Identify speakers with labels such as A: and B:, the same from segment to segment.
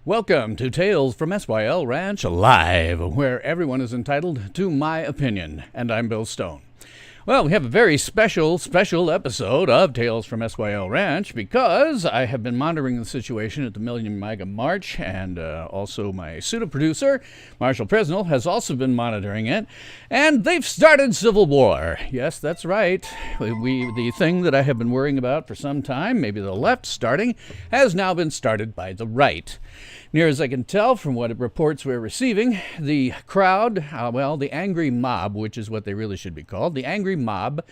A: Welcome to Tales from SYL Ranch Live, where everyone is entitled to my opinion, and I'm Bill Stone. Well, we have a very special episode of Tales from SYL Ranch because I have been monitoring the situation at the Million MAGA March, and also my pseudo-producer, Marshall Presnell, has also been monitoring it, and they've started civil war. Yes, that's right. The thing that I have been worrying about for some time, maybe the left starting, has now been started by the right. Near as I can tell from what reports we're receiving, the crowd, the angry mob, which is what they really should be called, the angry mob,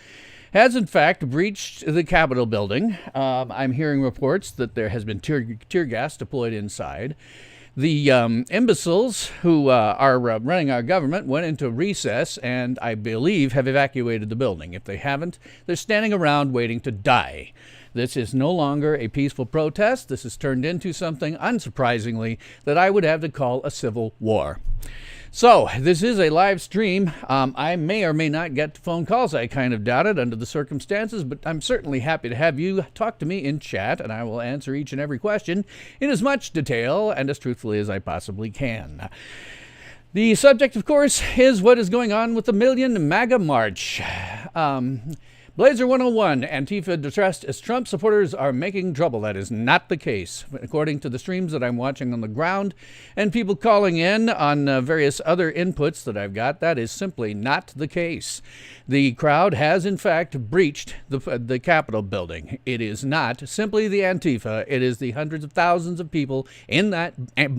A: has in fact breached the Capitol building. I'm hearing reports that there has been tear gas deployed inside. The imbeciles who are running our government went into recess and I believe have evacuated the building. If they haven't, they're standing around waiting to die. This is no longer a peaceful protest. This has turned into something, unsurprisingly, that I would have to call a civil war. So, this is a live stream. I may or may not get phone calls. I kind of doubt it under the circumstances, but I'm certainly happy to have you talk to me in chat, and I will answer each and every question in as much detail and as truthfully as I possibly can. The subject, of course, is what is going on with the Million MAGA March. Blazer 101, Antifa distressed as Trump supporters are making trouble. That is not the case. According to the streams that I'm watching on the ground and people calling in on various other inputs that I've got, that is simply not the case. The crowd has, in fact, breached the Capitol building. It is not simply the Antifa. It is the hundreds of thousands of people in that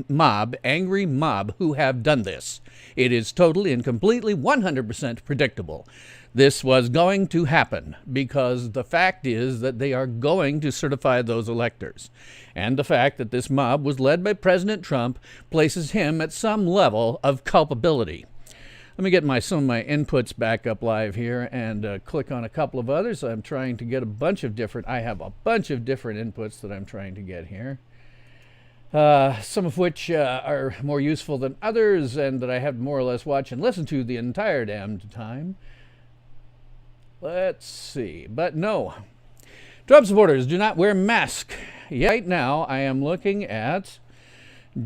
A: mob, angry mob, who have done this. It is totally and completely 100% predictable. This was going to happen because the fact is that they are going to certify those electors. And the fact that this mob was led by President Trump places him at some level of culpability. Let me get some of my inputs back up live here and click on a couple of others. I'm trying to get I have a bunch of different inputs that I'm trying to get here. Some of which are more useful than others and that I have to more or less watch and listen to the entire damned time. Let's see. But no. Trump supporters do not wear masks. Right now, I am looking at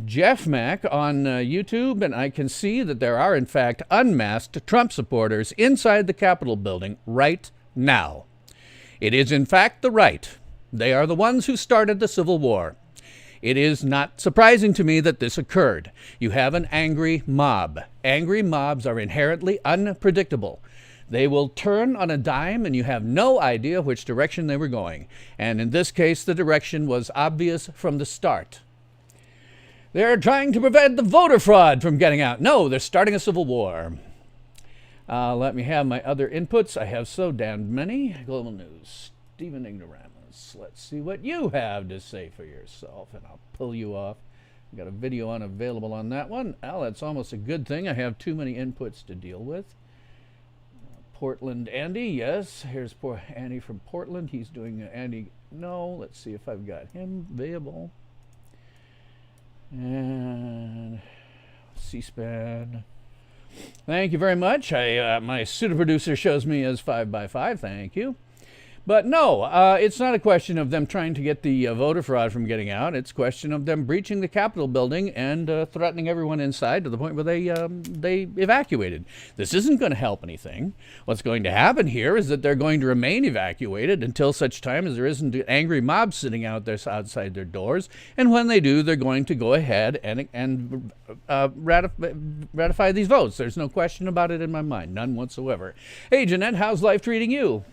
A: Jeff Mack on YouTube, and I can see that there are, in fact, unmasked Trump supporters inside the Capitol building right now. It is, in fact, the right. They are the ones who started the Civil War. It is not surprising to me that this occurred. You have an angry mob. Angry mobs are inherently unpredictable. They will turn on a dime and you have no idea which direction they were going. And in this case, the direction was obvious from the start. They're trying to prevent the voter fraud from getting out. No, they're starting a civil war. Let me have my other inputs. I have so damned many. Global News, Stephen Ignoramus. Let's see what you have to say for yourself, and I'll pull you off. I've got a video unavailable on that one. Well, that's almost a good thing. I have too many inputs to deal with. Portland Andy, yes. Here's poor Andy from Portland. He's doing Andy. No, let's see if I've got him available. And C-SPAN. Thank you very much. My pseudo-producer shows me as 5x5. Thank you. But no, it's not a question of them trying to get the voter fraud from getting out. It's a question of them breaching the Capitol building and threatening everyone inside to the point where they evacuated. This isn't going to help anything. What's going to happen here is that they're going to remain evacuated until such time as there isn't an angry mob sitting out there outside their doors. And when they do, they're going to go ahead and ratify these votes. There's no question about it in my mind, none whatsoever. Hey, Jeanette, how's life treating you?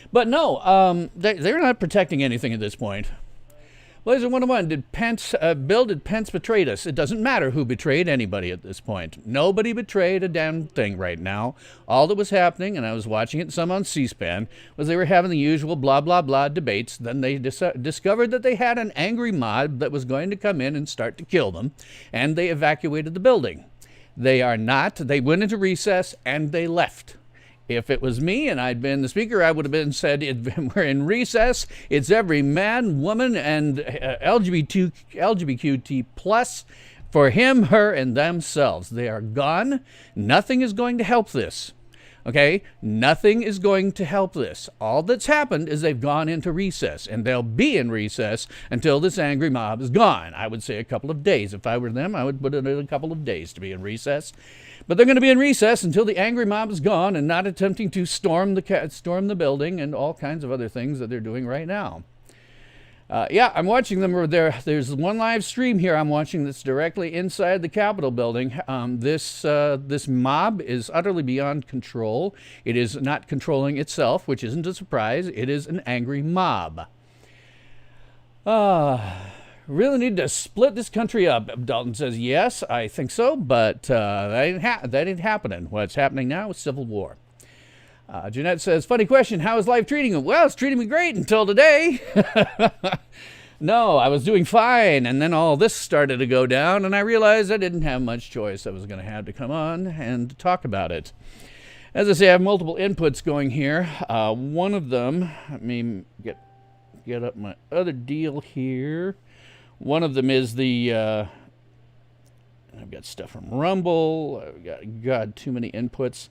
A: But no, they're not protecting anything at this point. Blazer 101, did Pence betray us? It doesn't matter who betrayed anybody at this point. Nobody betrayed a damn thing right now. All that was happening, and I was watching it some on C-SPAN, was they were having the usual blah, blah, blah debates. Then they discovered that they had an angry mob that was going to come in and start to kill them, and they evacuated the building. They are not. They went into recess, and they left. If it was me and I'd been the speaker, I would have been said, we're in recess. It's every man, woman, and LGBTQ plus for him, her, and themselves. They are gone. Nothing is going to help this. Okay, nothing is going to help this. All that's happened is they've gone into recess, and they'll be in recess until this angry mob is gone. I would say a couple of days. If I were them, I would put it in a couple of days to be in recess. But they're going to be in recess until the angry mob is gone and not attempting to storm the building and all kinds of other things that they're doing right now. Yeah, I'm watching them over there. There's one live stream here I'm watching that's directly inside the Capitol building. This mob is utterly beyond control. It is not controlling itself, which isn't a surprise. It is an angry mob. Really need to split this country up. Dalton says, yes, I think so, but that ain't happening. What's happening now is civil war. Jeanette says, funny question, how is life treating you? Well, it's treating me great until today. No, I was doing fine, and then all this started to go down, and I realized I didn't have much choice. I was going to have to come on and talk about it. As I say, I have multiple inputs going here. One of them, let me get up my other deal here. One of them is the, I've got stuff from Rumble. I've got, God, too many inputs.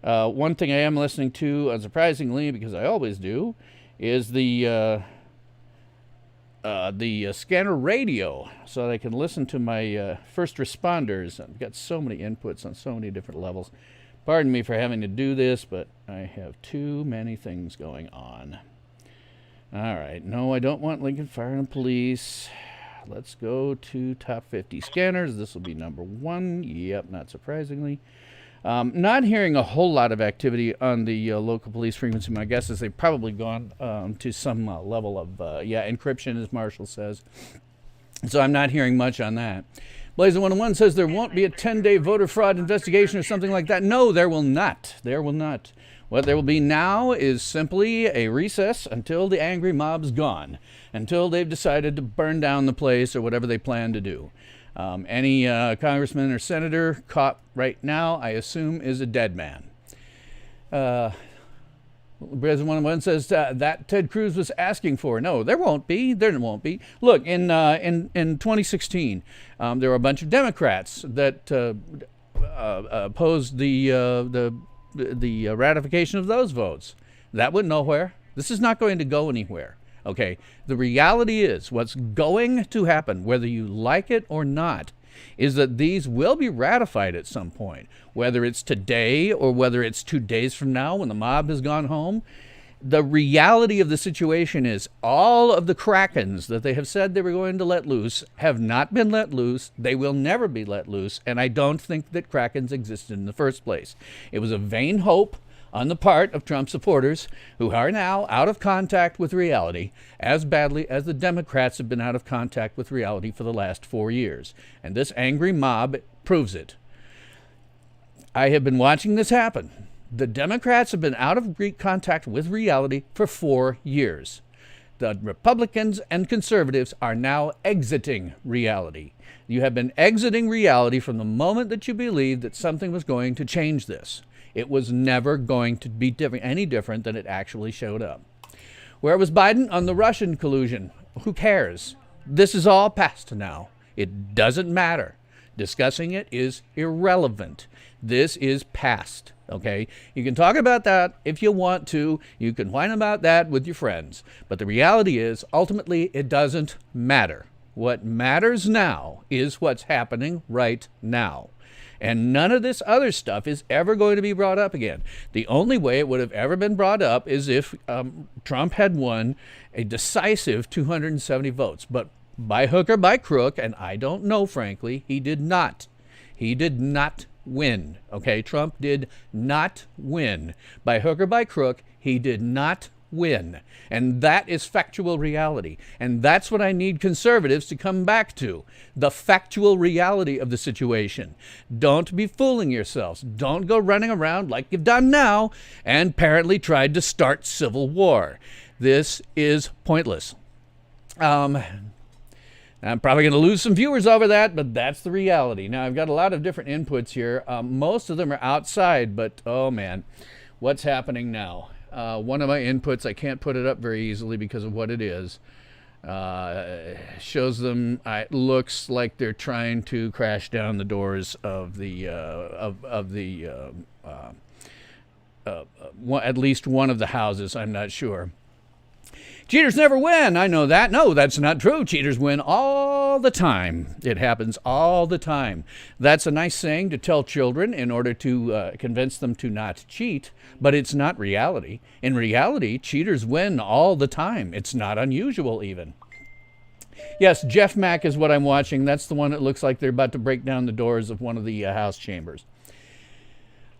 A: One thing I am listening to, unsurprisingly, because I always do, is the scanner radio, so that I can listen to my first responders. I've got so many inputs on so many different levels. Pardon me for having to do this, but I have too many things going on. All right, no, I don't want Lincoln Fire and Police. Let's go to top 50 scanners. This will be number 1. Yep, not surprisingly. Not hearing a whole lot of activity on the local police frequency. My guess is they've probably gone to some level of, encryption, as Marshall says. So I'm not hearing much on that. Blazer101 says there won't be a 10-day voter fraud investigation or something like that. No, there will not. There will not. What there will be now is simply a recess until the angry mob's gone, until they've decided to burn down the place or whatever they plan to do. Any congressman or senator caught right now, I assume, is a dead man. President 101 says that Ted Cruz was asking for. No, there won't be. There won't be. Look, in 2016, there were a bunch of Democrats that opposed the ratification of those votes. That went nowhere. This is not going to go anywhere. Okay, the reality is what's going to happen, whether you like it or not, is that these will be ratified at some point, whether it's today or whether it's 2 days from now when the mob has gone home. The reality of the situation is all of the Krakens that they have said they were going to let loose have not been let loose. They will never be let loose, and I don't think that Krakens existed in the first place. It was a vain hope on the part of Trump supporters who are now out of contact with reality as badly as the Democrats have been out of contact with reality for the last 4 years. And this angry mob proves it. I have been watching this happen. The Democrats have been out of contact with reality for 4 years. The Republicans and conservatives are now exiting reality. You have been exiting reality from the moment that you believed that something was going to change this. It was never going to be any different than it actually showed up. Where was Biden on the Russian collusion? Who cares? This is all past now. It doesn't matter. Discussing it is irrelevant. This is past, okay? You can talk about that if you want to. You can whine about that with your friends. But the reality is, ultimately, it doesn't matter. What matters now is what's happening right now. And none of this other stuff is ever going to be brought up again. The only way it would have ever been brought up is if Trump had won a decisive 270 votes. But by hook or by crook, and I don't know, frankly, he did not. He did not win. Okay, Trump did not win. By hook or by crook, he did not win. And that is factual reality. And that's what I need conservatives to come back to. The factual reality of the situation. Don't be fooling yourselves. Don't go running around like you've done now and apparently tried to start civil war. This is pointless. I'm probably going to lose some viewers over that, but that's the reality. Now, I've got a lot of different inputs here. Most of them are outside, but oh man, what's happening now? One of my inputs, I can't put it up very easily because of what it is. Shows them, it looks like they're trying to crash down the doors of the at least one of the houses. I'm not sure. Cheaters never win. I know that. No, that's not true. Cheaters win all the time. It happens all the time. That's a nice saying to tell children in order to convince them to not cheat, but it's not reality. In reality, cheaters win all the time. It's not unusual even. Yes, Jeff Mack is what I'm watching. That's the one that looks like they're about to break down the doors of one of the House chambers.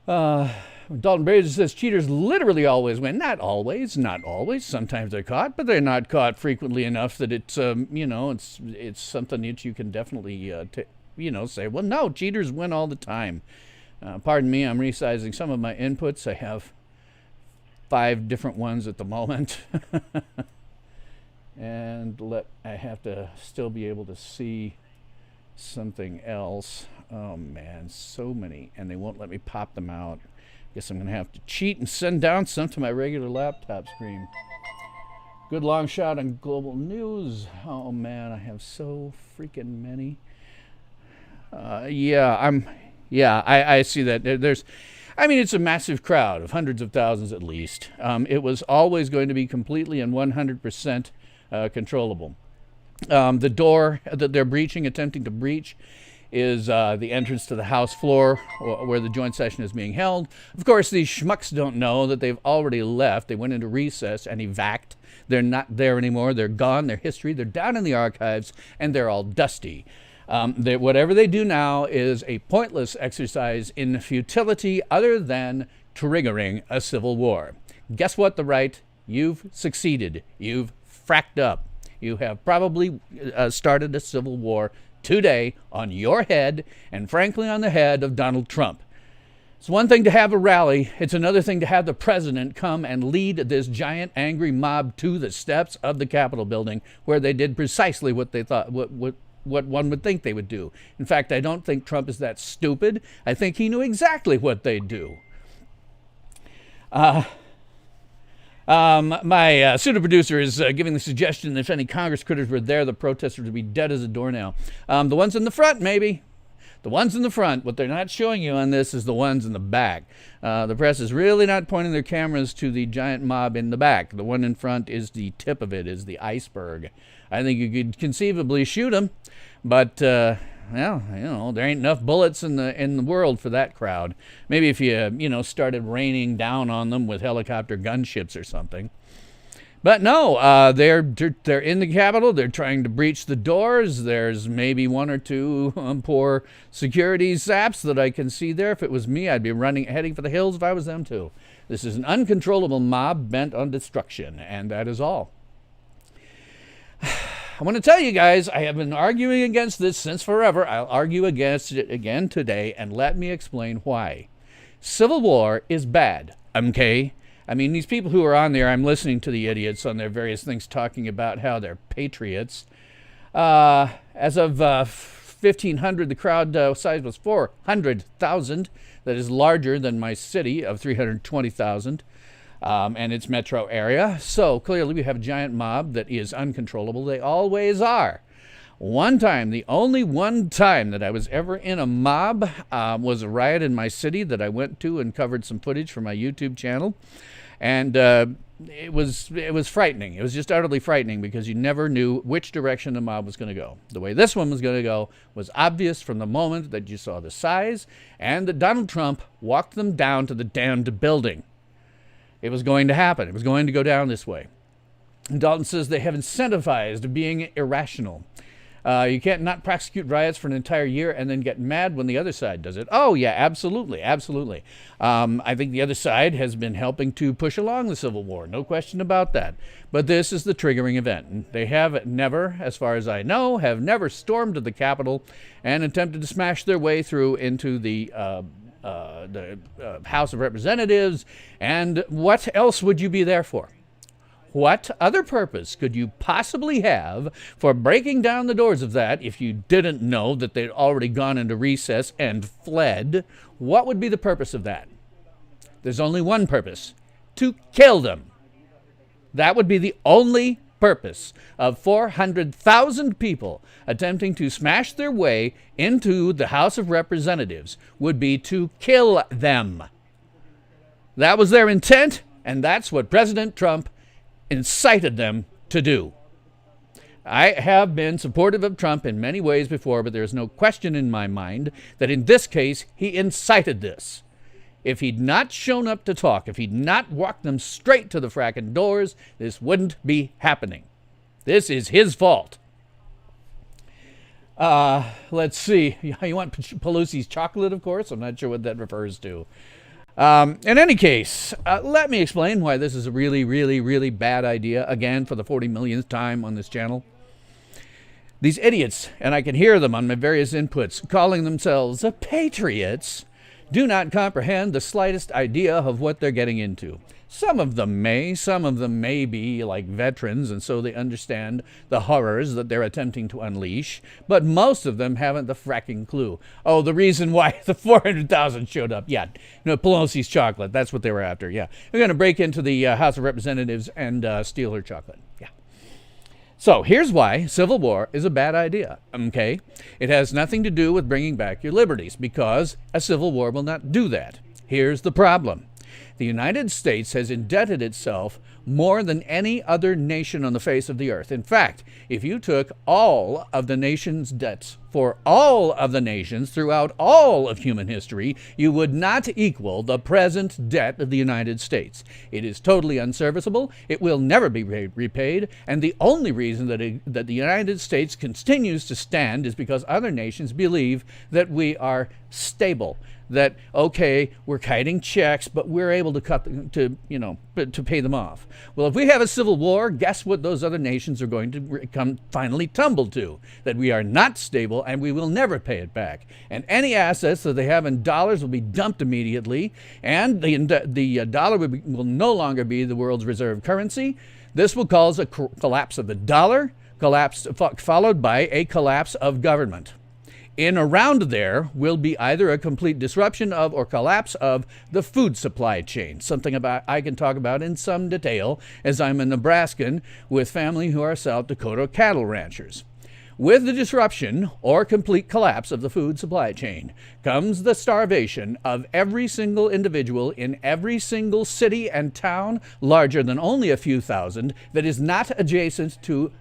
A: Dalton Brazier says cheaters literally always win. Not always, not always. Sometimes they're caught, but they're not caught frequently enough that it's it's something that you can definitely say, well, no, cheaters win all the time. Pardon me, I'm resizing some of my inputs. I have 5 different ones at the moment. And I have to still be able to see something else. Oh man, so many, and they won't let me pop them out. Guess I'm gonna have to cheat and send down some to my regular laptop screen. Good long shot on global news. Oh man, I have so freaking many. I see that it's a massive crowd of hundreds of thousands at least. It was always going to be completely and 100% controllable. The door that they're attempting to breach, is the entrance to the House floor where the joint session is being held. Of course, these schmucks don't know that they've already left. They went into recess and evac'd. They're not there anymore. They're gone. They're history. They're down in the archives, and they're all dusty. Whatever they do now is a pointless exercise in futility other than triggering a civil war. Guess what, the right? You've succeeded. You've fracked up. You have probably started a civil war today on your head, and frankly on the head of Donald Trump. It's one thing to have a rally. It's another thing to have the president come and lead this giant angry mob to the steps of the Capitol building, where they did precisely what they thought, what one would think they would do. In fact, I don't think Trump is that stupid. I think he knew exactly what they'd do. My pseudo-producer is giving the suggestion that if any Congress critters were there, the protesters would be dead as a doornail. The ones in the front, maybe. The ones in the front. What they're not showing you on this is the ones in the back. The press is really not pointing their cameras to the giant mob in the back. The one in front is the tip of it, is the iceberg. I think you could conceivably shoot them, but there ain't enough bullets in the world for that crowd. Maybe if you started raining down on them with helicopter gunships or something. But no, they're in the Capitol. They're trying to breach the doors. There's maybe 1 or 2 poor security saps that I can see there. If it was me, I'd be heading for the hills if I was them too. This is an uncontrollable mob bent on destruction, and that is all. I want to tell you guys, I have been arguing against this since forever. I'll argue against it again today, and let me explain why. Civil war is bad, okay? I mean, these people who are on there, I'm listening to the idiots on their various things talking about how they're patriots. As of 1,500, the crowd size was 400,000. That is larger than my city of 320,000. And its metro area. So clearly we have a giant mob that is uncontrollable. They always are. One time, the only one time that I was ever in a mob was a riot in my city that I went to and covered some footage for my YouTube channel. And it was frightening. It was just utterly frightening because you never knew which direction the mob was going to go. The way this one was going to go was obvious from the moment that you saw the size and that Donald Trump walked them down to the damned building. It was going to happen. It was going to go down this way. And Dalton says they have incentivized being irrational. You can't not prosecute riots for an entire year and then get mad when the other side does it. Oh, yeah, absolutely, absolutely. I think the other side has been helping to push along the Civil War. No question about that. But this is the triggering event. They have never, as far as I know, have never stormed the Capitol and attempted to smash their way through into the House of Representatives. And what else would you be there for? What other purpose could you possibly have for breaking down the doors of that if you didn't know that they'd already gone into recess and fled? What would be the purpose of that? There's only one purpose: to kill them. That would be the only purpose of 400,000 people attempting to smash their way into the House of Representatives, would be to kill them. That was their intent, and that's what President Trump incited them to do. I have been supportive of Trump in many ways before, but there's no question in my mind that in this case, he incited this. If he'd not shown up to talk, if he'd not walked them straight to the fracking doors, this wouldn't be happening. This is his fault. Let's see. You want Pelosi's chocolate, of course? I'm not sure what that refers to. In any case, let me explain why this is a really, really, really bad idea, again, for the 40 millionth time on this channel. These idiots, and I can hear them on my various inputs, calling themselves patriots, do not comprehend the slightest idea of what they're getting into. Some of them may be like veterans, and so they understand the horrors that they're attempting to unleash, but most of them haven't the fracking clue. Oh, the reason why the 400,000 showed up, yeah, Pelosi's chocolate, that's what they were after, yeah. They're going to break into the House of Representatives and steal her chocolate, yeah. So here's why civil war is a bad idea, okay? It has nothing to do with bringing back your liberties, because a civil war will not do that. Here's the problem. The United States has indebted itself more than any other nation on the face of the earth. In fact, if you took all of the nation's debts for all of the nations throughout all of human history, you would not equal the present debt of the United States. It is totally unserviceable. It will never be repaid. And the only reason that the United States continues to stand is because other nations believe that we are stable. That, okay, we're kiting checks, but we're able to pay them off. Well, if we have a civil war, guess what those other nations are going to finally tumble to? That we are not stable and we will never pay it back. And any assets that they have in dollars will be dumped immediately, and the dollar will no longer be the world's reserve currency. This will cause a collapse of the dollar, followed by a collapse of government. In around there will be either a complete disruption of or collapse of the food supply chain, something about I can talk about in some detail as I'm a Nebraskan with family who are South Dakota cattle ranchers. With the disruption or complete collapse of the food supply chain comes the starvation of every single individual in every single city and town larger than only a few thousand that is not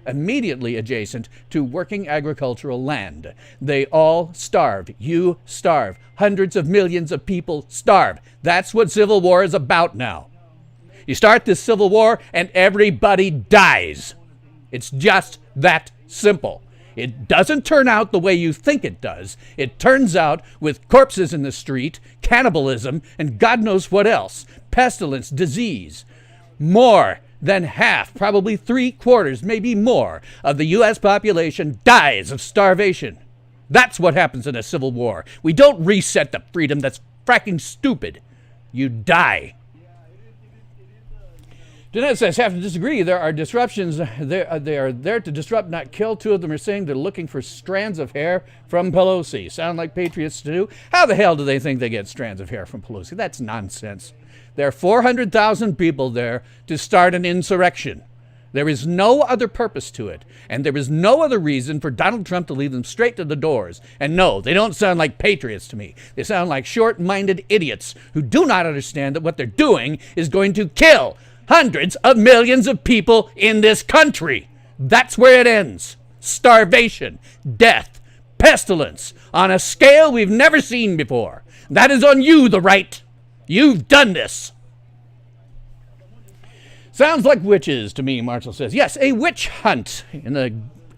A: immediately adjacent to working agricultural land. They all starve. You starve. Hundreds of millions of people starve. That's what civil war is about now. You start this civil war and everybody dies. It's just that simple. It doesn't turn out the way you think it does. It turns out with corpses in the street, cannibalism, and God knows what else. Pestilence, disease. More than half, probably 3/4, maybe more, of the U.S. population dies of starvation. That's what happens in a civil war. We don't reset the freedom. That's fracking stupid. You die. Jeanette says, have to disagree. There are disruptions. They are there to disrupt, not kill. Two of them are saying they're looking for strands of hair from Pelosi. Sound like patriots to do? How the hell do they think they get strands of hair from Pelosi? That's nonsense. There are 400,000 people there to start an insurrection. There is no other purpose to it. And there is no other reason for Donald Trump to lead them straight to the doors. And no, they don't sound like patriots to me. They sound like short-minded idiots who do not understand that what they're doing is going to kill hundreds of millions of people in this country. That's where it ends. Starvation, death, pestilence, on a scale we've never seen before. That is on you, the right. You've done this. Sounds like witches to me, Marshall says. Yes, a witch hunt in the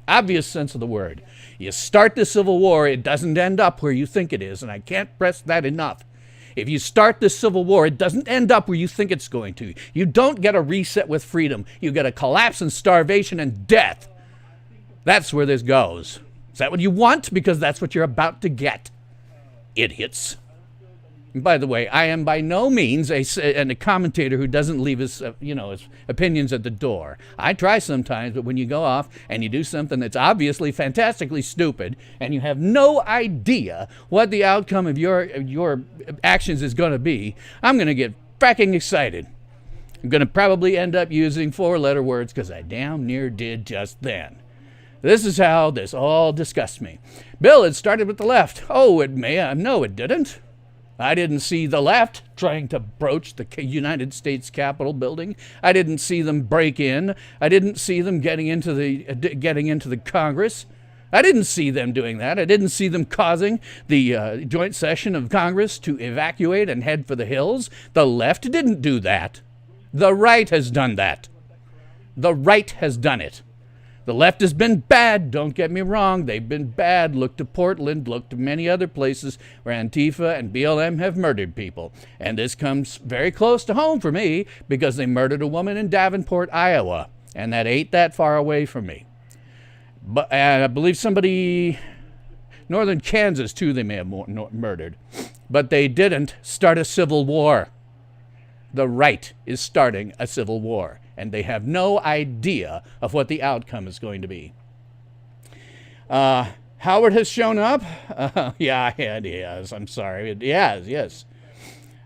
A: obvious sense of the word. You start the Civil War, it doesn't end up where you think it is, and I can't press that enough. If you start this civil war, it doesn't end up where you think it's going to. You don't get a reset with freedom. You get a collapse and starvation and death. That's where this goes. Is that what you want? Because that's what you're about to get. Idiots. And by the way, I am by no means a commentator who doesn't leave his opinions at the door. I try sometimes, but when you go off and you do something that's obviously fantastically stupid and you have no idea what the outcome of your actions is going to be, I'm going to get fracking excited. I'm going to probably end up using 4-letter words because I damn near did just then. This is how this all disgusts me. Bill, it started with the left. Oh, it may. No, it didn't. I didn't see the left trying to broach the United States Capitol building. I didn't see them break in. I didn't see them getting into the Congress. I didn't see them doing that. I didn't see them causing the joint session of Congress to evacuate and head for the hills. The left didn't do that. The right has done that. The right has done it. The left has been bad, don't get me wrong. They've been bad. Look to Portland, look to many other places where Antifa and BLM have murdered people. And this comes very close to home for me because they murdered a woman in Davenport, Iowa. And that ain't that far away from me. But I believe somebody, northern Kansas too, they may have murdered. But they didn't start a civil war. The right is starting a civil war. And they have no idea of what the outcome is going to be. Howard has shown up. Yeah, he has. I'm sorry. He has, yes.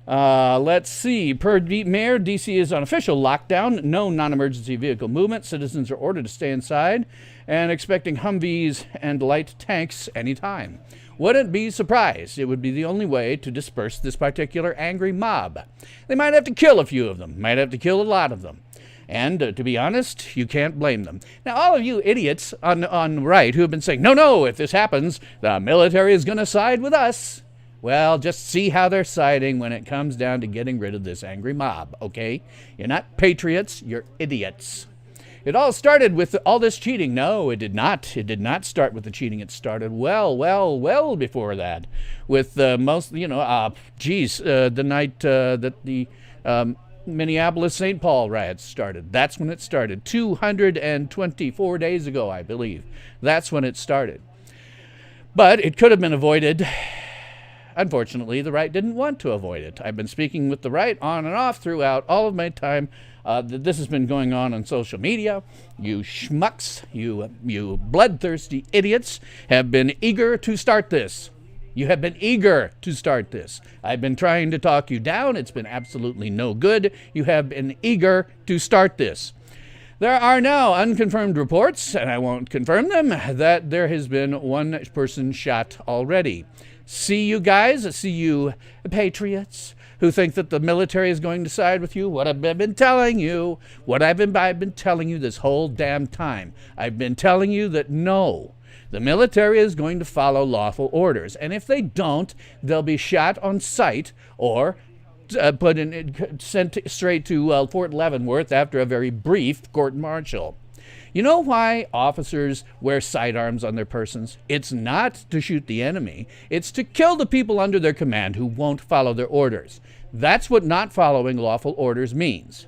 A: Let's see. Per Mayor, D.C. is on official lockdown. No non-emergency vehicle movement. Citizens are ordered to stay inside and expecting Humvees and light tanks anytime. Wouldn't be surprised. It would be the only way to disperse this particular angry mob. They might have to kill a few of them. Might have to kill a lot of them. And to be honest, you can't blame them. Now, all of you idiots on the right who have been saying, no, if this happens, the military is going to side with us. Well, just see how they're siding when it comes down to getting rid of this angry mob, okay? You're not patriots, you're idiots. It all started with all this cheating. No, it did not. It did not start with the cheating. It started well before that. With the night that the Minneapolis-St. Paul riots started. That's when it started. 224 days ago, I believe. That's when it started. But it could have been avoided. Unfortunately, the right didn't want to avoid it. I've been speaking with the right on and off throughout all of my time. This has been going on social media. You schmucks, you bloodthirsty idiots have been eager to start this. You have been eager to start this. I've been trying to talk you down. It's been absolutely no good. You have been eager to start this. There are now unconfirmed reports, and I won't confirm them, that there has been one person shot already. See you guys, see you patriots who think that the military is going to side with you. What I've been telling you, I've been telling you this whole damn time. I've been telling you that no. The military is going to follow lawful orders, and if they don't, they'll be shot on sight or sent straight to Fort Leavenworth after a very brief court-martial. You know why officers wear sidearms on their persons? It's not to shoot the enemy. It's to kill the people under their command who won't follow their orders. That's what not following lawful orders means.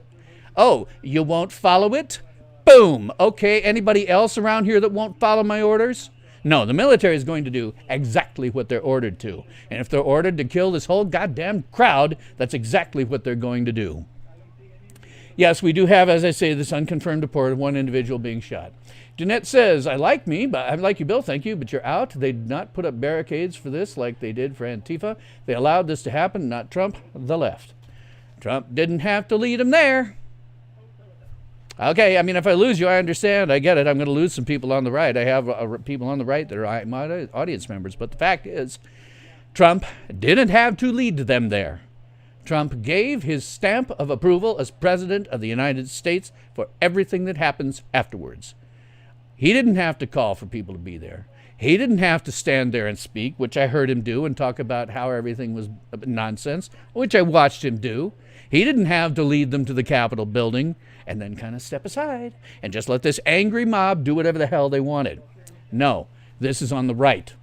A: Oh, you won't follow it? Boom! Okay, anybody else around here that won't follow my orders? No, the military is going to do exactly what they're ordered to. And if they're ordered to kill this whole goddamn crowd, that's exactly what they're going to do. Yes, we do have, as I say, this unconfirmed report of one individual being shot. Jeanette says, I like you, Bill, thank you, but you're out. They did not put up barricades for this like they did for Antifa. They allowed this to happen, not Trump, the left. Trump didn't have to lead them there. Okay, I mean, if I lose you, I understand. I get it. I'm going to lose some people on the right. I have people on the right that are my audience members. But the fact is, Trump didn't have to lead them there. Trump gave his stamp of approval as president of the United States for everything that happens afterwards. He didn't have to call for people to be there. He didn't have to stand there and speak, which I heard him do, and talk about how everything was nonsense, which I watched him do. He didn't have to lead them to the Capitol building and then kind of step aside and just let this angry mob do whatever the hell they wanted. No, this is on the right.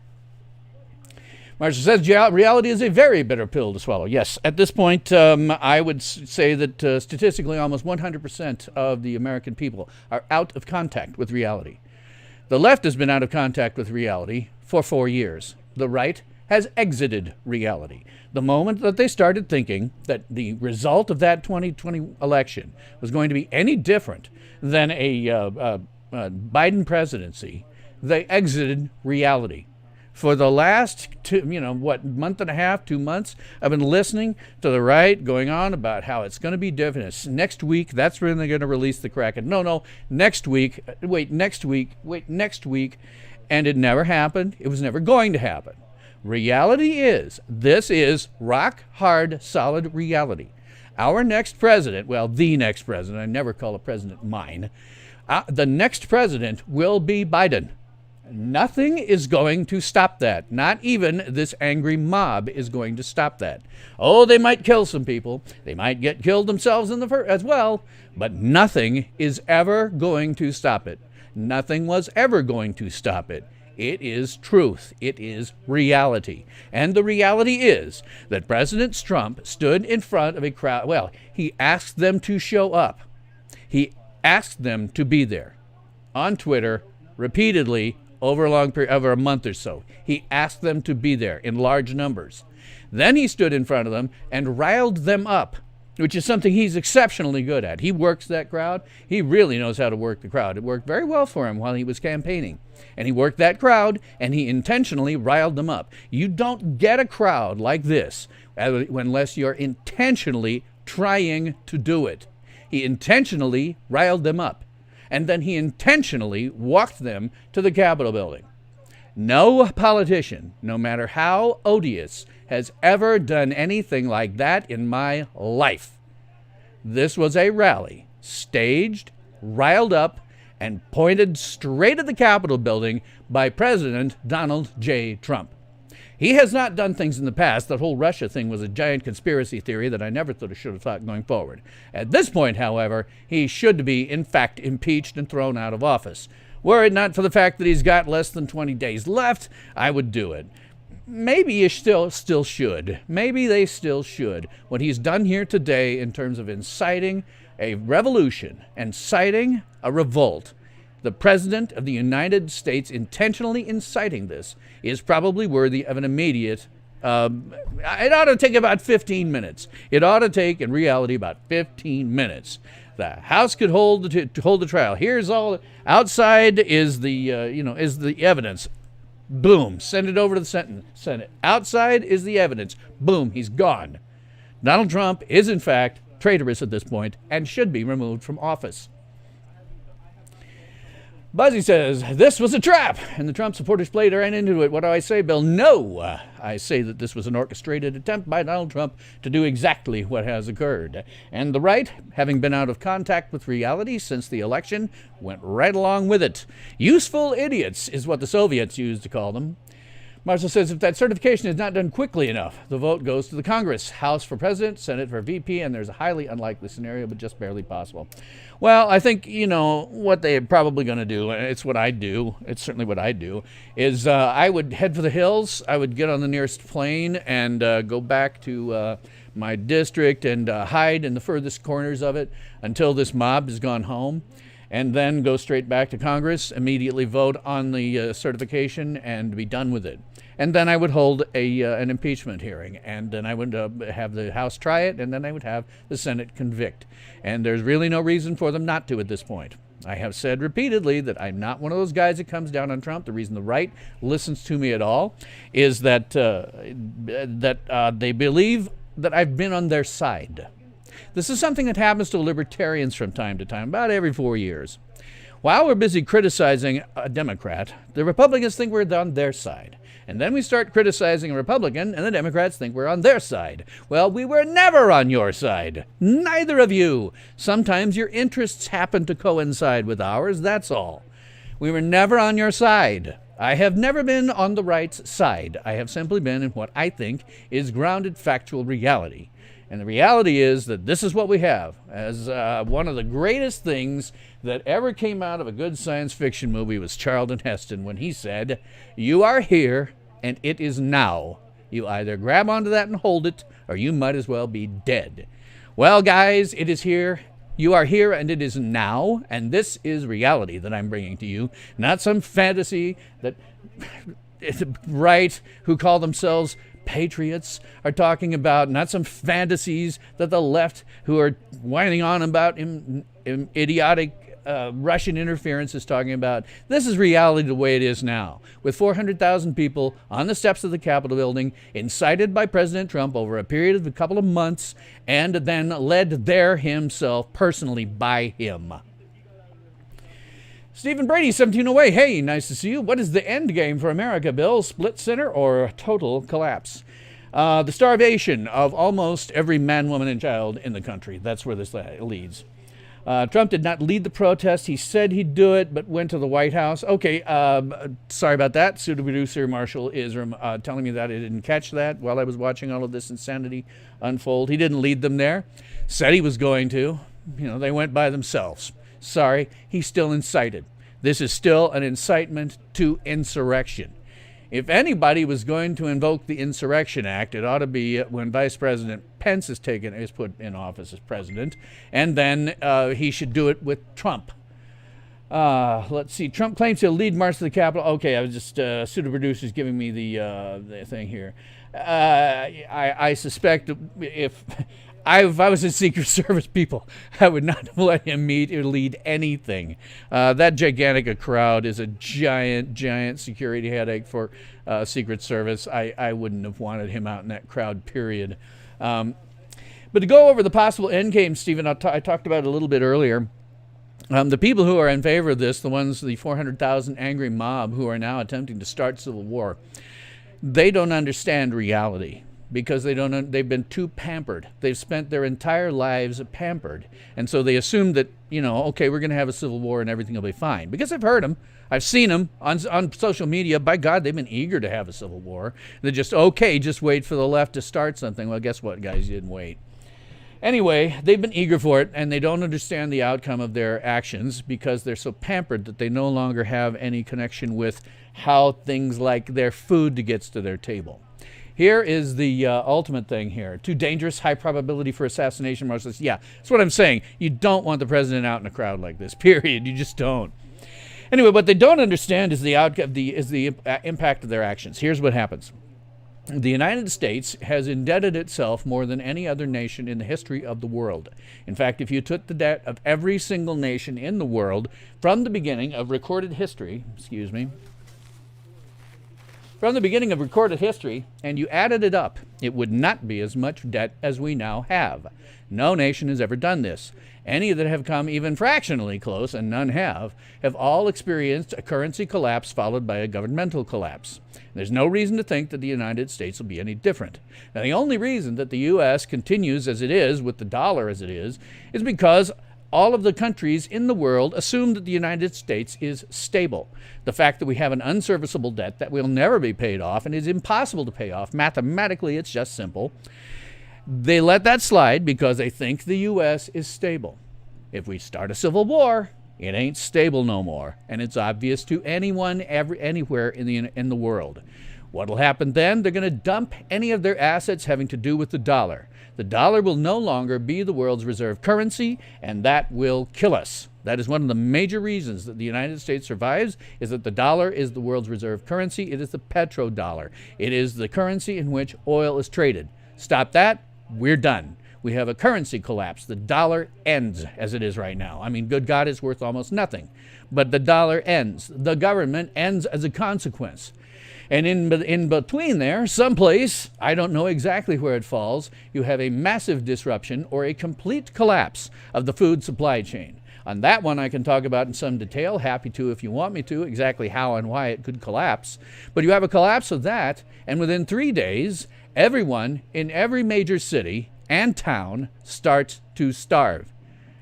A: Marshall says reality is a very bitter pill to swallow. Yes, at this point, I would say that statistically almost 100% of the American people are out of contact with reality. The left has been out of contact with reality for 4 years. The right has exited reality. The moment that they started thinking that the result of that 2020 election was going to be any different than a Biden presidency, they exited reality. For the last month and a half, 2 months, I've been listening to the right going on about how it's going to be different. It's next week, that's when they're going to release the Kraken. No, next week, next week. And it never happened. It was never going to happen. Reality is, this is rock hard, solid reality. Our next president, well, the next president, I never call a president mine, the next president will be Biden. Nothing is going to stop that. Not even this angry mob is going to stop that. Oh, they might kill some people. They might get killed themselves as well, but nothing is ever going to stop it. Nothing was ever going to stop it. It is truth. It is reality. And the reality is that President Trump stood in front of a crowd. Well, he asked them to show up. He asked them to be there on Twitter repeatedly over a long period, over a month or so. He asked them to be there in large numbers. Then he stood in front of them and riled them up, which is something he's exceptionally good at. He works that crowd. He really knows how to work the crowd. It worked very well for him while he was campaigning. And he worked that crowd, and he intentionally riled them up. You don't get a crowd like this unless you're intentionally trying to do it. He intentionally riled them up. And then he intentionally walked them to the Capitol building. No politician, no matter how odious, has ever done anything like that in my life. This was a rally, staged, riled up, and pointed straight at the Capitol building by President Donald J. Trump. He has not done things in the past. That whole Russia thing was a giant conspiracy theory that I never should have thought going forward. At this point, however, he should be, in fact, impeached and thrown out of office. Were it not for the fact that he's got less than 20 days left, I would do it. Maybe you still should. Maybe they still should. What he's done here today in terms of inciting a revolution, inciting a revolt, the President of the United States intentionally inciting this is probably worthy of an immediate, it ought to take about 15 minutes. It ought to take, in reality, about 15 minutes. The House could hold the trial. Here's all, outside is the, is the evidence. Boom, send it over to the Senate. Outside is the evidence. Boom, he's gone. Donald Trump is, in fact, traitorous at this point and should be removed from office. Buzzy says, this was a trap, and the Trump supporters played right into it. What do I say, Bill? No! I say that this was an orchestrated attempt by Donald Trump to do exactly what has occurred. And the right, having been out of contact with reality since the election, went right along with it. Useful idiots is what the Soviets used to call them. Marshall says, if that certification is not done quickly enough, the vote goes to the Congress, House for President, Senate for VP, and there's a highly unlikely scenario, but just barely possible. Well, I think, what they're probably going to do, and it's what I do, it's certainly what I do, is I would head for the hills, I would get on the nearest plane and go back to my district and hide in the furthest corners of it until this mob has gone home. And then go straight back to Congress, immediately vote on the certification, and be done with it. And then I would hold an impeachment hearing, and then I would have the House try it, and then I would have the Senate convict. And there's really no reason for them not to at this point. I have said repeatedly that I'm not one of those guys that comes down on Trump. The reason the right listens to me at all is that they believe that I've been on their side. This is something that happens to libertarians from time to time, about every 4 years. While we're busy criticizing a Democrat, the Republicans think we're on their side. And then we start criticizing a Republican, and the Democrats think we're on their side. Well, we were never on your side. Neither of you. Sometimes your interests happen to coincide with ours, that's all. We were never on your side. I have never been on the right's side. I have simply been in what I think is grounded factual reality. And the reality is that this is what we have. As one of the greatest things that ever came out of a good science fiction movie was Charlton Heston when he said, "You are here and it is now. You either grab onto that and hold it, or you might as well be dead." Well, guys, it is here. You are here and it is now. And this is reality that I'm bringing to you. Not some fantasy that right who call themselves patriots are talking about, not some fantasies that the left who are whining on about idiotic Russian interference is talking about. This is reality the way it is now, with 400,000 people on the steps of the Capitol building, incited by President Trump over a period of a couple of months, and then led there himself, personally by him. Stephen Brady, 1708. Hey, nice to see you. What is the end game for America, Bill? Split center or total collapse? The starvation of almost every man, woman, and child in the country. That's where this leads. Trump did not lead the protest. He said he'd do it, but went to the White House. Okay, sorry about that. Pseudo producer Marshall is telling me that I didn't catch that while I was watching all of this insanity unfold. He didn't lead them there. Said he was going to. They went by themselves. Sorry, he's still incited. This is still an incitement to insurrection. If anybody was going to invoke the Insurrection Act, it ought to be when Vice President Pence is put in office as president, and then he should do it with Trump. Let's see. Trump claims he'll lead March to the Capitol. Okay, I was just pseudo-producers giving me the thing here. I suspect if I was in Secret Service, people, I would not let him meet or lead anything. That gigantic a crowd is a giant security headache for Secret Service. I wouldn't have wanted him out in that crowd, period. But to go over the possible end game, Stephen, I talked about it a little bit earlier. The people who are in favor of this, the 400,000 angry mob who are now attempting to start civil war, they don't understand reality. Because they've been too pampered. They've spent their entire lives pampered. And so they assume that, okay, we're going to have a civil war and everything will be fine. Because I've heard them. I've seen them on social media. By God, they've been eager to have a civil war. They're just wait for the left to start something. Well, guess what, guys? You didn't wait. Anyway, they've been eager for it, and they don't understand the outcome of their actions because they're so pampered that they no longer have any connection with how things like their food gets to their table. Here is the ultimate thing here. Too dangerous, high probability for assassination. Marshall says, yeah, that's what I'm saying. You don't want the president out in a crowd like this, period. You just don't. Anyway, what they don't understand is the impact of their actions. Here's what happens. The United States has indebted itself more than any other nation in the history of the world. In fact, if you took the debt of every single nation in the world from the beginning of recorded history, and you added it up, it would not be as much debt as we now have. No nation has ever done this. Any that have come even fractionally close, and none have all experienced a currency collapse followed by a governmental collapse. There's no reason to think that the United States will be any different. Now, the only reason that the U.S. continues as it is, with the dollar as it is because all of the countries in the world assume that the United States is stable. The fact that we have an unserviceable debt that will never be paid off and is impossible to pay off, mathematically it's just simple. They let that slide because they think the U.S. is stable. If we start a civil war, it ain't stable no more, and it's obvious to anyone anywhere in the world. What'll happen then? They're going to dump any of their assets having to do with the dollar. The dollar will no longer be the world's reserve currency, and that will kill us. That is one of the major reasons that the United States survives, is that the dollar is the world's reserve currency. It is the petrodollar. It is the currency in which oil is traded. Stop that, we're done. We have a currency collapse. The dollar ends as it is right now. I mean, good God, it's worth almost nothing. But the dollar ends. The government ends as a consequence. And in between there, someplace, I don't know exactly where it falls, you have a massive disruption or a complete collapse of the food supply chain. On that one, I can talk about in some detail. Happy to if you want me to, exactly how and why it could collapse. But you have a collapse of that, and within 3 days, everyone in every major city and town starts to starve.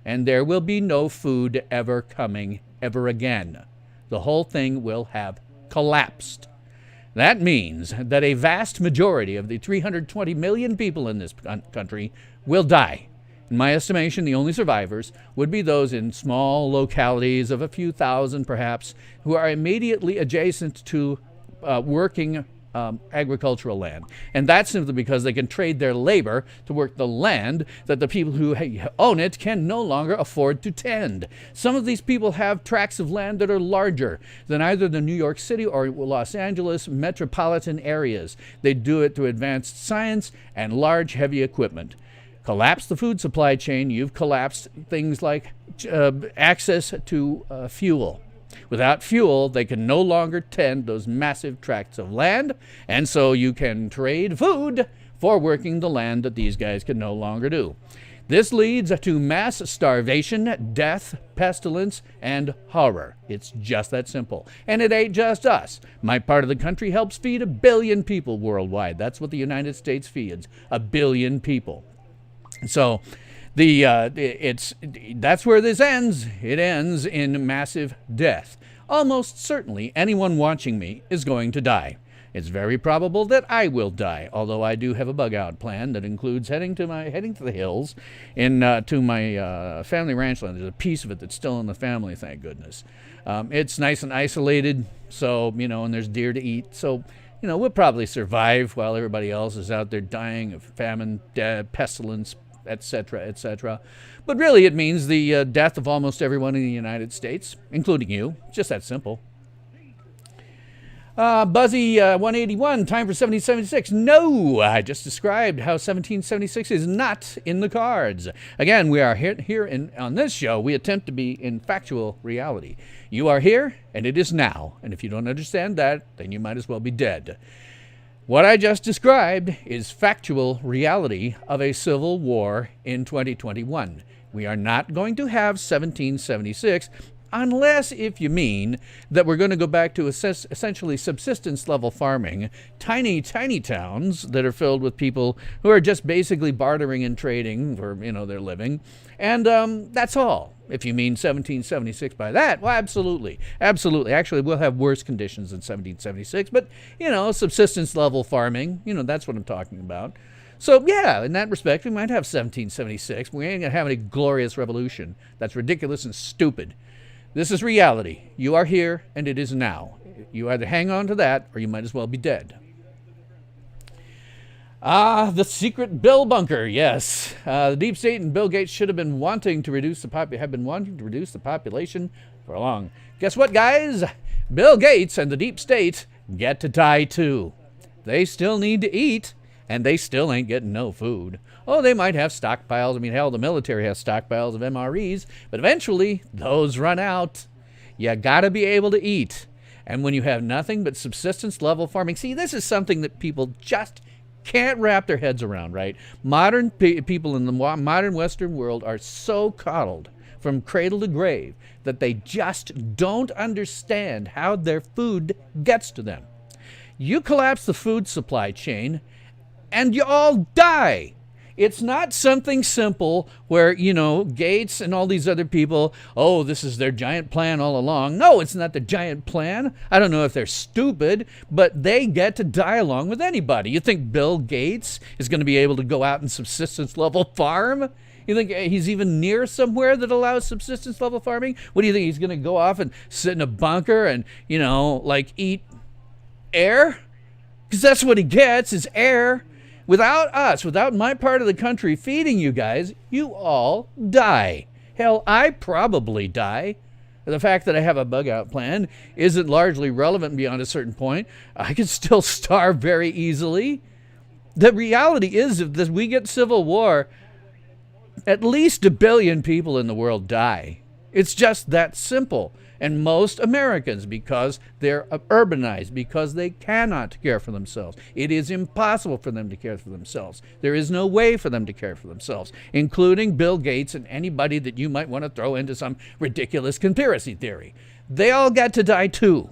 A: And there will be no food ever coming ever again. The whole thing will have collapsed. That means that a vast majority of the 320 million people in this country will die. In my estimation, the only survivors would be those in small localities of a few thousand, perhaps, who are immediately adjacent to working agricultural land. And that's simply because they can trade their labor to work the land that the people who own it can no longer afford to tend. Some of these people have tracts of land that are larger than either the New York City or Los Angeles metropolitan areas. They do it through advanced science and large, heavy equipment. Collapse the food supply chain, you've collapsed things like access to fuel. Without fuel, they can no longer tend those massive tracts of land, and so you can trade food for working the land that these guys can no longer do. This leads to mass starvation, death, pestilence, and horror. It's just that simple. And it ain't just us. My part of the country helps feed 1 billion people worldwide. That's what the United States feeds, 1 billion people. So that's where this ends. It ends in massive death. Almost certainly anyone watching me is going to die. It's very probable that I will die, although I do have a bug-out plan that includes heading to the hills to my family ranch land. There's a piece of it that's still in the family, thank goodness. It's nice and isolated, so, and there's deer to eat. So, we'll probably survive while everybody else is out there dying of famine, pestilence, etc., etc. But really, it means the death of almost everyone in the United States, including you. Just that simple. Buzzy 181, time for 1776. No, I just described how 1776 is not in the cards. Again, we are here on this show, we attempt to be in factual reality. You are here, and it is now. And if you don't understand that, then you might as well be dead. What I just described is factual reality of a civil war in 2021. We are not going to have 1776 unless if you mean that we're going to go back to essentially subsistence level farming, tiny towns that are filled with people who are just basically bartering and trading for their living, and that's all. If you mean 1776 by that, well, absolutely. Actually, we'll have worse conditions than 1776, but subsistence level farming, that's what I'm talking about. So, yeah, in that respect, we might have 1776. We ain't going to have any glorious revolution. That's ridiculous and stupid. This is reality. You are here, and it is now. You either hang on to that, or you might as well be dead. The secret bill bunker, yes. The deep state and Bill Gates should have been wanting to reduce the population for long. Guess what, guys? Bill Gates and the deep state get to die too. They still need to eat, and they still ain't getting no food. Oh, they might have stockpiles. I mean, hell, the military has stockpiles of MREs, but eventually those run out. You gotta be able to eat. And when you have nothing but subsistence level farming, see, this is something that people just can't wrap their heads around, right? Modern people in the modern Western world are so coddled from cradle to grave that they just don't understand how their food gets to them. You collapse the food supply chain, and you all die. It's not something simple where, Gates and all these other people, oh, this is their giant plan all along. No, it's not the giant plan. I don't know if they're stupid, but they get to die along with anybody. You think Bill Gates is going to be able to go out and subsistence level farm? You think he's even near somewhere that allows subsistence level farming? What do you think? He's going to go off and sit in a bunker and, eat air? Because that's what he gets, is air. Without us, without my part of the country feeding you guys, you all die. Hell, I probably die. The fact that I have a bug-out plan isn't largely relevant beyond a certain point. I can still starve very easily. The reality is, if we get civil war, at least 1 billion people in the world die. It's just that simple. And most Americans, because they're urbanized, because they cannot care for themselves. It is impossible for them to care for themselves. There is no way for them to care for themselves, including Bill Gates and anybody that you might want to throw into some ridiculous conspiracy theory. They all got to die too.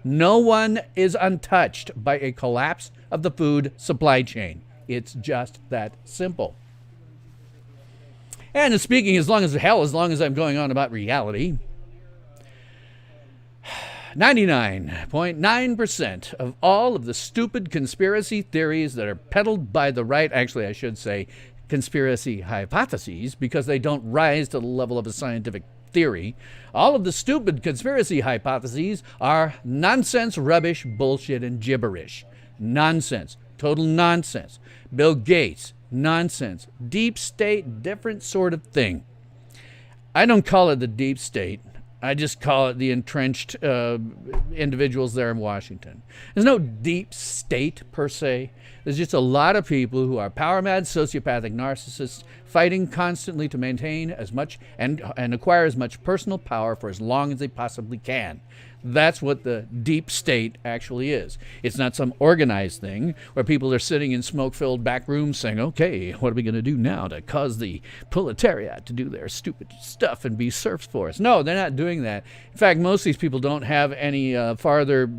A: No one is untouched by a collapse of the food supply chain. It's just that simple. And speaking as long as I'm going on about reality, 99.9% of all of the stupid conspiracy theories that are peddled by the right, actually I should say conspiracy hypotheses, because they don't rise to the level of a scientific theory, all of the stupid conspiracy hypotheses are nonsense, rubbish, bullshit, and gibberish. Nonsense. Total nonsense. Bill Gates, nonsense. Deep state, different sort of thing. I don't call it the deep state. I just call it the entrenched individuals there in Washington. There's no deep state per se. There's just a lot of people who are power mad, sociopathic narcissists fighting constantly to maintain as much and acquire as much personal power for as long as they possibly can. That's what the deep state actually is. It's not some organized thing where people are sitting in smoke-filled back rooms saying, okay, what are we going to do now to cause the proletariat to do their stupid stuff and be serfs for us? No, they're not doing that. In fact, most of these people don't have any farther,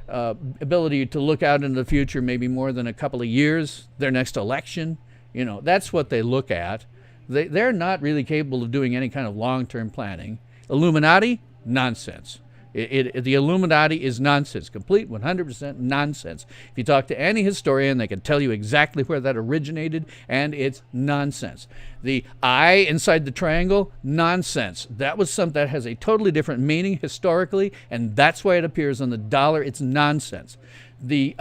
A: ability to look out into the future, maybe more than a couple of years, their next election. That's what they look at. They're not really capable of doing any kind of long-term planning. Illuminati? Nonsense. The Illuminati is nonsense, complete 100% nonsense. If you talk to any historian, they can tell you exactly where that originated, and it's nonsense. The eye inside the triangle, nonsense. That was something that has a totally different meaning historically, and that's why it appears on the dollar. It's nonsense. The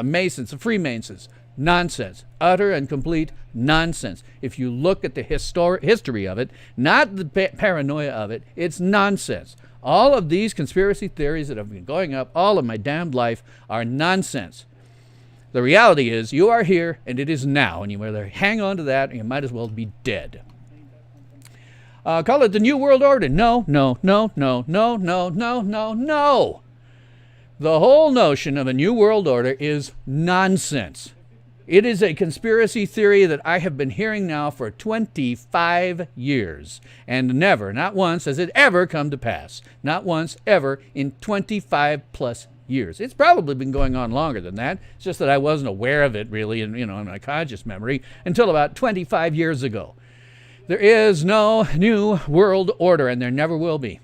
A: Masons, the Freemasons, nonsense. Utter and complete nonsense. If you look at the history of it, not the paranoia of it, it's nonsense. All of these conspiracy theories that have been going up all of my damned life are nonsense. The reality is you are here and it is now, and you either hang on to that or you might as well be dead. Call it the New World Order. No. The whole notion of a New World Order is nonsense. It is a conspiracy theory that I have been hearing now for 25 years, and never, not once, has it ever come to pass. Not once, ever, in 25 plus years. It's probably been going on longer than that. It's just that I wasn't aware of it really in my conscious memory until about 25 years ago. There is no New World Order, and there never will be.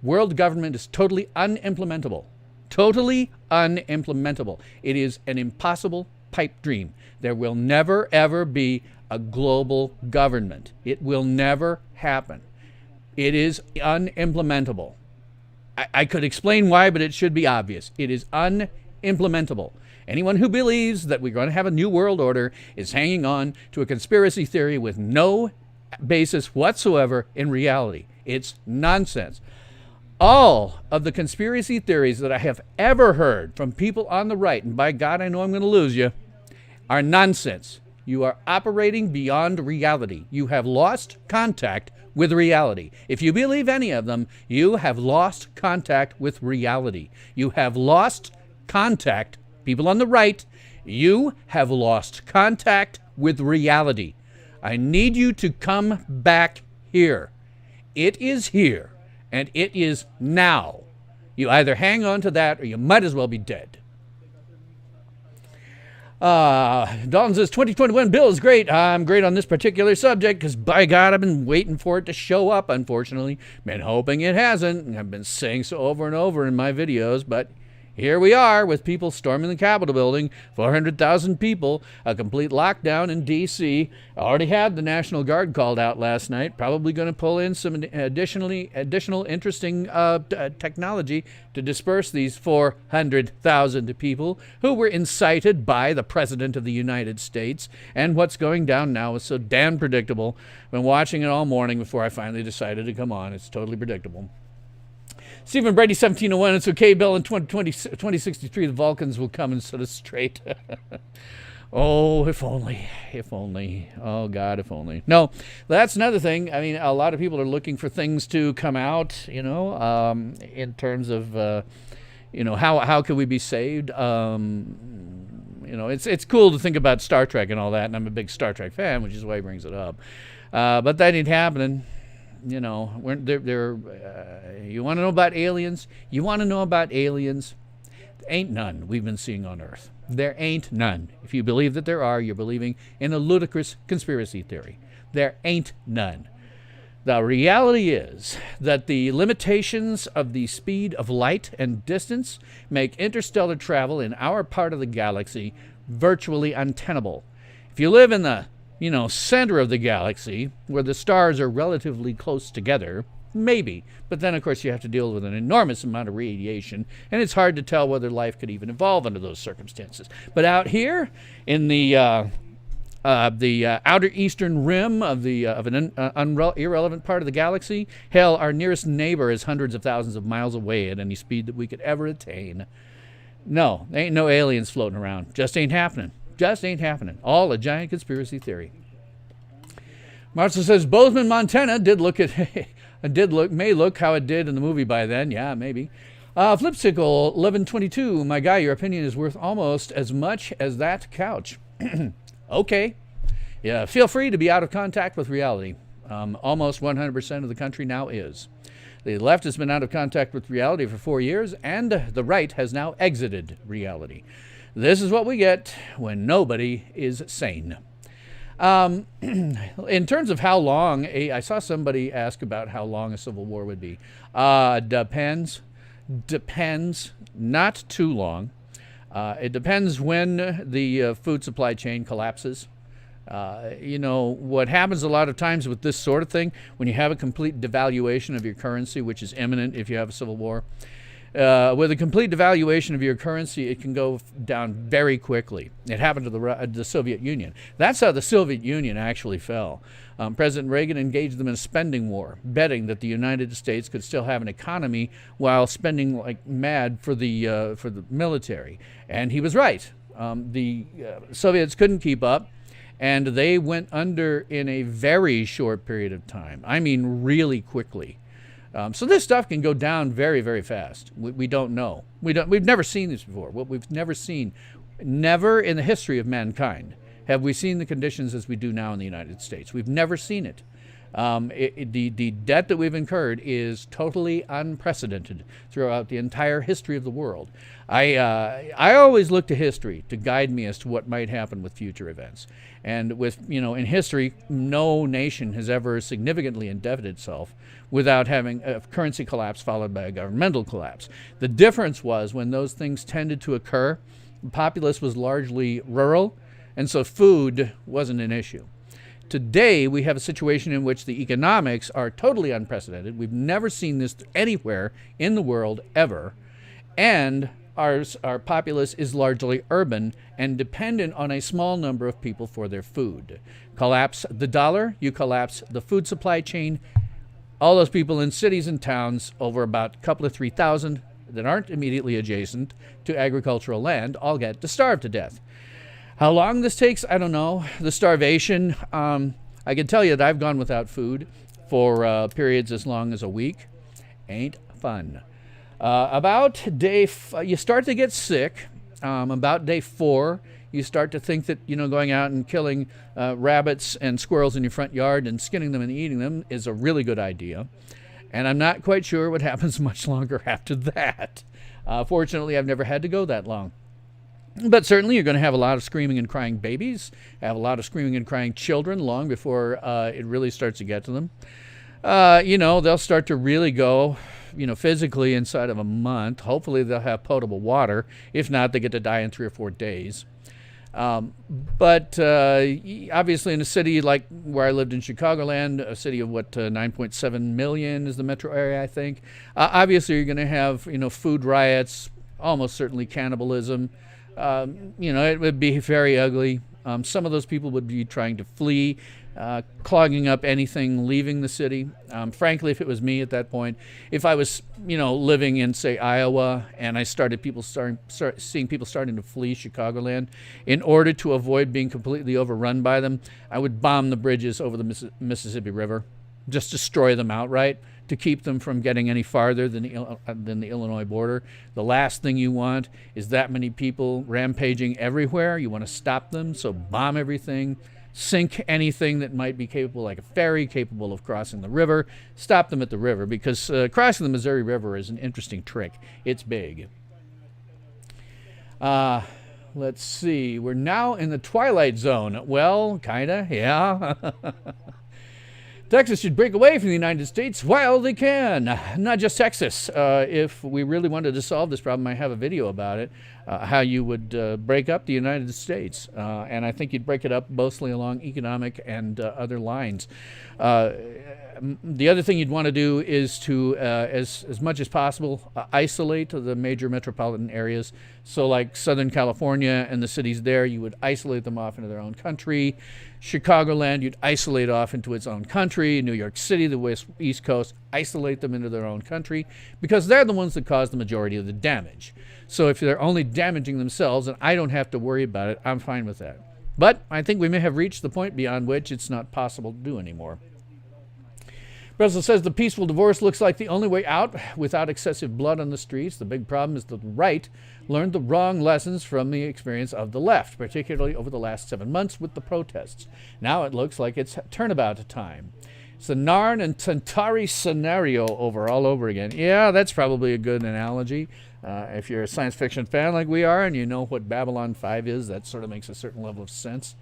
A: World government is totally unimplementable. Totally unimplementable. It is an impossible pipe dream. There will never, ever be a global government. It will never happen. It is unimplementable. I could explain why, but it should be obvious. It is unimplementable. Anyone who believes that we're going to have a new world order is hanging on to a conspiracy theory with no basis whatsoever in reality. It's nonsense. All of the conspiracy theories that I have ever heard from people on the right, and by God, I know I'm going to lose you, are nonsense. You are operating beyond reality. You have lost contact with reality. If you believe any of them, you have lost contact with reality. You have lost contact, people on the right, you have lost contact with reality. I need you to come back here. It is here, and it is now. You either hang on to that or you might as well be dead. Dalton says, 2021 bill is great. I'm great on this particular subject because, by God, I've been waiting for it to show up, unfortunately. Been hoping it hasn't. And I've been saying so over and over in my videos, but here we are with people storming the Capitol building, 400,000 people, a complete lockdown in D.C. Already had the National Guard called out last night, probably going to pull in some additional interesting technology to disperse these 400,000 people who were incited by the President of the United States. And what's going down now is so damn predictable. Been watching it all morning before I finally decided to come on. It's totally predictable. Stephen Brady, 1701, it's okay, Bill, in 2063, the Vulcans will come and set us straight. Oh, if only. Oh, God, if only. No, that's another thing. I mean, a lot of people are looking for things to come out, in terms of, how can we be saved? It's cool to think about Star Trek and all that, and I'm a big Star Trek fan, which is why he brings it up. But that ain't happening. You want to know about aliens? There ain't none we've been seeing on Earth. There ain't none. If you believe that there are, you're believing in a ludicrous conspiracy theory. There ain't none. The reality is that the limitations of the speed of light and distance make interstellar travel in our part of the galaxy virtually untenable. If you live in the center of the galaxy, where the stars are relatively close together, maybe. But then, of course, you have to deal with an enormous amount of radiation, and it's hard to tell whether life could even evolve under those circumstances. But out here, in the outer eastern rim of an irrelevant part of the galaxy, hell, our nearest neighbor is hundreds of thousands of miles away at any speed that we could ever attain. No, there ain't no aliens floating around. Just ain't happening. just ain't happening. All a giant conspiracy theory. Martha says Bozeman, Montana may look how it did in the movie by then. Yeah, maybe. Flipsicle 1122. My guy, your opinion is worth almost as much as that couch. Okay. Yeah, feel free to be out of contact with reality. Almost 100% of the country now is. The left has been out of contact with reality for 4 years, and the right has now exited reality. This is what we get when nobody is sane. In terms of how long, I saw somebody ask about how long a civil war would be. Depends. Not too long. It depends when the food supply chain collapses. What happens a lot of times with this sort of thing, when you have a complete devaluation of your currency, which is imminent if you have a civil war, with a complete devaluation of your currency, it can go down very quickly. It happened to the Soviet Union. That's how the Soviet Union actually fell. President Reagan engaged them in a spending war, betting that the United States could still have an economy while spending like mad for the military. And he was right. The Soviets couldn't keep up. And they went under in a very short period of time. I mean, really quickly. So this stuff can go down very, very fast. We don't know. We've never seen this before. What we've never seen, never in the history of mankind, have we seen the conditions as we do now in the United States. We've never seen it. The debt that we've incurred is totally unprecedented throughout the entire history of the world. I always look to history to guide me as to what might happen with future events. And in history, no nation has ever significantly indebted itself without having a currency collapse followed by a governmental collapse. The difference was when those things tended to occur, the populace was largely rural, and so food wasn't an issue. Today, we have a situation in which the economics are totally unprecedented. We've never seen this anywhere in the world ever. And our populace is largely urban and dependent on a small number of people for their food. Collapse the dollar, you collapse the food supply chain. All those people in cities and towns, over about a couple of 3,000 that aren't immediately adjacent to agricultural land, all get to starve to death. How long this takes, I don't know. The starvation, I can tell you that I've gone without food for periods as long as a week. Ain't fun. About day, you start to get sick. About day 4, you start to think that going out and killing rabbits and squirrels in your front yard and skinning them and eating them is a really good idea. And I'm not quite sure what happens much longer after that. Fortunately, I've never had to go that long. But certainly you're going to have a lot of screaming and crying babies, have a lot of screaming and crying children long before it really starts to get to them. They'll start to really go, physically inside of a month. Hopefully they'll have potable water. If not, they get to die in 3 or 4 days. But obviously in a city like where I lived in Chicagoland, a city of 9.7 million is the metro area, I think. Obviously you're going to have, food riots, almost certainly cannibalism. It would be very ugly. Some of those people would be trying to flee, clogging up anything leaving the city. Frankly, if it was me at that point, if I was, living in, say, Iowa, and I started seeing people starting to flee Chicagoland, in order to avoid being completely overrun by them, I would bomb the bridges over the Mississippi River, just destroy them outright, to keep them from getting any farther than the Illinois border. The last thing you want is that many people rampaging everywhere. You want to stop them, so bomb everything, sink anything that might be capable, like a ferry, capable of crossing the river. Stop them at the river, because crossing the Missouri River is an interesting trick. It's big. Let's see. We're now in the twilight zone. Well, kinda, yeah. Texas should break away from the United States while they can. Not just Texas. If we really wanted to solve this problem, I have a video about it, how you would break up the United States. And I think you'd break it up mostly along economic and other lines. The other thing you'd want to do is to, as much as possible, isolate the major metropolitan areas. So like Southern California and the cities there, you would isolate them off into their own country. Chicagoland, you'd isolate off into its own country. New York City, the East Coast, isolate them into their own country, because they're the ones that cause the majority of the damage. So if they're only damaging themselves, and I don't have to worry about it. I'm fine with that. But I think we may have reached the point beyond which it's not possible to do anymore. Breslin says the peaceful divorce looks like the only way out without excessive blood on the streets. The big problem is the right learned the wrong lessons from the experience of the left, particularly over the last 7 months with the protests. Now it looks like it's turnabout time. It's the Narn and Centauri scenario all over again. Yeah, that's probably a good analogy. If you're a science fiction fan like we are and you know what Babylon 5 is, that sort of makes a certain level of sense.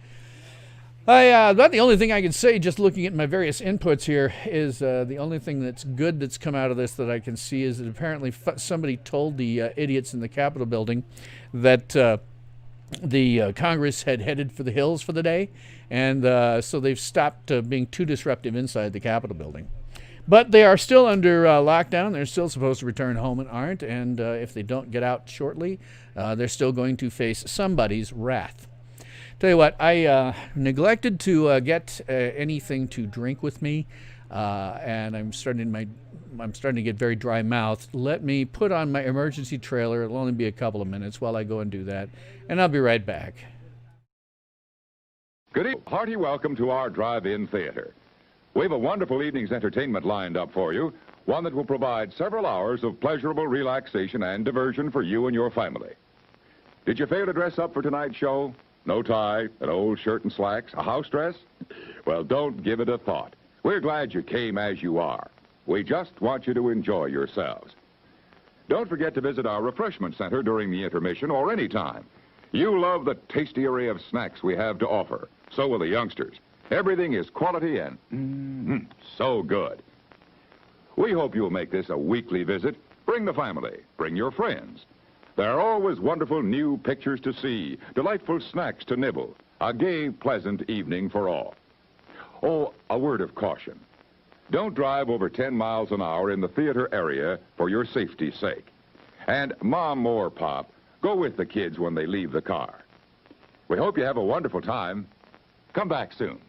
A: About the only thing I can say, just looking at my various inputs here, is the only thing that's good that's come out of this that I can see is that apparently somebody told the idiots in the Capitol building that the Congress had headed for the hills for the day, and so they've stopped being too disruptive inside the Capitol building. But they are still under lockdown. They're still supposed to return home and aren't, and if they don't get out shortly, they're still going to face somebody's wrath. Tell you what, I neglected to get anything to drink with me, and I'm starting to get very dry mouthed. Let me put on my emergency trailer. It'll only be a couple of minutes while I go and do that, and I'll be right back.
B: Good evening. Hearty welcome to our drive-in theater. We have a wonderful evening's entertainment lined up for you, one that will provide several hours of pleasurable relaxation and diversion for you and your family. Did you fail to dress up for tonight's show? No tie, an old shirt and slacks, a house dress? Well, don't give it a thought. We're glad you came as you are. We just want you to enjoy yourselves. Don't forget to visit our refreshment center during the intermission or any time. You love the tasty array of snacks we have to offer. So will the youngsters. Everything is quality and so good. We hope you'll make this a weekly visit. Bring the family. Bring your friends. There are always wonderful new pictures to see, delightful snacks to nibble, a gay, pleasant evening for all. Oh, a word of caution. Don't drive over 10 miles an hour in the theater area for your safety's sake. And Mom or Pop, go with the kids when they leave the car. We hope you have a wonderful time. Come back soon.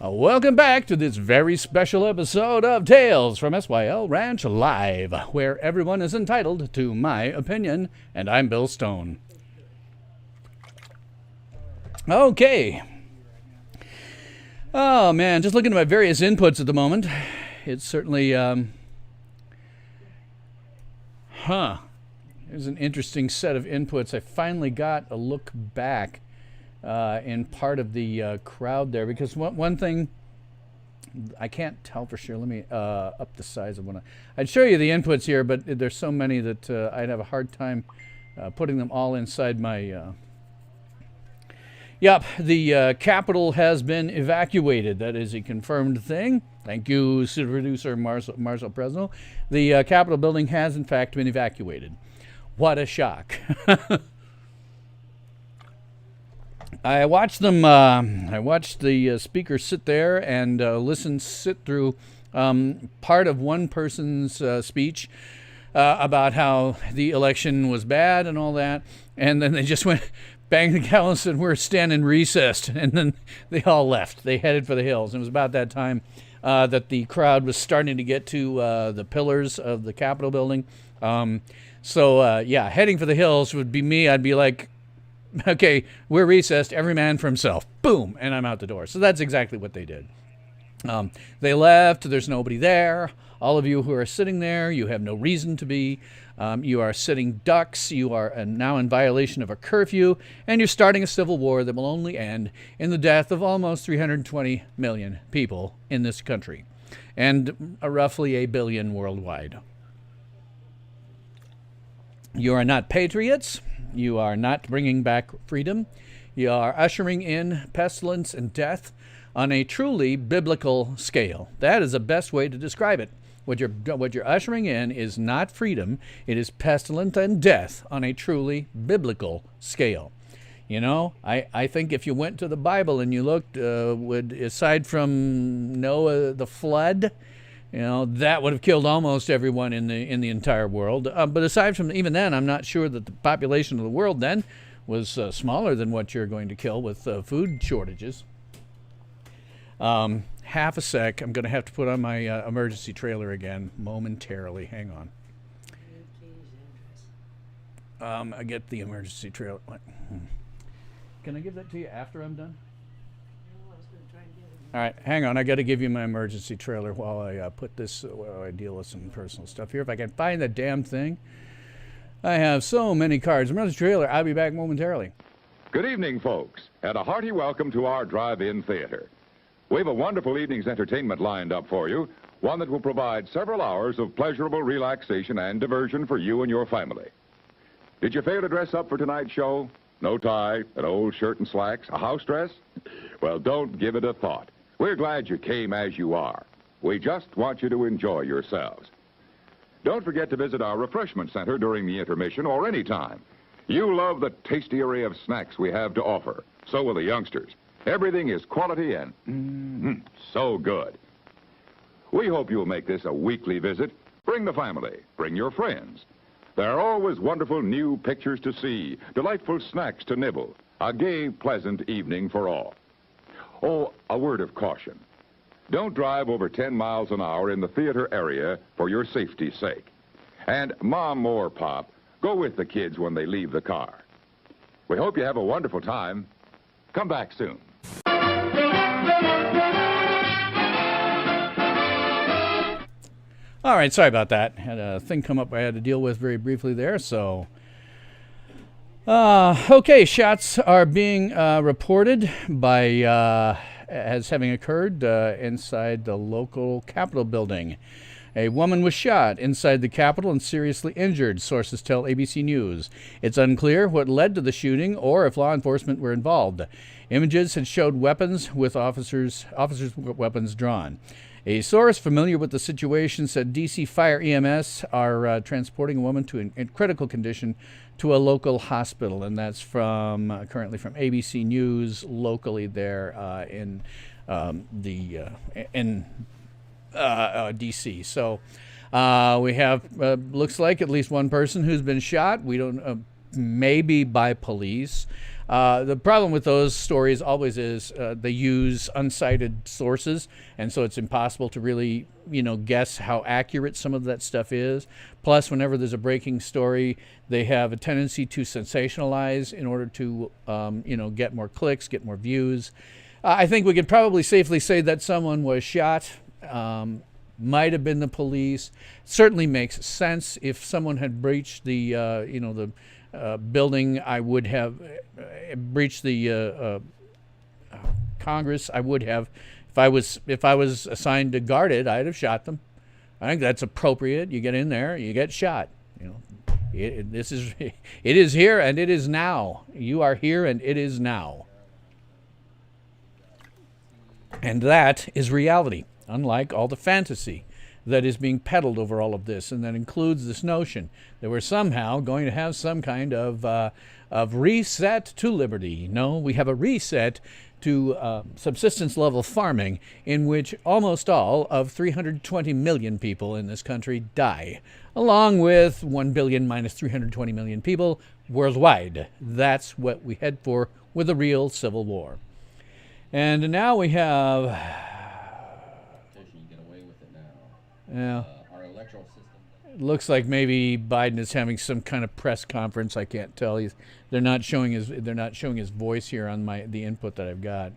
A: Welcome back to this very special episode of Tales from SYL Ranch Live, where everyone is entitled to my opinion, and I'm Bill Stone. Okay. Oh, man, just looking at my various inputs at the moment, it's certainly, there's an interesting set of inputs. I finally got a look back in part of the crowd there, because one thing I can't tell for sure. Let me up the size of one. I'd show you the inputs here, but there's so many that I'd have a hard time putting them all inside my. Yep, the Capitol has been evacuated. That is a confirmed thing. Thank you, producer Marcel Presnell. The Capitol building has, in fact, been evacuated. What a shock. I watched them. I watched the speaker sit there and sit through part of one person's speech about how the election was bad and all that, and then they just went bang the gavel and said, "We're standing recessed," and then they all left. They headed for the hills. And it was about that time that the crowd was starting to get to the pillars of the Capitol building. Yeah, heading for the hills would be me. I'd be like, okay, we're recessed, every man for himself. Boom, and I'm out the door. So that's exactly what they did. They left, there's nobody there. All of you who are sitting there, you have no reason to be. You are sitting ducks, you are now in violation of a curfew, and you're starting a civil war that will only end in the death of almost 320 million people in this country, and roughly 1 billion worldwide. You are not patriots. You are not bringing back freedom. You are ushering in pestilence and death on a truly biblical scale. That is the best way to describe it. What you're ushering in is not freedom. It is pestilence and death on a truly biblical scale. You know, I think if you went to the Bible and you looked, aside from Noah, the flood, you know, that would have killed almost everyone in the entire world. But aside from even then, I'm not sure that the population of the world then was smaller than what you're going to kill with food shortages. Half a sec. I'm going to have to put on my emergency trailer again momentarily. Hang on. I get the emergency trailer. Can I give that to you after I'm done? All right, hang on. I got to give you my emergency trailer while I put this, while I deal with some personal stuff here. If I can find the damn thing. I have so many cards. Emergency trailer. I'll be back momentarily.
B: Good evening, folks, and a hearty welcome to our drive-in theater. We have a wonderful evening's entertainment lined up for you, one that will provide several hours of pleasurable relaxation and diversion for you and your family. Did you fail to dress up for tonight's show? No tie, an old shirt and slacks, a house dress? Well, don't give it a thought. We're glad you came as you are. We just want you to enjoy yourselves. Don't forget to visit our refreshment center during the intermission or any time. You love the tasty array of snacks we have to offer. So will the youngsters. Everything is quality and so good. We hope you'll make this a weekly visit. Bring the family. Bring your friends. There are always wonderful new pictures to see, delightful snacks to nibble, a gay, pleasant evening for all. Oh, a word of caution. Don't drive over 10 miles an hour in the theater area for your safety's sake. And Mom or Pop, go with the kids when they leave the car. We hope you have a wonderful time. Come back soon.
A: All right, sorry about that. Had a thing come up I had to deal with very briefly there, so... okay, shots are being reported by as having occurred inside the local Capitol building. A woman was shot inside the Capitol and seriously injured, sources tell ABC News. It's unclear what led to the shooting or if law enforcement were involved. Images had showed weapons with officers' weapons drawn. A source familiar with the situation said D.C. Fire EMS are transporting a woman in critical condition to a local hospital, and that's currently from ABC News locally there in D.C. So we have looks like at least one person who's been shot. We don't maybe by police. The problem with those stories always is they use uncited sources, and so it's impossible to really, guess how accurate some of that stuff is. Plus, whenever there's a breaking story, they have a tendency to sensationalize in order to, get more clicks, get more views. I think we could probably safely say that someone was shot. Might have been the police. Certainly makes sense. If someone had breached the building, I would have breached the Congress. I would have, if I was assigned to guard it, I'd have shot them. I think that's appropriate. You get in there, you get shot. It is here and it is now. You are here and it is now. And that is reality, unlike all the fantasy that is being peddled over all of this, and that includes this notion that we're somehow going to have some kind of reset to liberty. No, we have a reset to subsistence level farming in which almost all of 320 million people in this country die, along with 1 billion minus 320 million people worldwide. That's what we head for with a real civil war. And now we have... Yeah.
C: Our electoral system.
A: It looks like maybe Biden is having some kind of press conference. I can't tell. They're not showing his voice here on the input that I've got.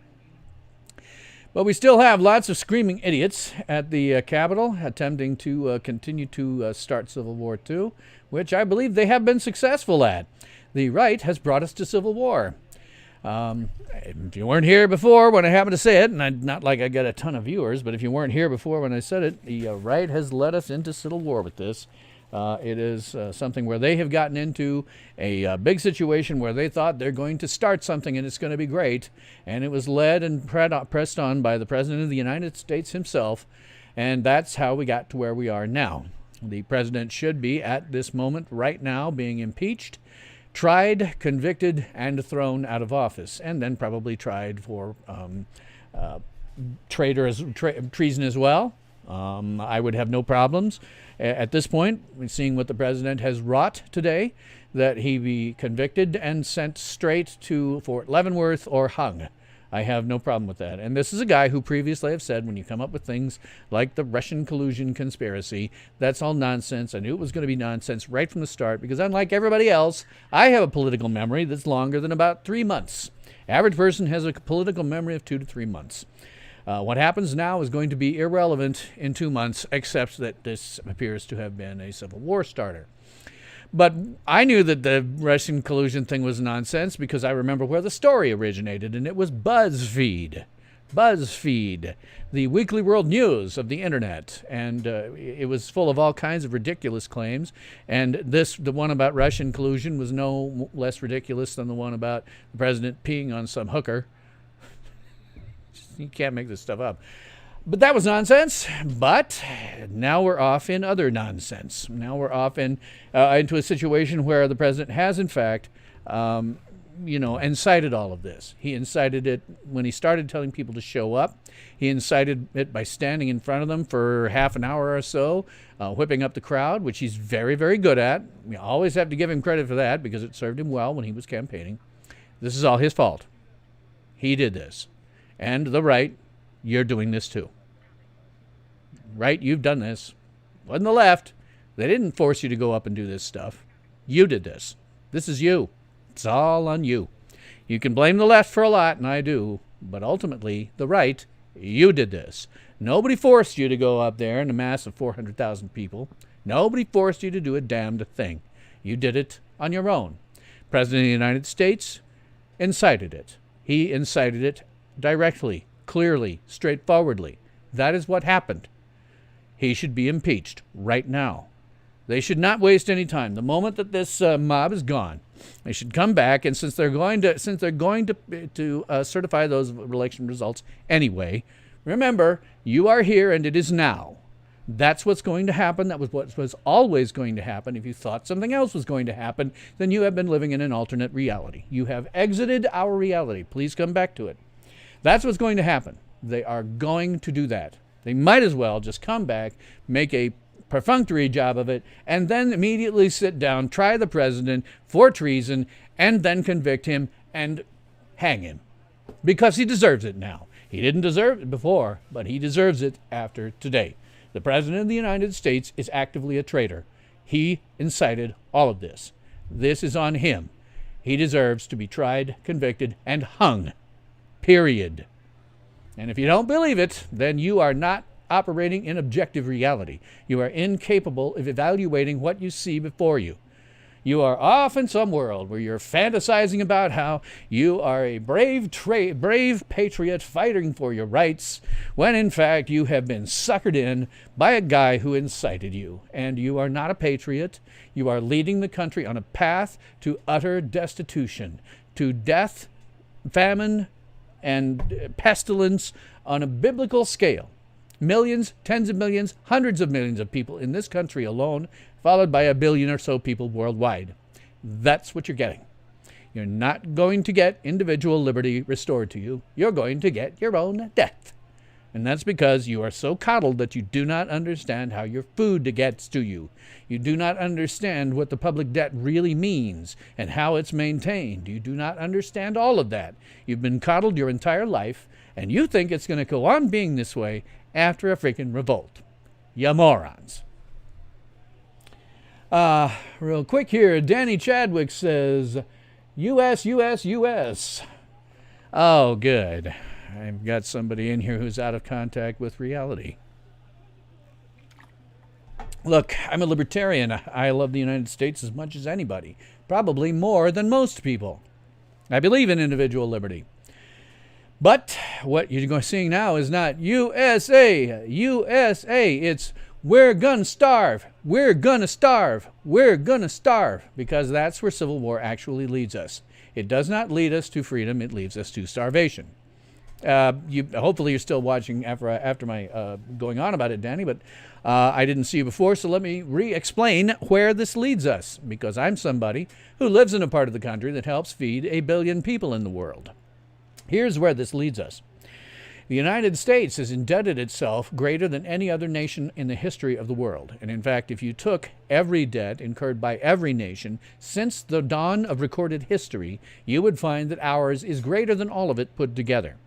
A: But we still have lots of screaming idiots at the Capitol attempting to continue to start Civil War II, which I believe they have been successful at. The right has brought us to civil war. If you weren't here before when I happened to say it, and not like I got a ton of viewers, but if you weren't here before when I said it, the right has led us into civil war with this. It is something where they have gotten into a big situation where they thought they're going to start something and it's going to be great, and it was led and pressed on by the President of the United States himself, and that's how we got to where we are now. The President should be, at this moment right now, being impeached, tried, convicted, and thrown out of office, and then probably tried for treason as well. I would have no problems at this point, seeing what the president has wrought today, that he be convicted and sent straight to Fort Leavenworth or hung. I have no problem with that. And this is a guy who previously have said, when you come up with things like the Russian collusion conspiracy, that's all nonsense. I knew it was going to be nonsense right from the start because unlike everybody else, I have a political memory that's longer than about 3 months. Average person has a political memory of 2 to 3 months. What happens now is going to be irrelevant in 2 months, except that this appears to have been a civil war starter. But I knew that the Russian collusion thing was nonsense because I remember where the story originated, and it was BuzzFeed. BuzzFeed, the weekly world news of the internet. And it was full of all kinds of ridiculous claims. And the one about Russian collusion was no less ridiculous than the one about the president peeing on some hooker. You can't make this stuff up. But that was nonsense. But now we're off in other nonsense. Now we're off into a situation where the president has, in fact, incited all of this. He incited it when he started telling people to show up. He incited it by standing in front of them for half an hour or so, whipping up the crowd, which he's very, very good at. We always have to give him credit for that because it served him well when he was campaigning. This is all his fault. He did this. And the right, you're doing this too. Right? You've done this. On the left, they didn't force you to go up and do this stuff. You did this. This is you. It's all on you. You can blame the left for a lot, and I do, but ultimately, the right, you did this. Nobody forced you to go up there in a mass of 400,000 people. Nobody forced you to do a damned thing. You did it on your own. President of the United States incited it. He incited it directly, clearly, straightforwardly. That is what happened. He should be impeached right now. They should not waste any time. The moment that this mob is gone, they should come back. And since they're going to certify those election results anyway, remember, you are here and it is now. That's what's going to happen. That was what was always going to happen. If you thought something else was going to happen, then you have been living in an alternate reality. You have exited our reality. Please come back to it. That's what's going to happen. They are going to do that. They might as well just come back, make a perfunctory job of it, and then immediately sit down, try the president for treason, and then convict him and hang him. Because he deserves it now. He didn't deserve it before, but he deserves it after today. The president of the United States is actively a traitor. He incited all of this. This is on him. He deserves to be tried, convicted, and hung. Period. And if you don't believe it, then you are not operating in objective reality. You are incapable of evaluating what you see before you. You are off in some world where you're fantasizing about how you are a brave patriot fighting for your rights, when in fact you have been suckered in by a guy who incited you. And you are not a patriot. You are leading the country on a path to utter destitution, to death, famine, and pestilence on a biblical scale. Millions, tens of millions, hundreds of millions of people in this country alone, followed by 1 billion or so people worldwide. That's what you're getting. You're not going to get individual liberty restored to you. You're going to get your own death. And that's because you are so coddled that you do not understand how your food gets to you. You do not understand what the public debt really means and how it's maintained. You do not understand all of that. You've been coddled your entire life, and you think it's going to go on being this way after a freaking revolt. You morons. Real quick here, Danny Chadwick says, U.S., U.S., U.S. Oh, good. I've got somebody in here who's out of contact with reality. Look, I'm a libertarian. I love the United States as much as anybody, probably more than most people. I believe in individual liberty. But what you're seeing now is not USA, USA. It's we're gonna starve, we're gonna starve, we're gonna starve, because that's where civil war actually leads us. It does not lead us to freedom, it leads us to starvation. Hopefully you're still watching after my going on about it, Danny, but I didn't see you before, so let me re-explain where this leads us, because I'm somebody who lives in a part of the country that helps feed 1 billion people in the world. Here's where this leads us. The United States has indebted itself greater than any other nation in the history of the world. And in fact, if you took every debt incurred by every nation since the dawn of recorded history, you would find that ours is greater than all of it put together.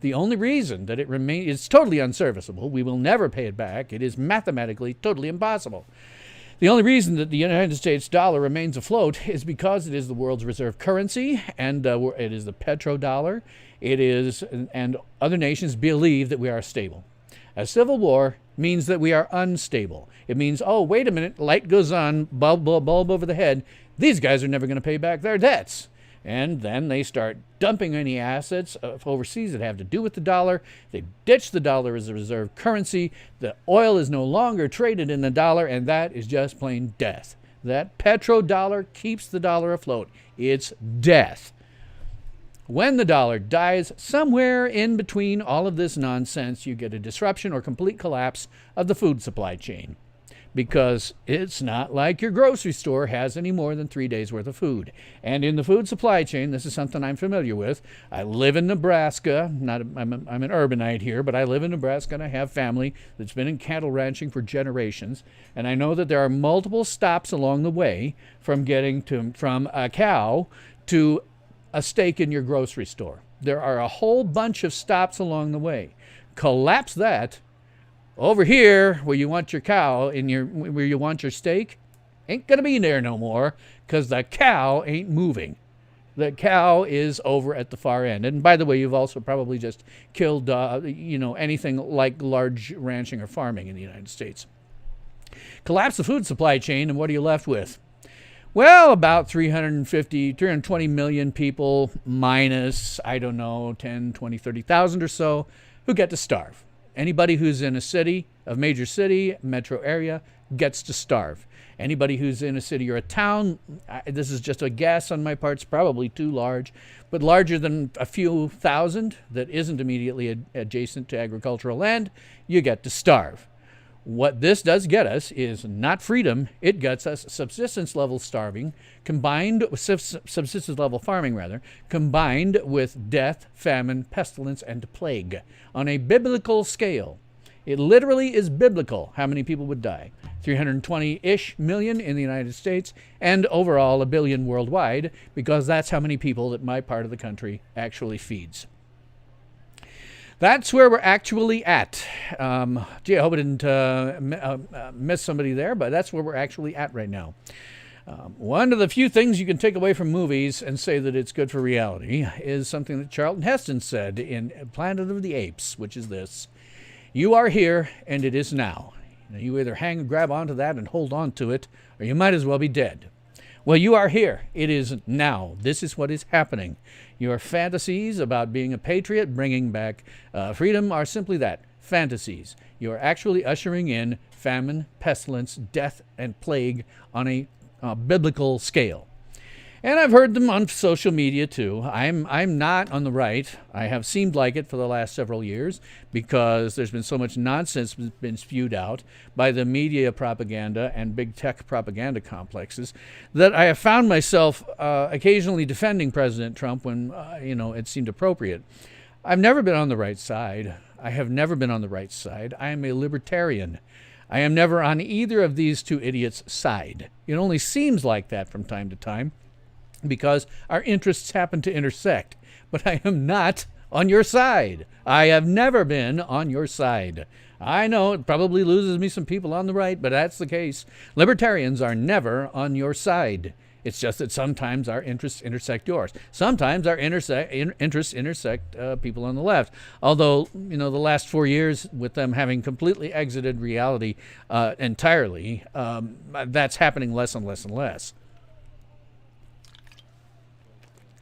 A: The only reason that it remains, it's totally unserviceable. We will never pay it back. It is mathematically totally impossible. The only reason that the United States dollar remains afloat is because it is the world's reserve currency, and it is the petrodollar. It is, and other nations believe that we are stable. A civil war means that we are unstable. It means, oh, wait a minute, light goes on, bulb over the head. These guys are never going to pay back their debts. And then they start dumping any assets overseas that have to do with the dollar. They ditch the dollar as a reserve currency. The oil is no longer traded in the dollar, and that is just plain death. That petrodollar keeps the dollar afloat. It's death. When the dollar dies, somewhere in between all of this nonsense, you get a disruption or complete collapse of the food supply chain. Because it's not like your grocery store has any more than 3 days worth of food. And in the food supply chain, this is something I'm familiar with. I live in Nebraska. I'm an urbanite here, but I live in Nebraska and I have family that's been in cattle ranching for generations. And I know that there are multiple stops along the way from getting from a cow to a steak in your grocery store. There are a whole bunch of stops along the way. Collapse that. Over here, where you want your cow, where you want your steak, ain't going to be there no more because the cow ain't moving. The cow is over at the far end. And by the way, you've also probably just killed, anything like large ranching or farming in the United States. Collapse the food supply chain, and what are you left with? Well, about 320 million people minus, 10, 20, 30,000 or so who get to starve. Anybody who's in a city, a major city, metro area, gets to starve. Anybody who's in a city or a town, this is just a guess on my part, it's probably too large, but larger than a few thousand that isn't immediately adjacent to agricultural land, you get to starve. What this does get us is not freedom, it gets us subsistence level starving, subsistence level farming rather, combined with death, famine, pestilence, and plague. On a biblical scale, it literally is biblical how many people would die. 320-ish million in the United States, and overall 1 billion worldwide, because that's how many people that my part of the country actually feeds. That's where we're actually at. I hope I didn't miss somebody there, but that's where we're actually at right now. One of the few things you can take away from movies and say that it's good for reality is something that Charlton Heston said in Planet of the Apes, which is this: you are here, and it is now. You either grab onto that and hold on to it, or you might as well be dead. Well, you are here. It is now. This is what is happening. Your fantasies about being a patriot, bringing back freedom, are simply that, fantasies. You are actually ushering in famine, pestilence, death, and plague on a biblical scale. And I've heard them on social media too. I'm not on the right. I have seemed like it for the last several years because there's been so much nonsense been spewed out by the media propaganda and big tech propaganda complexes that I have found myself occasionally defending President Trump when it seemed appropriate. I've never been on the right side. I have never been on the right side. I am a libertarian. I am never on either of these two idiots' side. It only seems like that from time to time, because our interests happen to intersect. But I am not on your side. I have never been on your side. I know it probably loses me some people on the right, but that's the case. Libertarians are never on your side. It's just that sometimes our interests intersect yours. Sometimes our interests intersect people on the left. Although, the last 4 years, with them having completely exited reality entirely, that's happening less and less and less.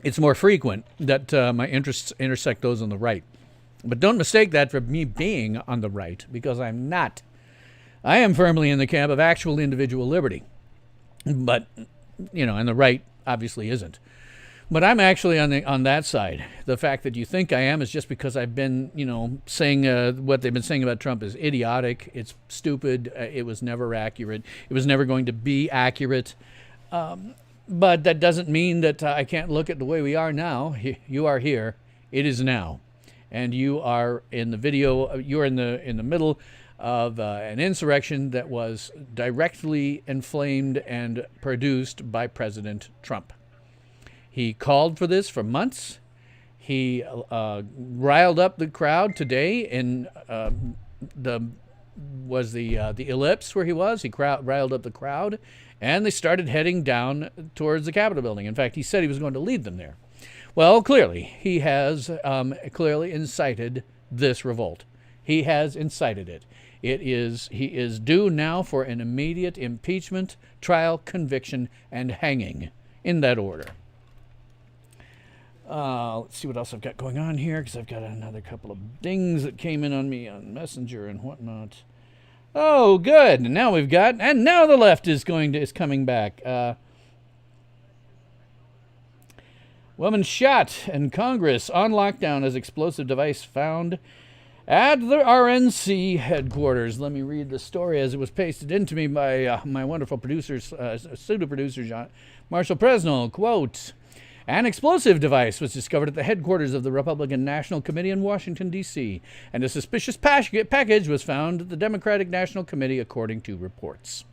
A: It's more frequent that my interests intersect those on the right. But don't mistake that for me being on the right, because I'm not. I am firmly in the camp of actual individual liberty. But, and the right obviously isn't. But I'm actually on that side. The fact that you think I am is just because I've been, saying what they've been saying about Trump is idiotic. It's stupid. It was never accurate. It was never going to be accurate. But that doesn't mean that I can't look at the way we are now. You are here. It is now. And you are in the video. You're in the middle of an insurrection that was directly inflamed and produced by President Trump. He called for this for months. He riled up the crowd today in the Ellipse where he was. He riled up the crowd, and they started heading down towards the Capitol building. In fact, he said he was going to lead them there. Well, clearly, he has clearly incited this revolt. He has incited it. He is due now for an immediate impeachment, trial, conviction, and hanging, in that order. Let's see what else I've got going on here, because I've got another couple of dings that came in on me on Messenger and whatnot. Oh, good. And now the left is coming back. Woman shot in Congress on lockdown as explosive device found at the RNC headquarters. Let me read the story as it was pasted into me by my wonderful pseudo-producer, Marshall Presnell. Quote, an explosive device was discovered at the headquarters of the Republican National Committee in Washington, D.C., and a suspicious package was found at the Democratic National Committee, according to reports.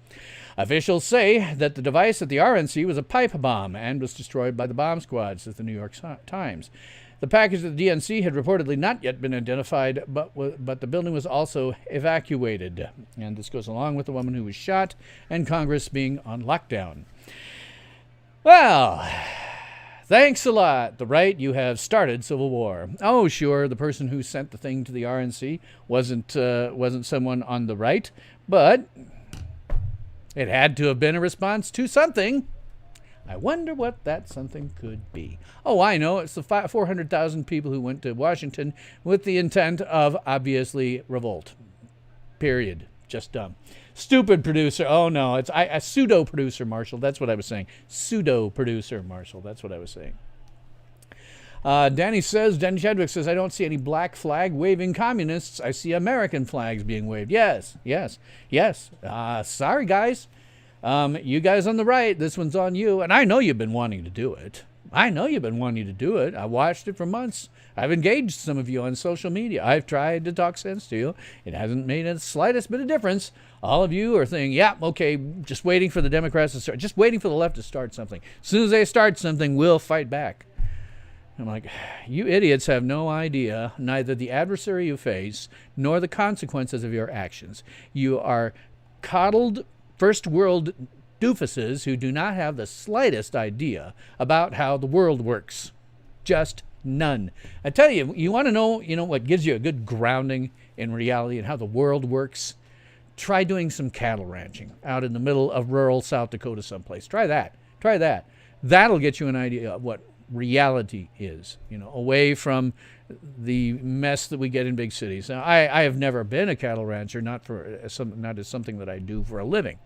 A: Officials say that the device at the RNC was a pipe bomb and was destroyed by the bomb squad, says the New York Times. The package at the DNC had reportedly not yet been identified, but the building was also evacuated. And this goes along with the woman who was shot and Congress being on lockdown. Well, thanks a lot. The right, you have started civil war. Oh, sure, the person who sent the thing to the RNC wasn't someone on the right, but it had to have been a response to something. I wonder what that something could be. Oh, I know. It's the 400,000 people who went to Washington with the intent of, obviously, revolt. Period. Just dumb. Stupid producer. Oh, no. It's a pseudo-producer, Marshall. That's what I was saying. Pseudo-producer, Marshall. That's what I was saying. Danny Chadwick says, I don't see any black flag waving communists. I see American flags being waved. Yes. Sorry, guys. You guys on the right, this one's on you. And I know you've been wanting to do it. I watched it for months. I've engaged some of you on social media. I've tried to talk sense to you. It hasn't made the slightest bit of difference. All of you are thinking, yeah, okay, just waiting for the Democrats to start, just waiting for the left to start something. As soon as they start something, we'll fight back. I'm like, you idiots have no idea neither the adversary you face nor the consequences of your actions. You are coddled first world doofuses who do not have the slightest idea about how the world works. Just none. I tell you, you want to know, what gives you a good grounding in reality and how the world works? Try doing some cattle ranching out in the middle of rural South Dakota someplace. Try that. That'll get you an idea of what reality is, away from the mess that we get in big cities. Now, I have never been a cattle rancher, not as something that I do for a living.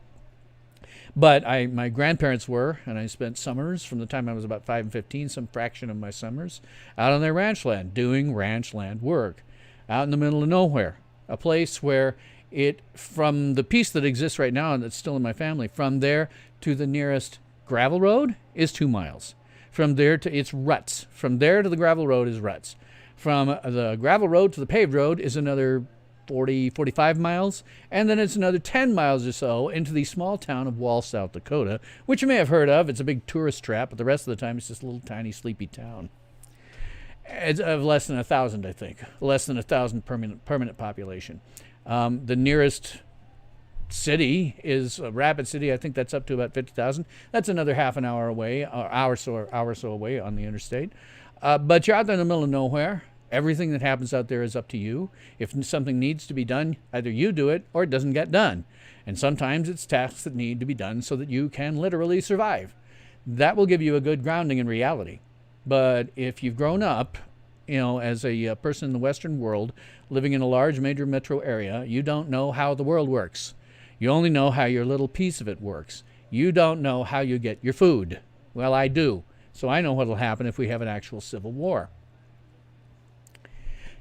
A: But my grandparents were, and I spent summers from the time I was about 5 and 15, some fraction of my summers, out on their ranch land, doing ranch land work, out in the middle of nowhere, a place where from the piece that exists right now and that's still in my family, from there to the nearest gravel road is 2 miles. From there to its ruts. From there to the gravel road is ruts. From the gravel road to the paved road is another 45 miles. And then it's another 10 miles or so into the small town of Wall, South Dakota, which you may have heard of. It's a big tourist trap, but the rest of the time it's just a little tiny sleepy town. It's of less than 1,000, I think. Less than 1,000 permanent population. The nearest city is Rapid City. I think that's up to about 50,000. That's another half an hour away, or hour or so away on the interstate. But you're out there in the middle of nowhere. Everything that happens out there is up to you. If something needs to be done, either you do it or it doesn't get done. And sometimes it's tasks that need to be done so that you can literally survive. That will give you a good grounding in reality. But if you've grown up, as a person in the Western world, living in a large major metro area, you don't know how the world works. You only know how your little piece of it works. You don't know how you get your food. Well, I do. So I know what will happen if we have an actual civil war.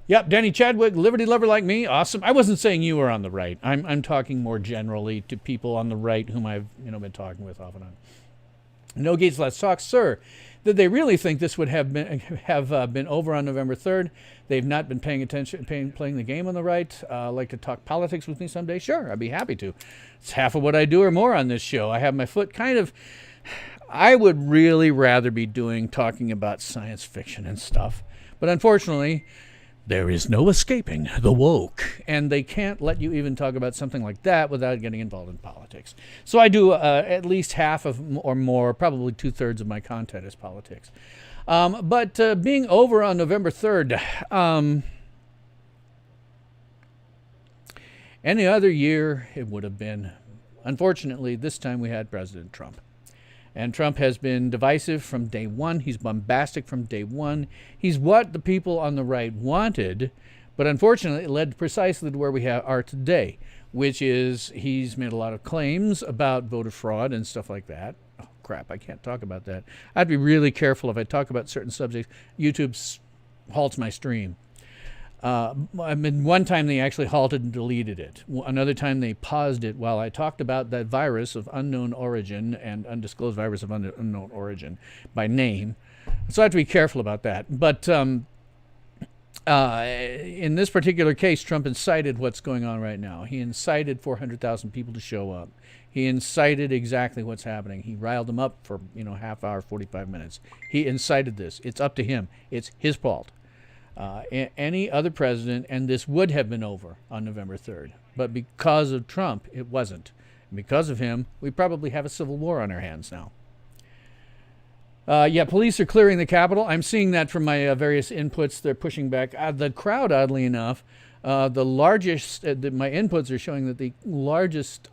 A: Yep, Danny Chadwick, liberty lover like me, awesome. I wasn't saying you were on the right. I'm talking more generally to people on the right whom I've been talking with off and on. No Gates, let's talk, sir. Did they really think this would have been over on November 3rd? They've not been paying attention, playing the game on the right. Like to talk politics with me someday? Sure, I'd be happy to. It's half of what I do or more on this show. I have my foot I would really rather be talking about science fiction and stuff. But unfortunately, there is no escaping the woke, and they can't let you even talk about something like that without getting involved in politics. So I do at least half of or more, probably 2/3 of my content is politics. But being over on November 3rd, any other year it would have been. Unfortunately, this time we had President Trump. And Trump has been divisive from day one. He's bombastic from day one. He's what the people on the right wanted, but unfortunately it led precisely to where we are today, which is he's made a lot of claims about voter fraud and stuff like that. Oh, crap, I can't talk about that. I'd be really careful if I talk about certain subjects. YouTube halts my stream. One time they actually halted and deleted it. Another time they paused it while I talked about that virus of unknown origin and undisclosed virus of unknown origin by name. So I have to be careful about that. But in this particular case, Trump incited what's going on right now. He incited 400,000 people to show up. He incited exactly what's happening. He riled them up for, half hour, 45 minutes. He incited this. It's up to him. It's his fault. Any other president, and this would have been over on November 3rd. But because of Trump, it wasn't. And because of him, we probably have a civil war on our hands now. Police are clearing the Capitol. I'm seeing that from my various inputs. They're pushing back. The crowd, oddly enough, the largest, my inputs are showing that the largest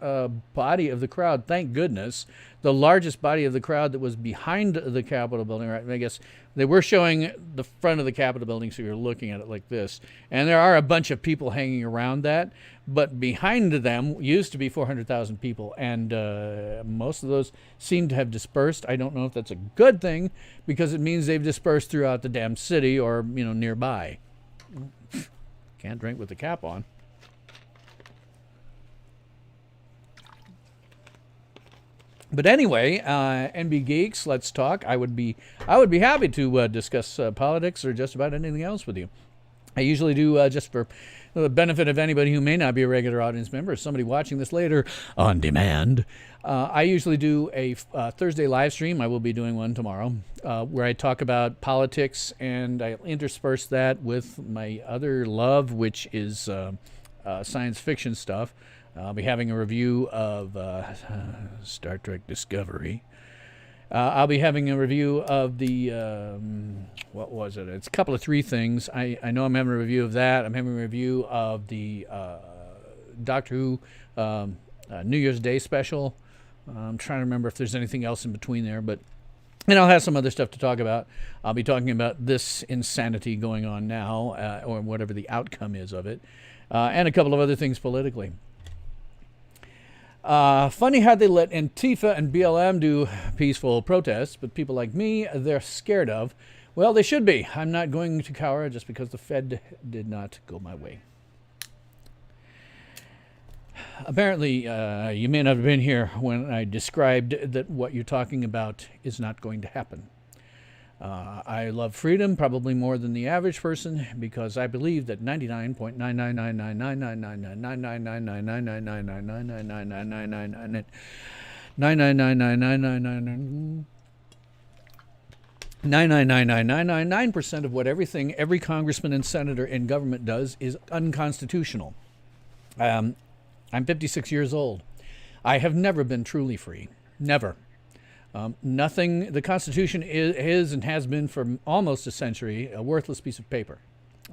A: body of the crowd, thank goodness, the largest body of the crowd that was behind the Capitol building, right? I guess they were showing the front of the Capitol building, so you're looking at it like this. And there are a bunch of people hanging around that, but behind them used to be 400,000 people, and most of those seem to have dispersed. I don't know if that's a good thing, because it means they've dispersed throughout the damn city or, nearby. Can't drink with the cap on. But anyway, NB Geeks, let's talk. I would be happy to discuss politics or just about anything else with you. I usually do, just for the benefit of anybody who may not be a regular audience member, or somebody watching this later on demand. I usually do a Thursday live stream. I will be doing one tomorrow, where I talk about politics, and I intersperse that with my other love, which is science fiction stuff. I'll be having a review of Star Trek Discovery. I'll be having a review of the, what was it? It's a couple of three things. I know I'm having a review of that. I'm having a review of the Doctor Who New Year's Day special. I'm trying to remember if there's anything else in between there, but I'll have some other stuff to talk about. I'll be talking about this insanity going on now, or whatever the outcome is of it, and a couple of other things politically. Funny how they let Antifa and BLM do peaceful protests, but people like me, they're scared of. Well, they should be. I'm not going to cower just because the Fed did not go my way. Apparently, you may not have been here when I described that what you're talking about is not going to happen. I love freedom probably more than the average person, because I believe that 99.9% of what every congressman and senator in government does is unconstitutional. I'm 56 years old. I have never been truly free. Never. Nothing. The Constitution is and has been for almost a century a worthless piece of paper.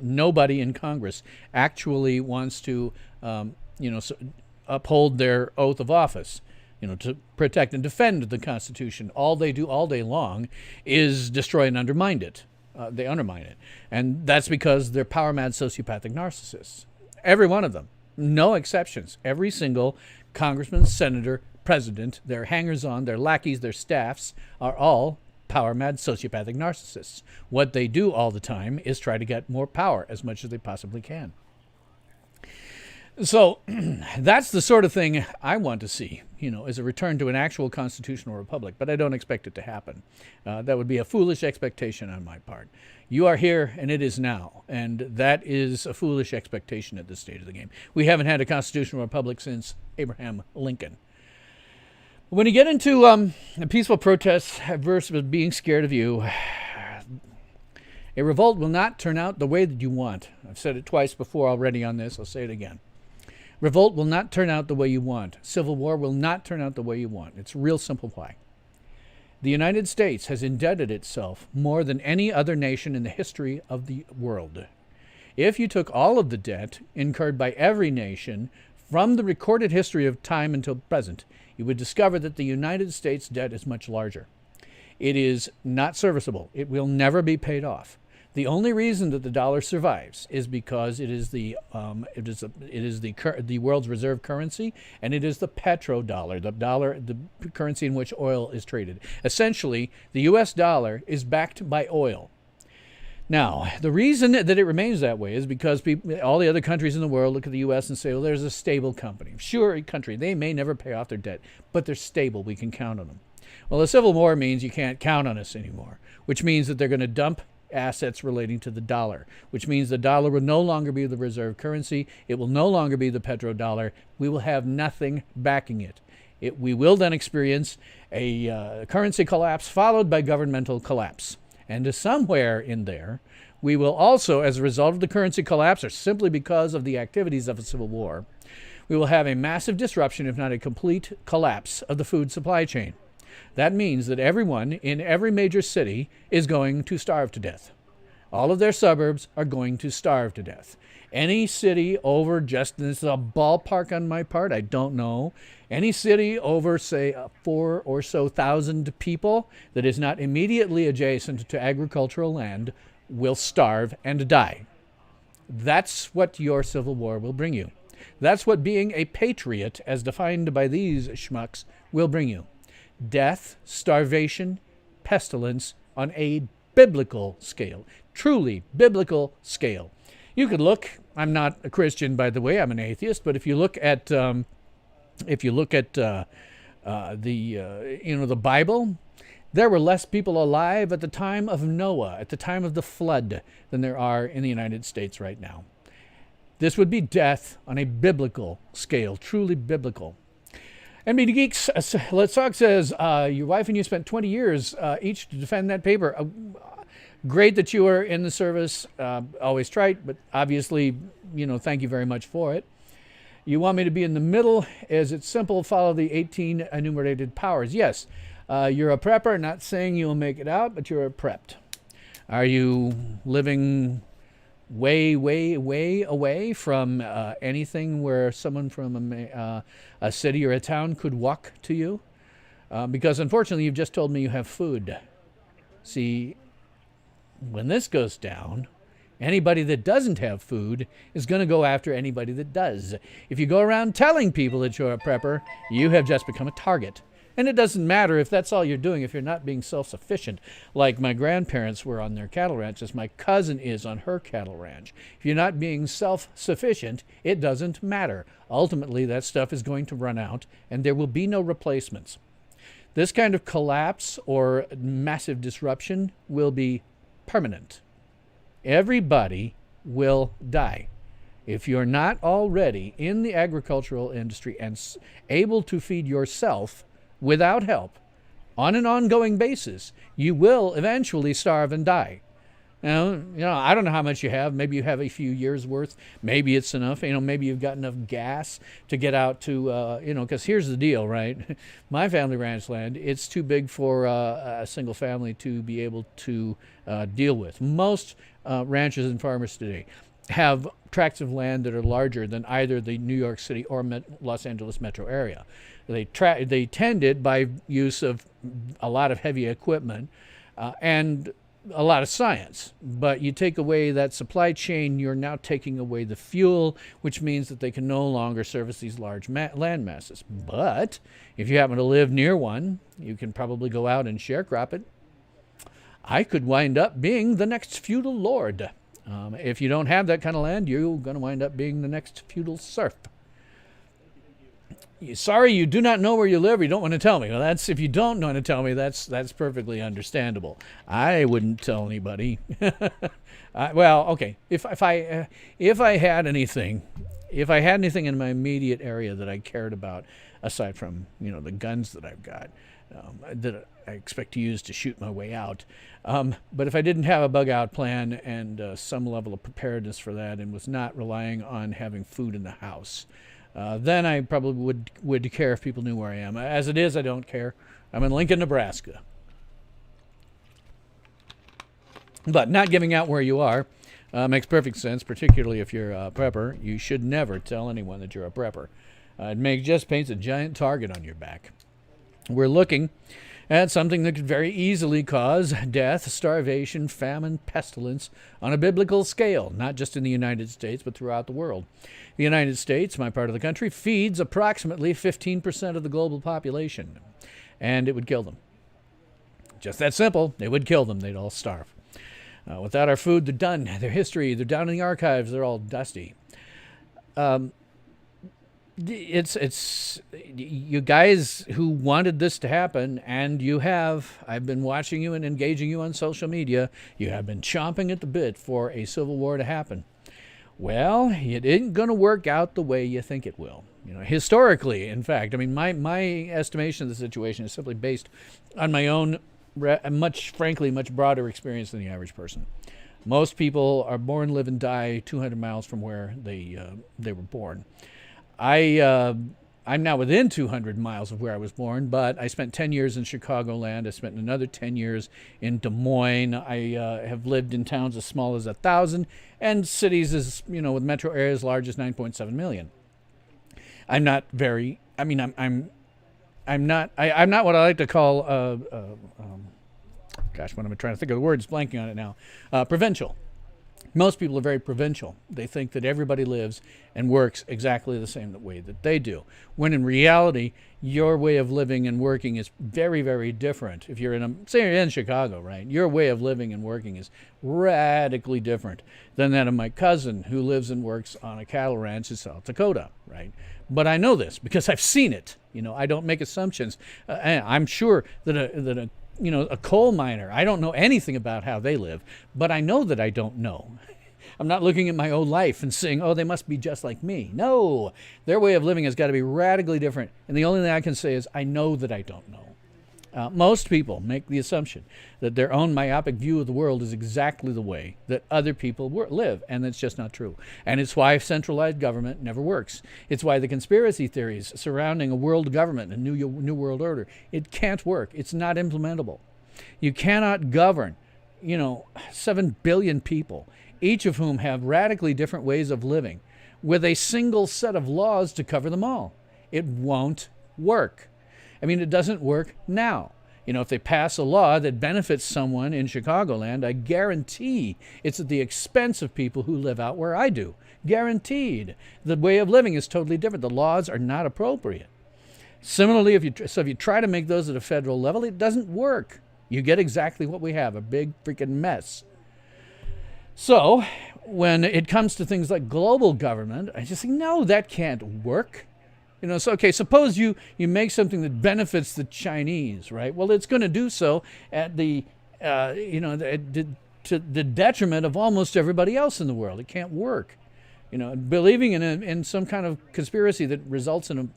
A: Nobody in Congress actually wants to, uphold their oath of office, to protect and defend the Constitution. All they do all day long is destroy and undermine it. They undermine it, and that's because they're power-mad sociopathic narcissists. Every one of them, no exceptions. Every single congressman, senator, president, their hangers-on, their lackeys, their staffs are all power-mad sociopathic narcissists. What they do all the time is try to get more power as much as they possibly can. So that's the sort of thing I want to see, is a return to an actual constitutional republic, but I don't expect it to happen. That would be a foolish expectation on my part. You are here, and it is now, and that is a foolish expectation at this stage of the game. We haven't had a constitutional republic since Abraham Lincoln. When you get into peaceful protests versus being scared of you, A revolt will not turn out the way that you want. I've said it twice before already on this. I'll say it again. Revolt will not turn out the way you want. Civil war will not turn out the way you want. It's real simple why. The United States has indebted itself more than any other nation in the history of the world. If you took all of the debt incurred by every nation from the recorded history of time until present, you would discover that the United States debt is much larger. It is not serviceable. It will never be paid off. The only reason that the dollar survives is because it is the world's reserve currency, and it is the petrodollar, the currency in which oil is traded. Essentially, the U.S. dollar is backed by oil. Now, the reason that it remains that way is because all the other countries in the world look at the U.S. and say, well, there's a stable company. Sure, a country. They may never pay off their debt, but they're stable. We can count on them. Well, the Civil War means you can't count on us anymore, which means that they're going to dump assets relating to the dollar, which means the dollar will no longer be the reserve currency. It will no longer be the petrodollar. We will have nothing backing it. We will then experience a currency collapse followed by governmental collapse. And somewhere in there, we will also, as a result of the currency collapse, or simply because of the activities of a civil war, we will have a massive disruption, if not a complete collapse, of the food supply chain. That means that everyone in every major city is going to starve to death. All of their suburbs are going to starve to death. Any city over, just this is a ballpark on my part, I don't know, any city over, say, 4,000 or so people that is not immediately adjacent to agricultural land will starve and die. That's what your civil war will bring you. That's what being a patriot, as defined by these schmucks, will bring you. Death, starvation, pestilence on a biblical scale, truly biblical scale. You could look. I'm not a Christian, by the way. I'm an atheist. But if you look at the Bible, there were less people alive at the time of Noah, at the time of the flood, than there are in the United States right now. This would be death on a biblical scale, truly biblical. NBD Geeks, Letzog says, your wife and you spent 20 years each to defend that paper. Great that you are in the service. Always trite, but obviously, thank you very much for it. You want me to be in the middle? Is it simple? Follow the 18 enumerated powers. Yes, you're a prepper, not saying you'll make it out, but you're prepped. Are you living way, way, way away from anything where someone from a city or a town could walk to you? Because unfortunately, you've just told me you have food. See, when this goes down, anybody that doesn't have food is going to go after anybody that does. If you go around telling people that you're a prepper, you have just become a target. And it doesn't matter if that's all you're doing, if you're not being self-sufficient, like my grandparents were on their cattle ranches, my cousin is on her cattle ranch. If you're not being self-sufficient, it doesn't matter. Ultimately, that stuff is going to run out, and there will be no replacements. This kind of collapse or massive disruption will be permanent. Everybody will die. If you're not already in the agricultural industry and able to feed yourself without help on an ongoing basis, you will eventually starve and die. Now, I don't know how much you have. Maybe you have a few years worth. Maybe it's enough. Maybe you've got enough gas to get out to, because here's the deal, right? My family ranch land, it's too big for a single family to be able to deal with. Most ranchers and farmers today have tracts of land that are larger than either the New York City or Los Angeles metro area. They tend it by use of a lot of heavy equipment and a lot of science. But you take away that supply chain, you're now taking away the fuel, which means that they can no longer service these large land masses. But if you happen to live near one, you can probably go out and sharecrop it. I could wind up being the next feudal lord. If you don't have that kind of land, you're going to wind up being the next feudal serf. Sorry, you do not know where you live, or you don't want to tell me. Well, if you don't want to tell me, that's perfectly understandable. I wouldn't tell anybody. Well, okay. If I had anything in my immediate area that I cared about, aside from the guns that I've got, that I expect to use to shoot my way out. But if I didn't have a bug-out plan and some level of preparedness for that and was not relying on having food in the house, then I probably would care if people knew where I am. As it is, I don't care. I'm in Lincoln, Nebraska. But not giving out where you are makes perfect sense, particularly if you're a prepper. You should never tell anyone that you're a prepper. It just paints a giant target on your back. We're looking at something that could very easily cause death, starvation, famine, pestilence on a biblical scale, not just in the United States, but throughout the world. The United States, my part of the country, feeds approximately 15% of the global population, and it would kill them. Just that simple. It would kill them. They'd all starve. Without our food, they're done. Their history, they're down in the archives. They're all dusty. It's you guys who wanted this to happen, and you have. I've been watching you and engaging you on social media. You have been chomping at the bit for a civil war to happen. Well, it isn't going to work out the way you think it will. Historically, in fact, I mean, my estimation of the situation is simply based on my own much broader experience than the average person. Most people are born, live, and die 200 miles from where they were born. I'm now within 200 miles of where I was born, but I spent 10 years in Chicagoland. I spent another 10 years in Des Moines. I have lived in towns as small as 1,000 and cities as, with metro areas as large as 9.7 million. I'm not what I like to call, what am I trying to think of the words, blanking on it now, provincial. Most people are very provincial. They think that everybody lives and works exactly the same way that they do, when in reality, your way of living and working is very, very different. If you're say you're in Chicago, right? Your way of living and working is radically different than that of my cousin who lives and works on a cattle ranch in South Dakota, right? But I know this because I've seen it. I don't make assumptions. I'm sure that a coal miner, I don't know anything about how they live, but I know that I don't know. I'm not looking at my own life and saying, oh, they must be just like me. No, their way of living has got to be radically different. And the only thing I can say is I know that I don't know. Most people make the assumption that their own myopic view of the world is exactly the way that other people live, and that's just not true. And it's why centralized government never works. It's why the conspiracy theories surrounding a world government, a new world order, it can't work. It's not implementable. You cannot govern, 7 billion people, each of whom have radically different ways of living, with a single set of laws to cover them all. It won't work. I mean, it doesn't work now. If they pass a law that benefits someone in Chicagoland, I guarantee it's at the expense of people who live out where I do. Guaranteed. The way of living is totally different. The laws are not appropriate. Similarly, if you try to make those at a federal level, it doesn't work. You get exactly what we have, a big freaking mess. So when it comes to things like global government, I just think, no, that can't work. Suppose you make something that benefits the Chinese, right? Well, it's going to do so at to the detriment of almost everybody else in the world. It can't work. Believing in some kind of conspiracy that results in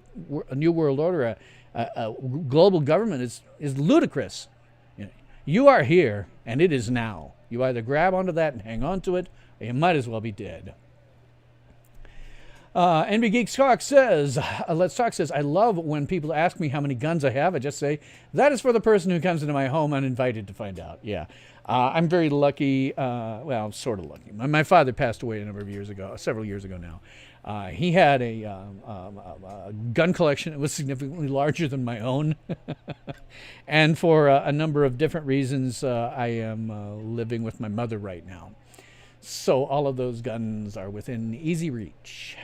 A: a new world order, a global government is ludicrous. You are here, and it is now. You either grab onto that and hang on to it, or you might as well be dead. NB Geek Talk says, Let's Talk says, I love when people ask me how many guns I have. I just say, that is for the person who comes into my home uninvited to find out. Yeah. I'm very lucky. Well, sort of lucky. My father passed away several years ago now. He had a gun collection that was significantly larger than my own. And for a number of different reasons, I am living with my mother right now. So all of those guns are within easy reach.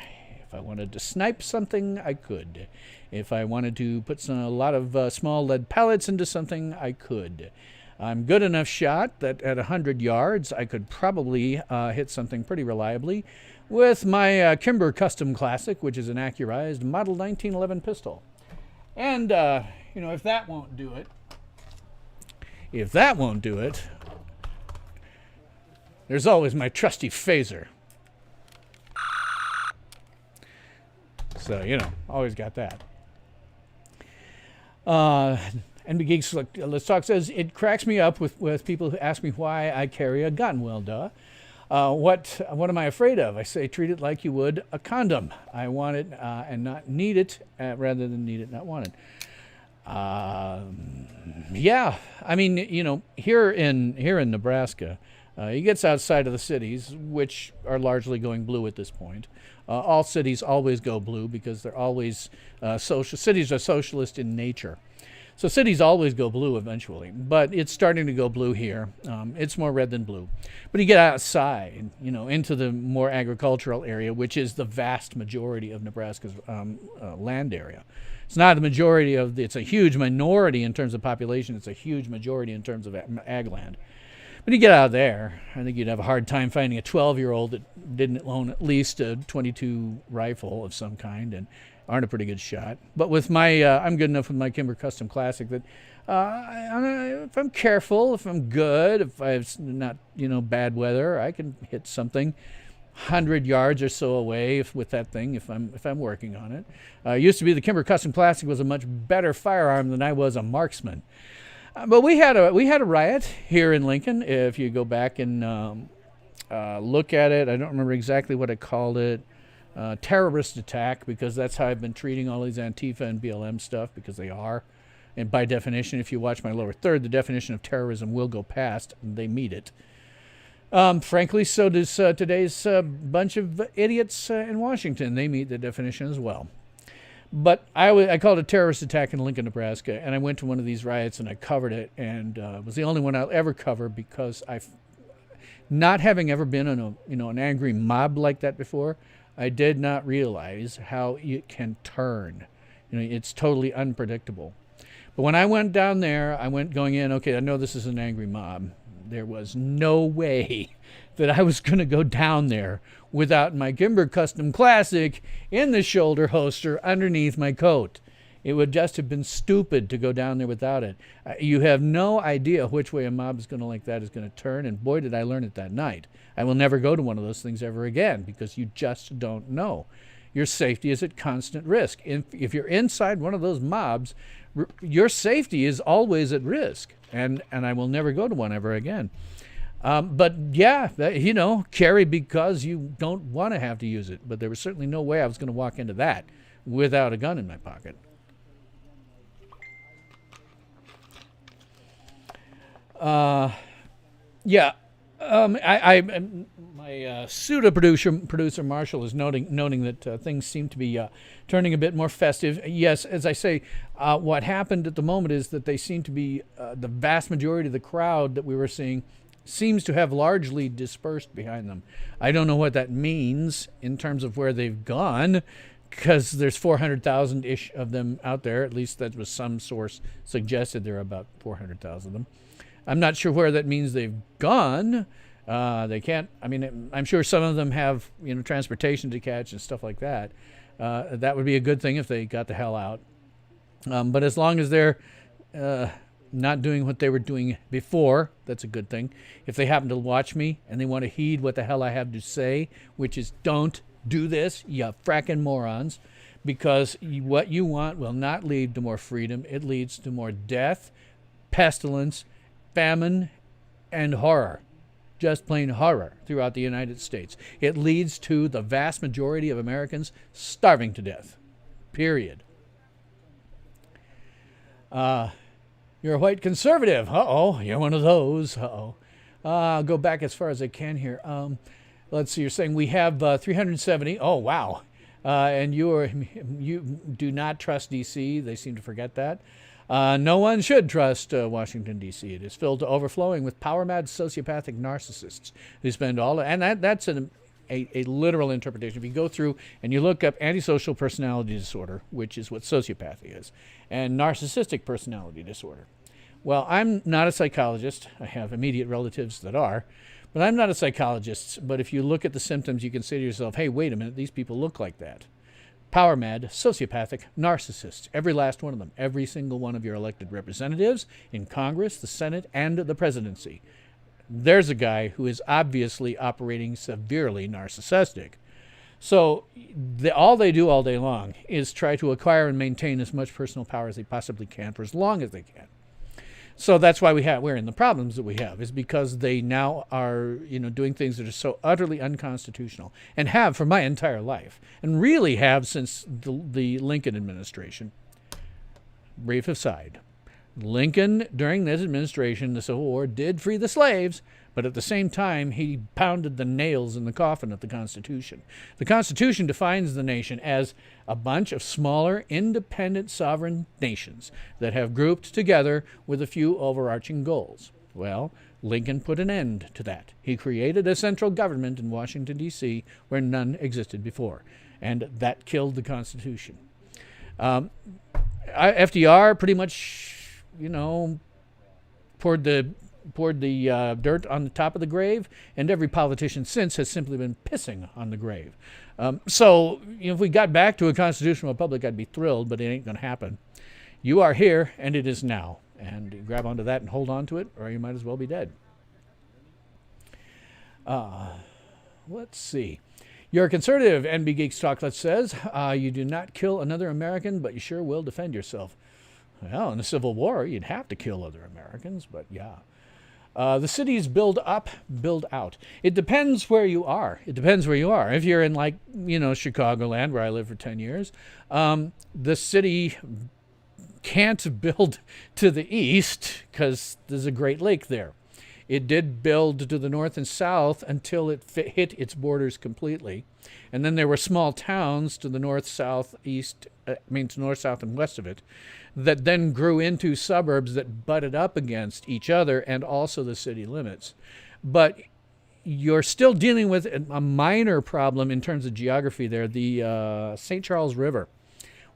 A: If I wanted to snipe something, I could. If I wanted to put a lot of small lead pellets into something, I could. I'm good enough shot that at 100 yards, I could probably hit something pretty reliably with my Kimber Custom Classic, which is an accurized Model 1911 pistol. And, if that won't do it, there's always my trusty phaser. So, always got that. And Geeks, Let's Talk says, it cracks me up with people who ask me why I carry a gun. Well, duh. What am I afraid of? I say treat it like you would a condom. I want it and not need it rather than need it, not want it. Yeah, I mean, here in Nebraska, he gets outside of the cities, which are largely going blue at this point. All cities always go blue because they're always social. Cities are socialist in nature. So cities always go blue eventually, but it's starting to go blue here. It's more red than blue. But you get outside, into the more agricultural area, which is the vast majority of Nebraska's land area. It's not the majority it's a huge minority in terms of population. It's a huge majority in terms of ag land. But you get out there, I think you'd have a hard time finding a 12-year-old that didn't own at least a .22 rifle of some kind and aren't a pretty good shot. But with I'm good enough with my Kimber Custom Classic that if I'm careful, if I'm good, if I've not, bad weather, I can hit something 100 yards or so away with that thing if I'm working on it. Used to be the Kimber Custom Classic was a much better firearm than I was a marksman. But we had a riot here in Lincoln. If you go back and look at it, I don't remember exactly what I called it. Terrorist attack, because that's how I've been treating all these Antifa and BLM stuff, because they are. And by definition, if you watch my lower third, the definition of terrorism will go past, and they meet it. Frankly, so does today's bunch of idiots in Washington. They meet the definition as well. But I called it a terrorist attack in Lincoln, Nebraska, and I went to one of these riots and I covered it, and it was the only one I'll ever cover because not having ever been in an angry mob like that before, I did not realize how it can turn. It's totally unpredictable. But when I went down there, going in, okay, I know this is an angry mob. There was no way that I was going to go down there without my Kimber Custom Classic in the shoulder holster underneath my coat. It would just have been stupid to go down there without it. You have no idea which way a mob is going to turn, and boy, did I learn it that night. I will never go to one of those things ever again because you just don't know. Your safety is at constant risk. If you're inside one of those mobs, your safety is always at risk, and I will never go to one ever again. But yeah, carry because you don't want to have to use it. But there was certainly no way I was going to walk into that without a gun in my pocket. My pseudo producer Marshall is noting that things seem to be turning a bit more festive. Yes, as I say, what happened at the moment is that they seem to be the vast majority of the crowd that we were seeing seems to have largely dispersed behind them. I don't know what that means in terms of where they've gone, because there's 400,000-ish of them out there. At least that was some source suggested there are about 400,000 of them. I'm not sure where that means they've gone. They can't. I mean, I'm sure some of them have transportation to catch and stuff like that. That would be a good thing if they got the hell out. But as long as they're not doing what they were doing before, that's a good thing. If they happen to watch me and they want to heed what the hell I have to say, which is don't do this, you frackin' morons, because what you want will not lead to more freedom. It leads to more death, pestilence, famine, and horror. Just plain horror throughout the United States. It leads to the vast majority of Americans starving to death. Period. You're a white conservative. Uh-oh, you're one of those. Uh-oh. I'll go back as far as I can here. Let's see, you're saying we have 370. Oh, wow. And you do not trust D.C. They seem to forget that. No one should trust Washington, D.C. It is filled to overflowing with power-mad sociopathic narcissists who spend that's a literal interpretation. If you go through and you look up antisocial personality disorder, which is what sociopathy is, and narcissistic personality disorder. Well, I'm not a psychologist. I have immediate relatives that are, but I'm not a psychologist. But if you look at the symptoms, you can say to yourself, hey, wait a minute, these people look like that. Power mad, sociopathic, narcissists, every last one of them, every single one of your elected representatives in Congress, the Senate, and the presidency. There's a guy who is obviously operating severely narcissistic. So all they do all day long is try to acquire and maintain as much personal power as they possibly can for as long as they can. So that's why we're in the problems that we have, is because they now are, doing things that are so utterly unconstitutional, and have for my entire life, and really have since the Lincoln administration. Brief aside. Lincoln, during his administration, the Civil War, did free the slaves, but at the same time, he pounded the nails in the coffin of the Constitution. The Constitution defines the nation as a bunch of smaller, independent, sovereign nations that have grouped together with a few overarching goals. Well, Lincoln put an end to that. He created a central government in Washington, D.C., where none existed before, and that killed the Constitution. FDR pretty much, poured the dirt on the top of the grave, and every politician since has simply been pissing on the grave. So if we got back to a constitutional republic, I'd be thrilled, but it ain't going to happen. You are here, and it is now. And you grab onto that and hold on to it, or you might as well be dead. Let's see. You're a conservative, NB Geeks Chocolate says. You do not kill another American, but you sure will defend yourself. Well, in the Civil War, you'd have to kill other Americans, but yeah. The cities build up, build out. It depends where you are. If you're in, Chicagoland, where I lived for 10 years, the city can't build to the east because there's a Great Lake there. It did build to the north and south until it hit its borders completely. And then there were small towns to the north, south, east, to north, south, and west of it, that then grew into suburbs that butted up against each other and also the city limits. But you're still dealing with a minor problem in terms of geography there. The St. Charles River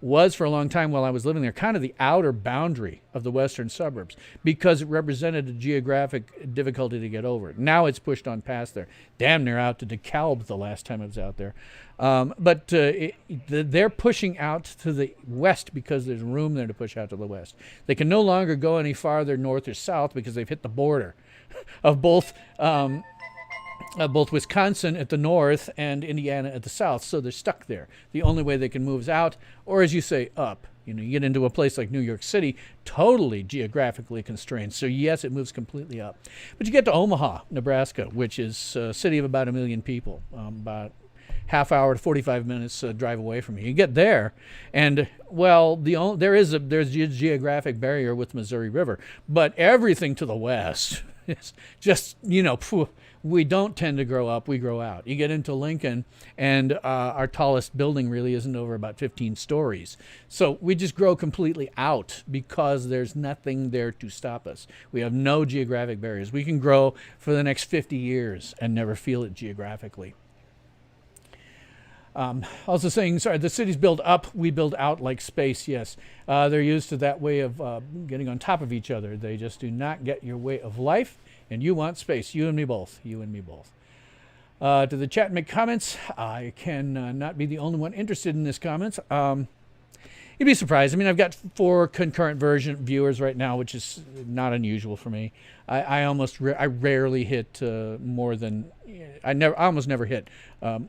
A: was, for a long time while I was living there, kind of the outer boundary of the western suburbs because it represented a geographic difficulty to get over. Now it's pushed on past there. Damn near out to DeKalb the last time I was out there. But they're pushing out to the west because there's room there to push out to the west. They can no longer go any farther north or south because they've hit the border of both Wisconsin at the north and Indiana at the south, so they're stuck there. The only way they can move is out, or as you say, up. You get into a place like New York City, totally geographically constrained. So yes, it moves completely up. But you get to Omaha, Nebraska, which is a city of about 1 million people, about half hour to 45 minutes drive away from you. You get there, and there's a geographic barrier with the Missouri River, but everything to the west is just we don't tend to grow up, we grow out. You get into Lincoln, and our tallest building really isn't over about 15 stories. So we just grow completely out because there's nothing there to stop us. We have no geographic barriers. We can grow for the next 50 years and never feel it geographically. Also saying, sorry, the cities build up, we build out like space, yes. They're used to that way of getting on top of each other. They just do not get your way of life, and you want space. You and me both. To the chat and make comments. I can not be the only one interested in this comments. You'd be surprised. I've got 4 concurrent viewers right now, which is not unusual for me. I rarely hit more than, I almost never hit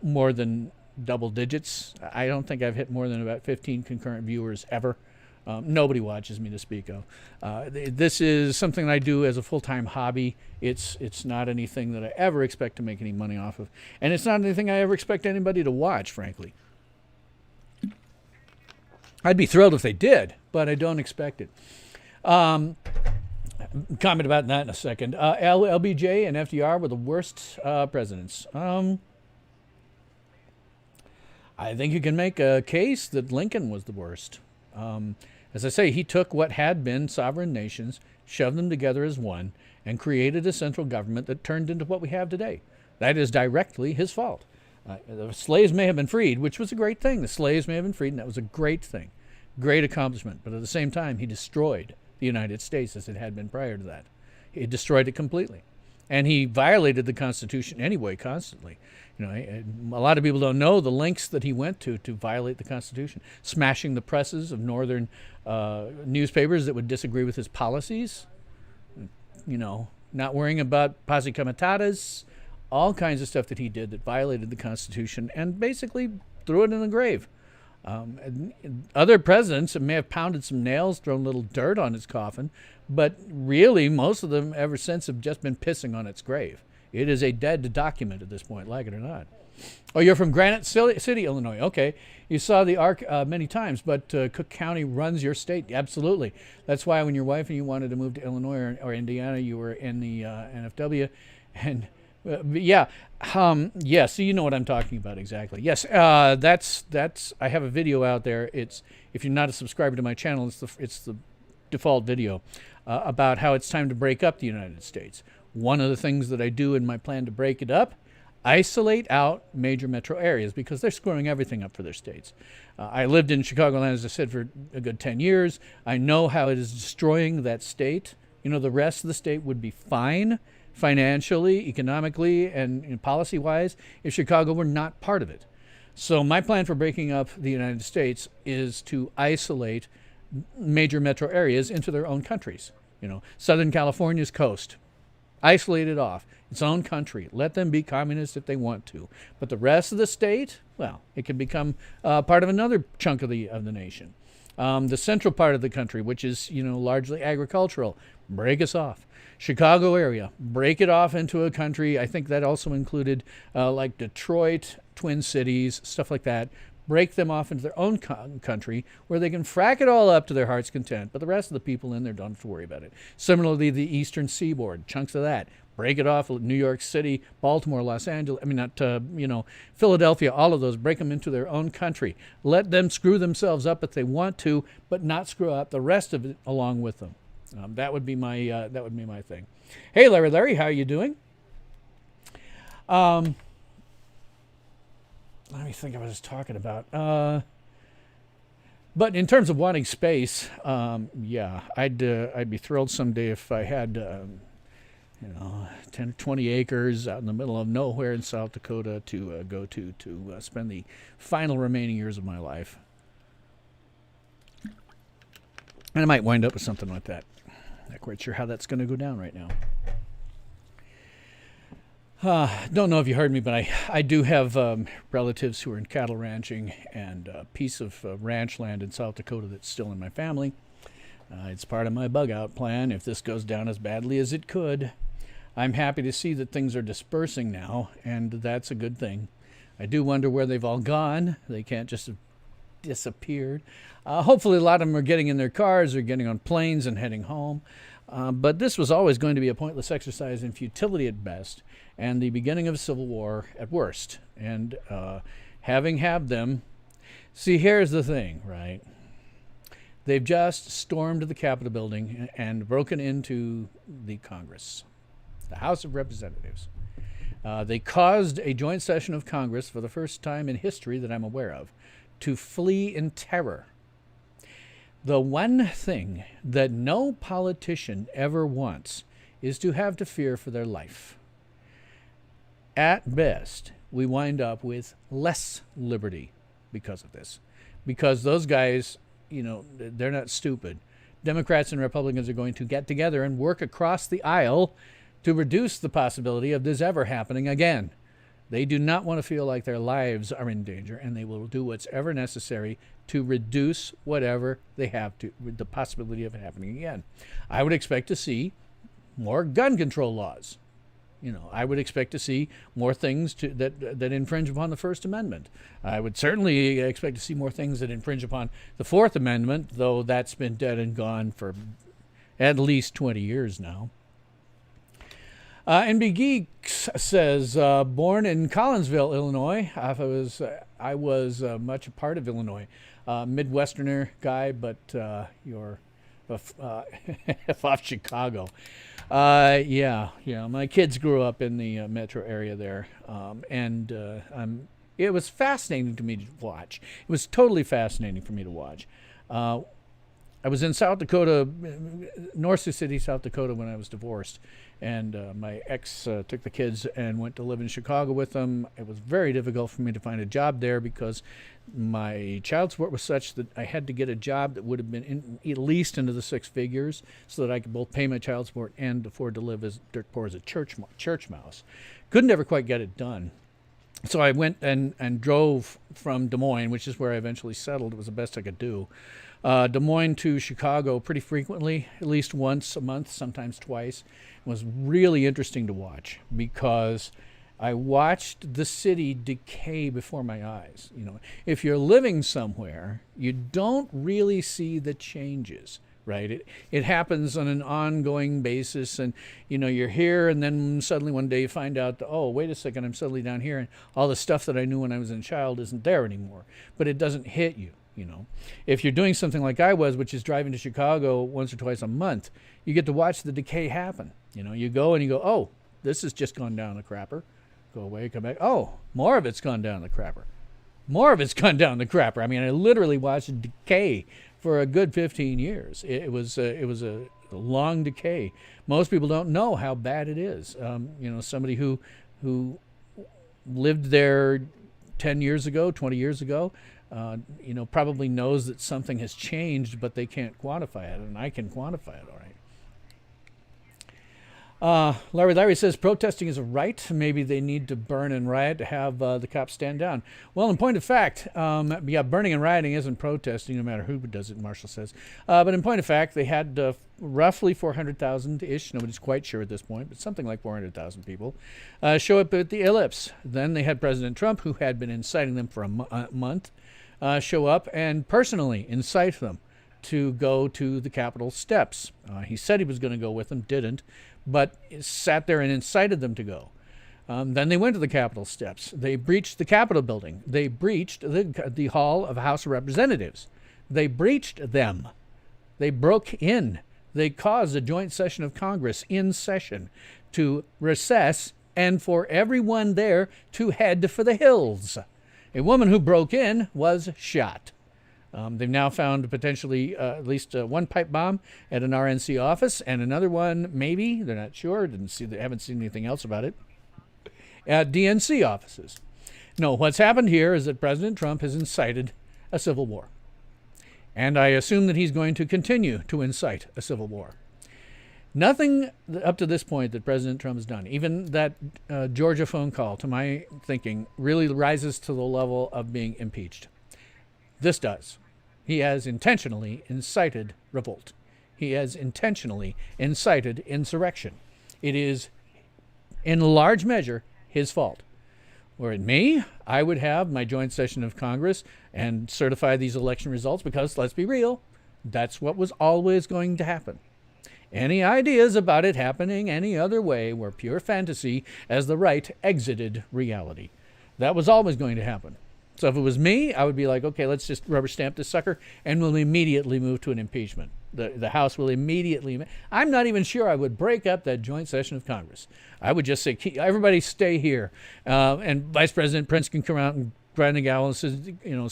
A: more than double digits. I don't think I've hit more than about 15 concurrent viewers ever. Nobody watches me to speak of. This is something I do as a full-time hobby. It's not anything that I ever expect to make any money off of. And it's not anything I ever expect anybody to watch, frankly. I'd be thrilled if they did, but I don't expect it. Comment about that in a second. LBJ and FDR were the worst presidents. I think you can make a case that Lincoln was the worst. As I say, he took what had been sovereign nations, shoved them together as one, and created a central government that turned into what we have today. That is directly his fault. The slaves may have been freed, which was a great thing. The slaves may have been freed, and that was a great thing. Great accomplishment. But at the same time, he destroyed the United States as it had been prior to that. He destroyed it completely. And he violated the Constitution anyway, constantly. A lot of people don't know the lengths that he went to violate the Constitution, smashing the presses of northern newspapers that would disagree with his policies, not worrying about posse comitatus, all kinds of stuff that he did that violated the Constitution and basically threw it in the grave. Other presidents may have pounded some nails, thrown a little dirt on his coffin, but really most of them ever since have just been pissing on its grave. It is a dead document at this point, like it or not. Oh, you're from Granite City, Illinois. Okay. You saw the Ark many times, but Cook County runs your state. Absolutely. That's why when your wife and you wanted to move to Illinois or Indiana, you were in the NFW. And yeah, so you know what I'm talking about exactly. Yes, that's. I have a video out there. It's, if you're not a subscriber to my channel, it's the default video about how it's time to break up the United States. One of the things that I do in my plan to break it up, isolate out major metro areas because they're screwing everything up for their states. I lived in Chicagoland, as I said, for a good 10 years. I know how it is destroying that state. You know, the rest of the state would be fine financially, economically, and policy-wise if Chicago were not part of it. So my plan for breaking up the United States is to isolate major metro areas into their own countries. You know, Southern California's coast, isolate it off, its own country. Let them be communist if they want to. But the rest of the state, well, it can become part of another chunk of the nation. The central part of the country, which is, you know, largely agricultural, break us off. Chicago area, break it off into a country. I think that also included like Detroit, Twin Cities, stuff like that. Break them off into their own country where they can frack it all up to their heart's content, but the rest of the people in there don't have to worry about it. Similarly, the Eastern Seaboard, chunks of that, break it off. New York City, Baltimore, Los Angeles, Philadelphia, all of those, break them into their own country. Let them screw themselves up if they want to, but not screw up the rest of it along with them. That would be my thing. Hey, Larry, how are you doing? Let me think. I was talking about. But in terms of wanting space, I'd be thrilled someday if I had 10 or 20 acres out in the middle of nowhere in South Dakota to go to spend the final remaining years of my life. And I might wind up with something like that. Not quite sure how that's going to go down right now. Don't know if you heard me, but I do have relatives who are in cattle ranching and a piece of ranch land in South Dakota that's still in my family. It's part of my bug-out plan if this goes down as badly as it could. I'm happy to see that things are dispersing now, and that's a good thing. I do wonder where they've all gone. They can't just have disappeared. Hopefully a lot of them are getting in their cars or getting on planes and heading home. But this was always going to be a pointless exercise in futility at best and the beginning of a civil war at worst. And having had them, see, here's the thing, right? They've just stormed the Capitol building and broken into the Congress, the House of Representatives. They caused a joint session of Congress for the first time in history that I'm aware of to flee in terror. The one thing that no politician ever wants is to have to fear for their life. At best, we wind up with less liberty because of this. Because those guys, they're not stupid. Democrats and Republicans are going to get together and work across the aisle to reduce the possibility of this ever happening again. They do not want to feel like their lives are in danger, and they will do what's ever necessary to reduce whatever they have to, with the possibility of it happening again. I would expect to see more gun control laws. I would expect to see more things that infringe upon the First Amendment. I would certainly expect to see more things that infringe upon the Fourth Amendment, though that's been dead and gone for at least 20 years now. NB Geeks says, born in Collinsville, Illinois. I was much a part of Illinois. Midwesterner guy, but you're off Chicago. My kids grew up in the metro area there, and it was fascinating to me to watch. It was totally fascinating for me to watch. I was in South Dakota, North Sioux City, South Dakota, when I was divorced, and my ex took the kids and went to live in Chicago with them. It was very difficult for me to find a job there because my child support was such that I had to get a job that would have been at least into the six figures so that I could both pay my child support and afford to live as dirt poor as a church mouse. Couldn't ever quite get it done. So I went and drove from Des Moines, which is where I eventually settled. It was the best I could do. Des Moines to Chicago pretty frequently, at least once a month, sometimes twice. It was really interesting to watch because I watched the city decay before my eyes. If you're living somewhere, you don't really see the changes. Right. It happens on an ongoing basis, and you're here, and then suddenly one day you find out, oh, wait a second, I'm suddenly down here, and all the stuff that I knew when I was a child isn't there anymore. But it doesn't hit you. If you're doing something like I was, which is driving to Chicago once or twice a month, you get to watch the decay happen. You go and you go, oh, this has just gone down the crapper. Go away, come back. Oh, more of it's gone down the crapper. More of it's gone down the crapper. I mean, I literally watched it decay for a good 15 years. It was a long decay. Most people don't know how bad it is. Somebody who lived there 10 years ago, 20 years ago, probably knows that something has changed, but they can't quantify it, and I can quantify it, all right. Larry says protesting is a right. Maybe they need to burn and riot to have the cops stand down. Well, in point of fact, burning and rioting isn't protesting, no matter who does it, Marshall says. But in point of fact, they had roughly 400,000-ish, nobody's quite sure at this point, but something like 400,000 people show up at the Ellipse. Then they had President Trump, who had been inciting them for a month, show up and personally incite them to go to the Capitol steps. He said he was going to go with them, didn't, but sat there and incited them to go. Then they went to the Capitol steps. They breached the Capitol building. They breached the Hall of House of Representatives. They breached them. They broke in. They caused a joint session of Congress in session to recess and for everyone there to head for the hills. A woman who broke in was shot. They've now found potentially at least one pipe bomb at an RNC office, and another one, maybe, they're not sure, they haven't seen anything else about it, at DNC offices. No, what's happened here is that President Trump has incited a civil war. And I assume that he's going to continue to incite a civil war. Nothing up to this point that President Trump has done, even that Georgia phone call, to my thinking, really rises to the level of being impeached. This does. He has intentionally incited revolt. He has intentionally incited insurrection. It is, in large measure, his fault. Were it me, I would have my joint session of Congress and certify these election results because, let's be real, that's what was always going to happen. Any ideas about it happening any other way were pure fantasy as the right exited reality. That was always going to happen. So if it was me, I would be like, okay, let's just rubber stamp this sucker, and we'll immediately move to an impeachment. The House will immediately. I'm not even sure I would break up that joint session of Congress. I would just say, everybody stay here. And Vice President Prince can come out and grind the gavel and says,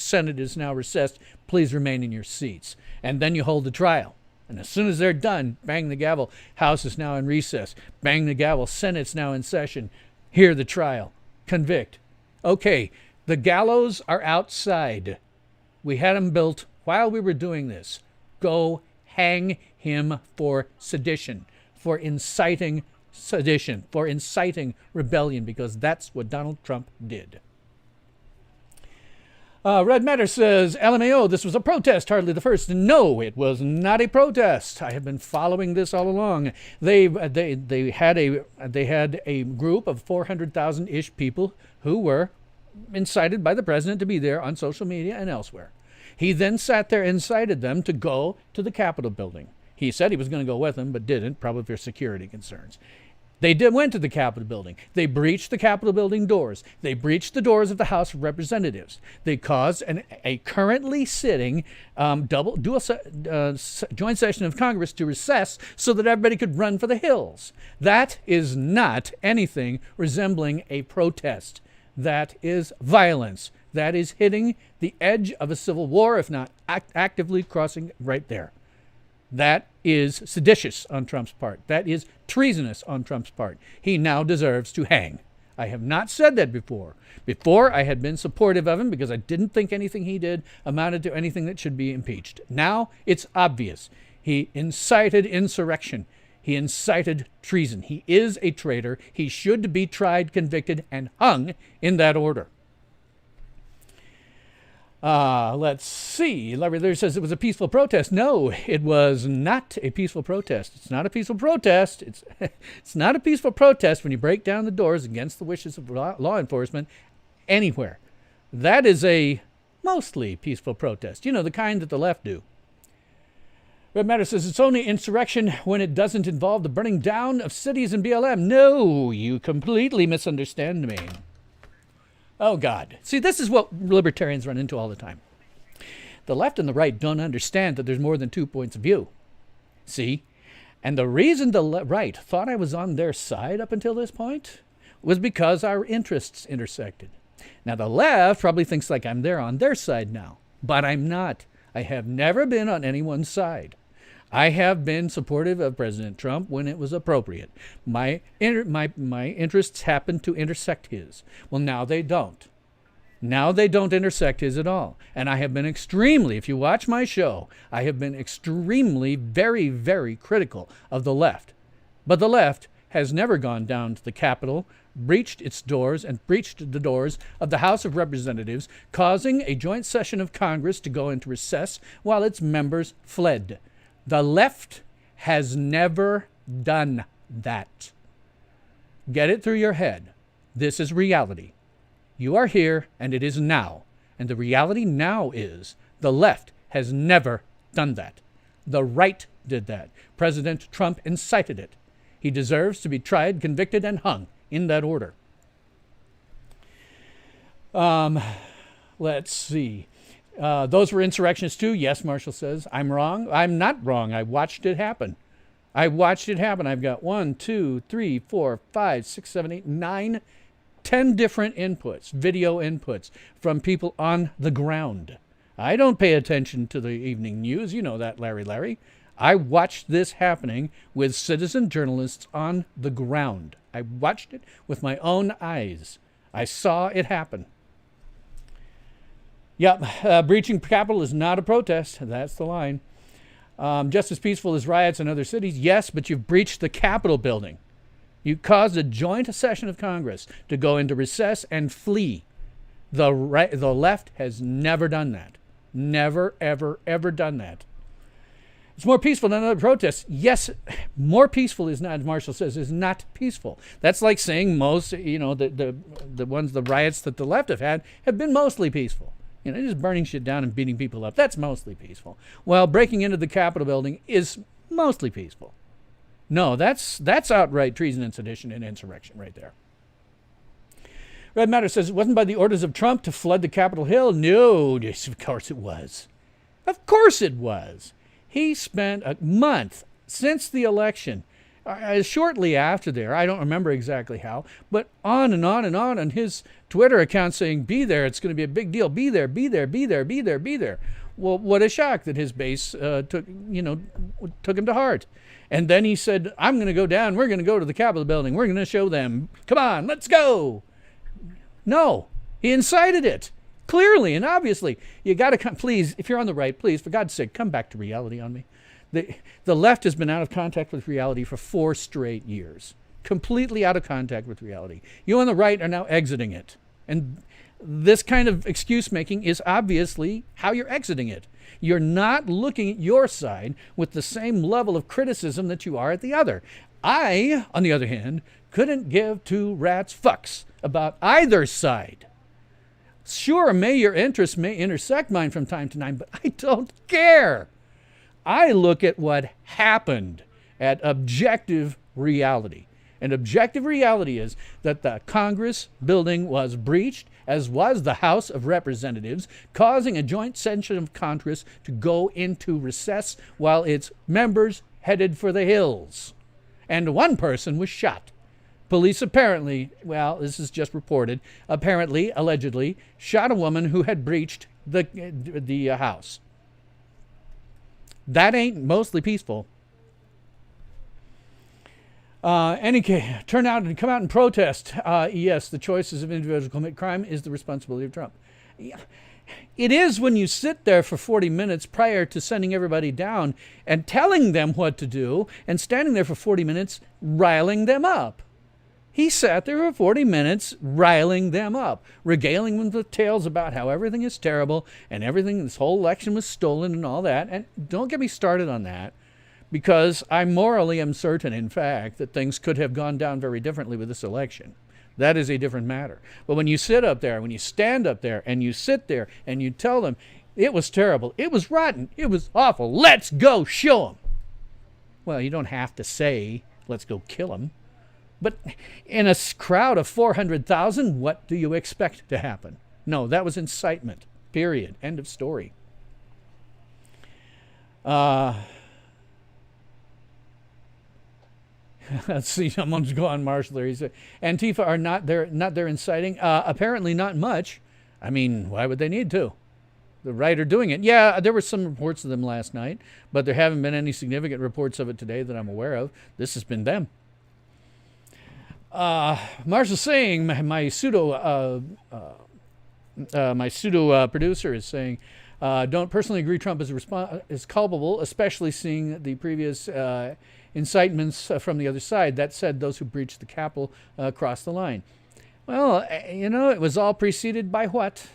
A: Senate is now recessed. Please remain in your seats. And then you hold the trial. And as soon as they're done, bang the gavel. House is now in recess. Bang the gavel. Senate's now in session. Hear the trial. Convict. Okay. The gallows are outside. We had them built while we were doing this. Go hang him for sedition, for inciting sedition, for inciting rebellion, because that's what Donald Trump did. Red Matter says, LMAO, this was a protest, hardly the first. No, it was not a protest. I have been following this all along. They had a group of 400,000-ish people who were incited by the president to be there on social media and elsewhere. He then sat there and incited them to go to the Capitol building. He said he was going to go with them, but didn't, probably for security concerns. They went to the Capitol building. They breached the Capitol building doors. They breached the doors of the House of Representatives. They caused a currently sitting joint session of Congress to recess so that everybody could run for the hills. That is not anything resembling a protest. That is violence. That is hitting the edge of a civil war, if not actively crossing right there. That is seditious on Trump's part. That is treasonous on Trump's part. He now deserves to hang. I have not said that before. Before, I had been supportive of him because I didn't think anything he did amounted to anything that should be impeached. Now, it's obvious. He incited insurrection. He incited treason. He is a traitor. He should be tried, convicted, and hung in that order. Let's see. Larry Leary says it was a peaceful protest. No, it was not a peaceful protest. It's not a peaceful protest. It's not a peaceful protest when you break down the doors against the wishes of law enforcement anywhere. That is a mostly peaceful protest. You know, the kind that the left do. Red Matter says it's only insurrection when it doesn't involve the burning down of cities and BLM. No, you completely misunderstand me. Oh, God. See, this is what libertarians run into all the time. The left and the right don't understand that there's more than 2 points of view. See? And the reason the right thought I was on their side up until this point was because our interests intersected. Now, the left probably thinks like I'm there on their side now, but I'm not. I have never been on anyone's side. I have been supportive of President Trump when it was appropriate. My interests happen to intersect his. Well, now they don't. Now they don't intersect his at all. And I have been extremely, if you watch my show, I have been extremely, very, very critical of the left. But the left has never gone down to the Capitol, breached its doors, and breached the doors of the House of Representatives, causing a joint session of Congress to go into recess while its members fled. The left has never done that. Get it through your head. This is reality. You are here, and it is now. And the reality now is the left has never done that. The right did that. President Trump incited it. He deserves to be tried, convicted, and hung in that order. Let's see. Those were insurrectionists too. Yes, Marshall says. I'm wrong. I'm not wrong. I watched it happen. I've got 1, 2, 3, 4, 5, 6, 7, 8, 9, 10 different inputs, video inputs from people on the ground. I don't pay attention to the evening news. You know that, Larry. I watched this happening with citizen journalists on the ground. I watched it with my own eyes. I saw it happen. Yep, breaching Capitol is not a protest. That's the line. Just as peaceful as riots in other cities. Yes, but you've breached the Capitol building. You caused a joint session of Congress to go into recess and flee. The left has never done that. Never, ever, ever done that. It's more peaceful than other protests. Yes, more peaceful is not, Marshall says, is not peaceful. That's like saying most, the riots that the left have had have been mostly peaceful. Just burning shit down and beating people up. That's mostly peaceful. Well, breaking into the Capitol building is mostly peaceful. No, that's outright treason and sedition and insurrection right there. Red Matter says it wasn't by the orders of Trump to flood the Capitol Hill. No, yes, of course it was. Of course it was. He spent a month since the election, shortly after there, I don't remember exactly how, but on and on and on his Twitter account saying, be there, it's going to be a big deal, be there, be there, be there, be there, be there. Well, what a shock that his base took him to heart. And then he said, I'm going to go down, we're going to go to the Capitol building, we're going to show them, come on, let's go. No, he incited it. Clearly and obviously. You got to come, please, if you're on the right, please, for God's sake, come back to reality on me. The left has been out of contact with reality for 4 straight years. Completely out of contact with reality. You on the right are now exiting it. And this kind of excuse making is obviously how you're exiting it. You're not looking at your side with the same level of criticism that you are at the other. I, on the other hand, couldn't give 2 rats fucks about either side. Sure, your interests may intersect mine from time to time, but I don't care. I look at what happened, at objective reality. And objective reality is that the Congress building was breached, as was the House of Representatives, causing a joint session of Congress to go into recess while its members headed for the hills. And 1 person was shot. Police apparently, well, this is just reported, allegedly, shot a woman who had breached the house. That ain't mostly peaceful. Any case, turn out and come out and protest. Yes, the choices of individuals who commit crime is the responsibility of Trump. Yeah. It is when you sit there for 40 minutes prior to sending everybody down and telling them what to do and standing there for 40 minutes riling them up. He sat there for 40 minutes riling them up, regaling them with tales about how everything is terrible and everything, this whole election was stolen and all that. And don't get me started on that, because I morally am certain, in fact, that things could have gone down very differently with this election. That is a different matter. But when you sit up there, when you stand up there and you sit there and you tell them, it was terrible, it was rotten, it was awful, let's go show them. Well, you don't have to say, let's go kill them. But in a crowd of 400,000, what do you expect to happen? No, that was incitement. Period. End of story. Let's see, someone's gone, Marshall there. He said, Antifa are not there inciting? Apparently not much. I mean, why would they need to? The right are doing it. Yeah, there were some reports of them last night, but there haven't been any significant reports of it today that I'm aware of. This has been them. Marshall saying, my pseudo producer is saying, don't personally agree Trump is culpable, especially seeing the previous incitements from the other side. That said, those who breached the Capitol crossed the line. Well, it was all preceded by what?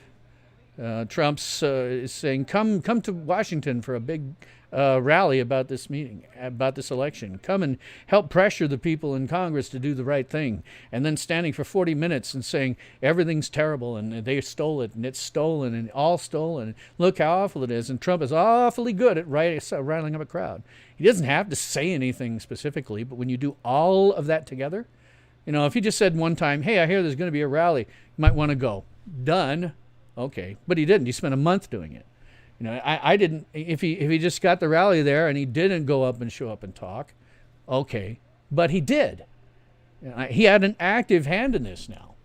A: Trump's is saying, come to Washington for a big rally about this meeting, about this election. Come and help pressure the people in Congress to do the right thing. And then standing for 40 minutes and saying everything's terrible and they stole it and it's stolen and all stolen. Look how awful it is. And Trump is awfully good at riling up a crowd. He doesn't have to say anything specifically, but when you do all of that together, if he just said one time, hey, I hear there's going to be a rally, you might want to go. Done. Okay. But he didn't. He spent a month doing it. I didn't, if he just got the rally there and he didn't go up and show up and talk, okay, but he did. He had an active hand in this now.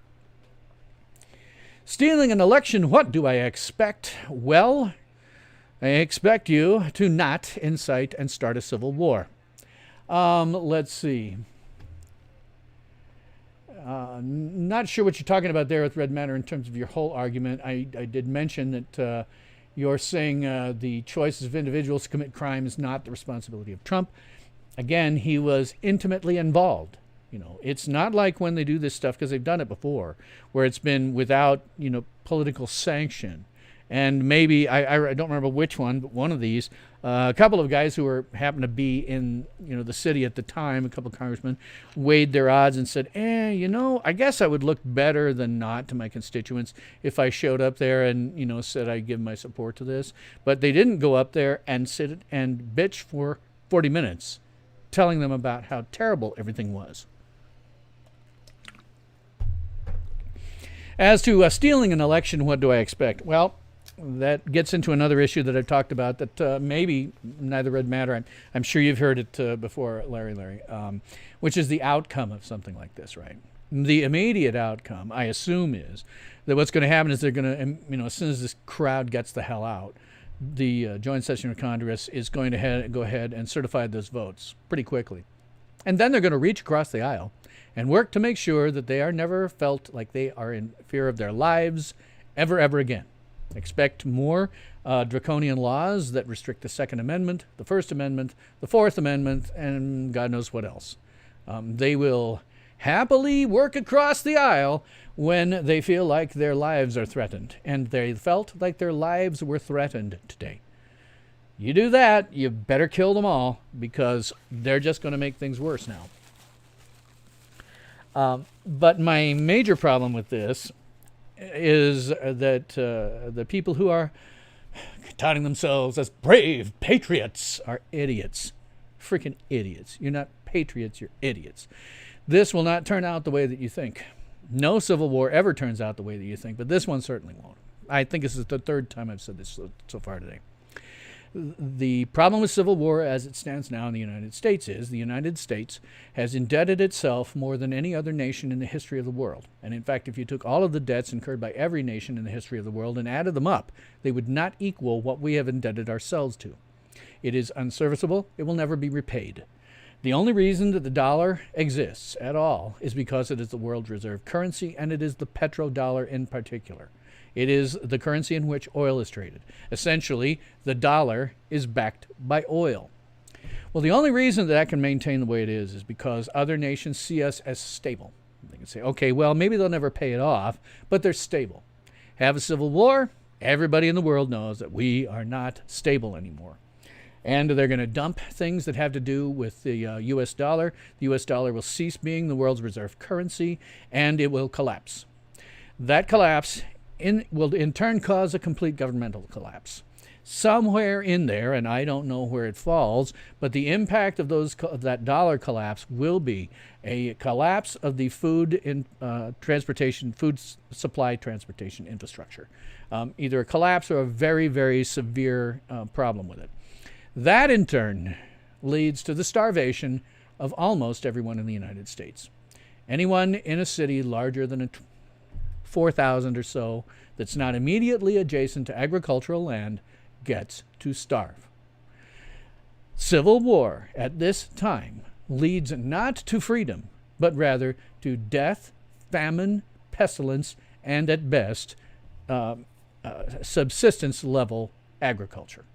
A: Stealing an election, what do I expect? Well, I expect you to not incite and start a civil war. Let's see. Not sure what you're talking about there with Red Matter in terms of your whole argument. I did mention that you're saying the choices of individuals to commit crime is not the responsibility of Trump. Again, he was intimately involved. It's not like when they do this stuff, because they've done it before, where it's been without, political sanction. And maybe, I don't remember which one, but one of these, a couple of guys who happened to be in, the city at the time, a couple of congressmen, weighed their odds and said, I guess I would look better than not to my constituents if I showed up there and, said I give my support to this. But they didn't go up there and sit and bitch for 40 minutes, telling them about how terrible everything was. As to stealing an election, what do I expect? Well, that gets into another issue that I've talked about that maybe neither Red Matter, I'm sure you've heard it before, Larry, which is the outcome of something like this, right? The immediate outcome, I assume, is that what's going to happen is they're going to, as soon as this crowd gets the hell out, the joint session of Congress is going to go ahead and certify those votes pretty quickly. And then they're going to reach across the aisle and work to make sure that they are never felt like they are in fear of their lives ever again. Expect more draconian laws that restrict the Second Amendment, the First Amendment, the Fourth Amendment, and God knows what else. They will happily work across the aisle when they feel like their lives are threatened. And they felt like their lives were threatened today. You do that, you better kill them all, because they're just going to make things worse now. But my major problem with this is that the people who are touting themselves as brave patriots are idiots. Freaking idiots. You're not patriots, you're idiots. This will not turn out the way that you think. No civil war ever turns out the way that you think, but this one certainly won't. I think this is the third time I've said this so far today. The problem with civil war as it stands now in the United States is the United States has indebted itself more than any other nation in the history of the world. And in fact, if you took all of the debts incurred by every nation in the history of the world and added them up, they would not equal what we have indebted ourselves to. It is unserviceable. It will never be repaid. The only reason that the dollar exists at all is because it is the world's reserve currency, and it is the petrodollar in particular. It is the currency in which oil is traded. Essentially, the dollar is backed by oil. Well, the only reason that can maintain the way it is because other nations see us as stable. They can say, okay, well, maybe they'll never pay it off, but they're stable. Have a civil war, everybody in the world knows that we are not stable anymore. And they're going to dump things that have to do with the U.S. dollar. The U.S. dollar will cease being the world's reserve currency, and it will collapse. That collapse will in turn cause a complete governmental collapse. Somewhere in there, and I don't know where it falls, but the impact of that dollar collapse will be a collapse of the food supply transportation infrastructure. Either a collapse or a very, very severe problem with it. That in turn leads to the starvation of almost everyone in the United States. Anyone in a city larger than 4,000 or so that's not immediately adjacent to agricultural land gets to starve. Civil war at this time leads not to freedom, but rather to death, famine, pestilence, and at best, subsistence level agriculture.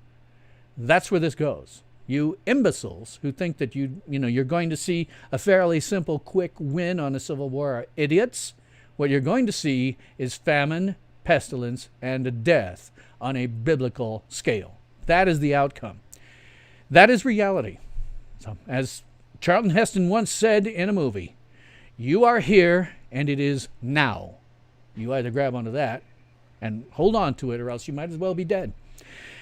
A: That's where this goes. You imbeciles who think that you're going to see a fairly simple, quick win on a civil war are idiots. What you're going to see is famine, pestilence, and death on a biblical scale. That is the outcome. That is reality. So, as Charlton Heston once said in a movie, you are here and it is now. You either grab onto that and hold on to it or else you might as well be dead.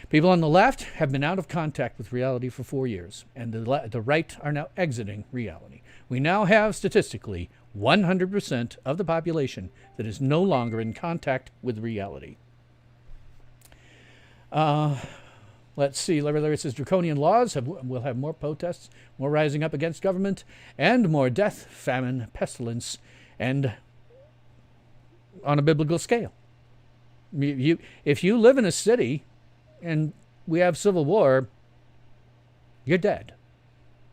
A: People on the left have been out of contact with reality for 4 years, and the right are now exiting reality. We now have, statistically, 100% of the population that is no longer in contact with reality. Let's see. Larry says draconian laws will have more protests, more rising up against government, and more death, famine, pestilence, and on a biblical scale. If you live in a city and we have civil war, you're dead.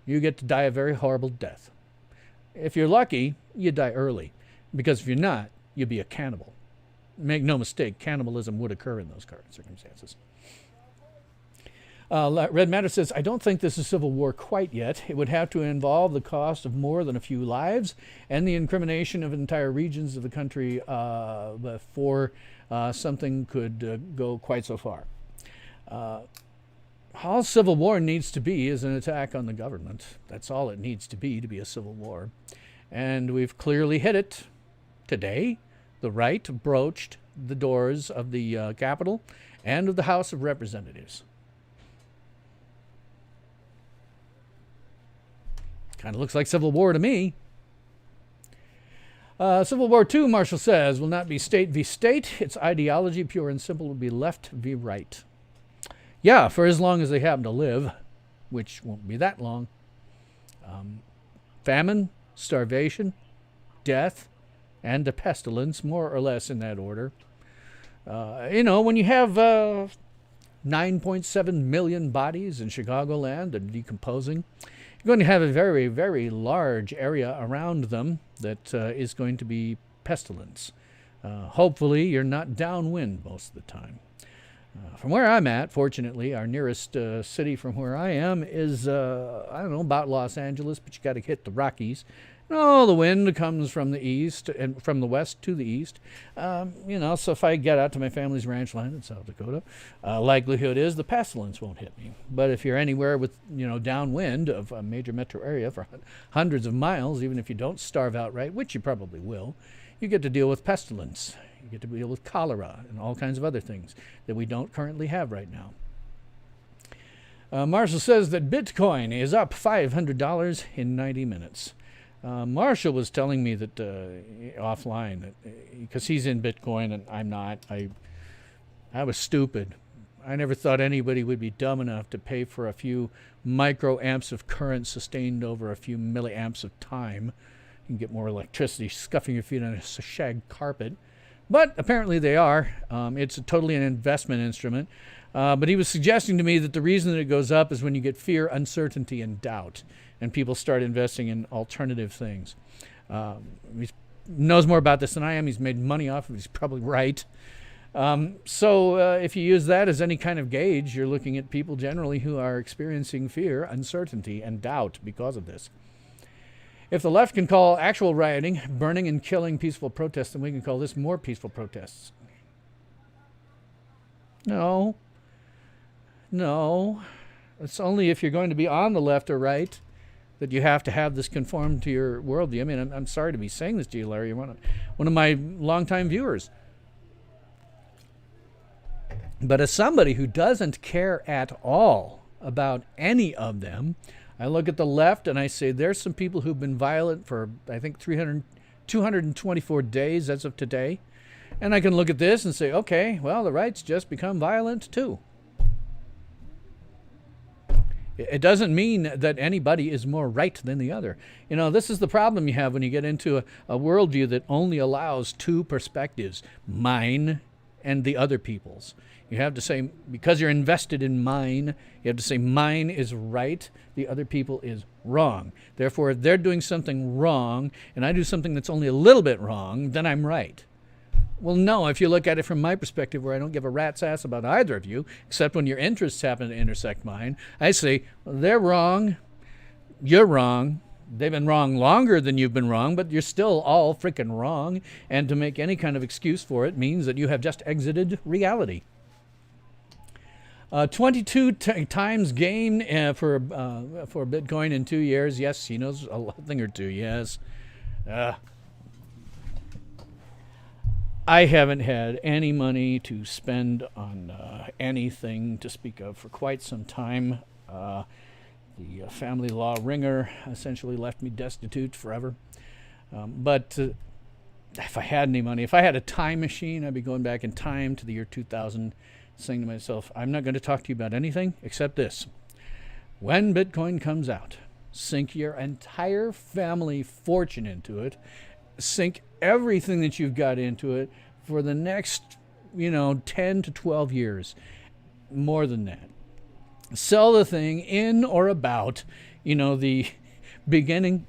A: You get to die a very horrible death. If you're lucky, you die early, because if you're not, you'd be a cannibal. Make no mistake, cannibalism would occur in those circumstances. Red Matter says, I don't think this is civil war quite yet. It would have to involve the cost of more than a few lives and the incrimination of entire regions of the country before something could go quite so far. All civil war needs to be is an attack on the government. That's all it needs to be a civil war. And we've clearly hit it. Today, the right broached the doors of the Capitol and of the House of Representatives. Kind of looks like civil war to me. Civil War II, Marshall says, will not be state v. state. Its ideology, pure and simple, will be left v. right. Yeah, for as long as they happen to live, which won't be that long. Famine, starvation, death, and a pestilence, more or less in that order. When you have 9.7 million bodies in Chicagoland and decomposing, you're going to have a very, very large area around them that is going to be pestilence. Hopefully, you're not downwind most of the time. From where I'm at, fortunately, our nearest city from where I am is, about Los Angeles, but you got to hit the Rockies. The wind comes from the east and from the west to the east. So if I get out to my family's ranch land in South Dakota, likelihood is the pestilence won't hit me. But if you're anywhere with, downwind of a major metro area for hundreds of miles, even if you don't starve outright, which you probably will, you get to deal with pestilence. You get to deal with cholera and all kinds of other things that we don't currently have right now. Marshall says that Bitcoin is up $500 in 90 minutes. Marshall was telling me that offline, because he's in Bitcoin and I'm not. I was stupid. I never thought anybody would be dumb enough to pay for a few microamps of current sustained over a few milliamps of time. You can get more electricity scuffing your feet on a shag carpet. But apparently they are. It's totally an investment instrument. But he was suggesting to me that the reason that it goes up is when you get fear, uncertainty, and doubt, and people start investing in alternative things. He knows more about this than I am. He's made money off of it. He's probably right. So if you use that as any kind of gauge, you're looking at people generally who are experiencing fear, uncertainty, and doubt because of this. If the left can call actual rioting, burning, and killing peaceful protests, then we can call this more peaceful protests. No. It's only if you're going to be on the left or right that you have to have this conform to your worldview. I mean, I'm sorry to be saying this to you, Larry. You're one of my longtime viewers. But as somebody who doesn't care at all about any of them, I look at the left and I say there's some people who've been violent for, I think, 224 days as of today. And I can look at this and say, okay, well, the right's just become violent too. It doesn't mean that anybody is more right than the other. You know, this is the problem you have when you get into a worldview that only allows two perspectives, mine and the other people's. You have to say, because you're invested in mine, you have to say mine is right, the other people is wrong. Therefore, if they're doing something wrong and I do something that's only a little bit wrong, then I'm right. Well, no, if you look at it from my perspective, where I don't give a rat's ass about either of you, except when your interests happen to intersect mine, I say, well, they're wrong, you're wrong, they've been wrong longer than you've been wrong, but you're still all freaking wrong, and to make any kind of excuse for it means that you have just exited reality. 22 times gain for Bitcoin in 2 years. Yes, he knows a thing or two, yes. I haven't had any money to spend on anything to speak of for quite some time. The family law ringer essentially left me destitute forever. But if I had any money, if I had a time machine, I'd be going back in time to the year 2000, saying to myself, I'm not going to talk to you about anything except this. When Bitcoin comes out, sink your entire family fortune into it, sink everything that you've got into it for the next, 10 to 12 years, more than that. Sell the thing in or about, the beginning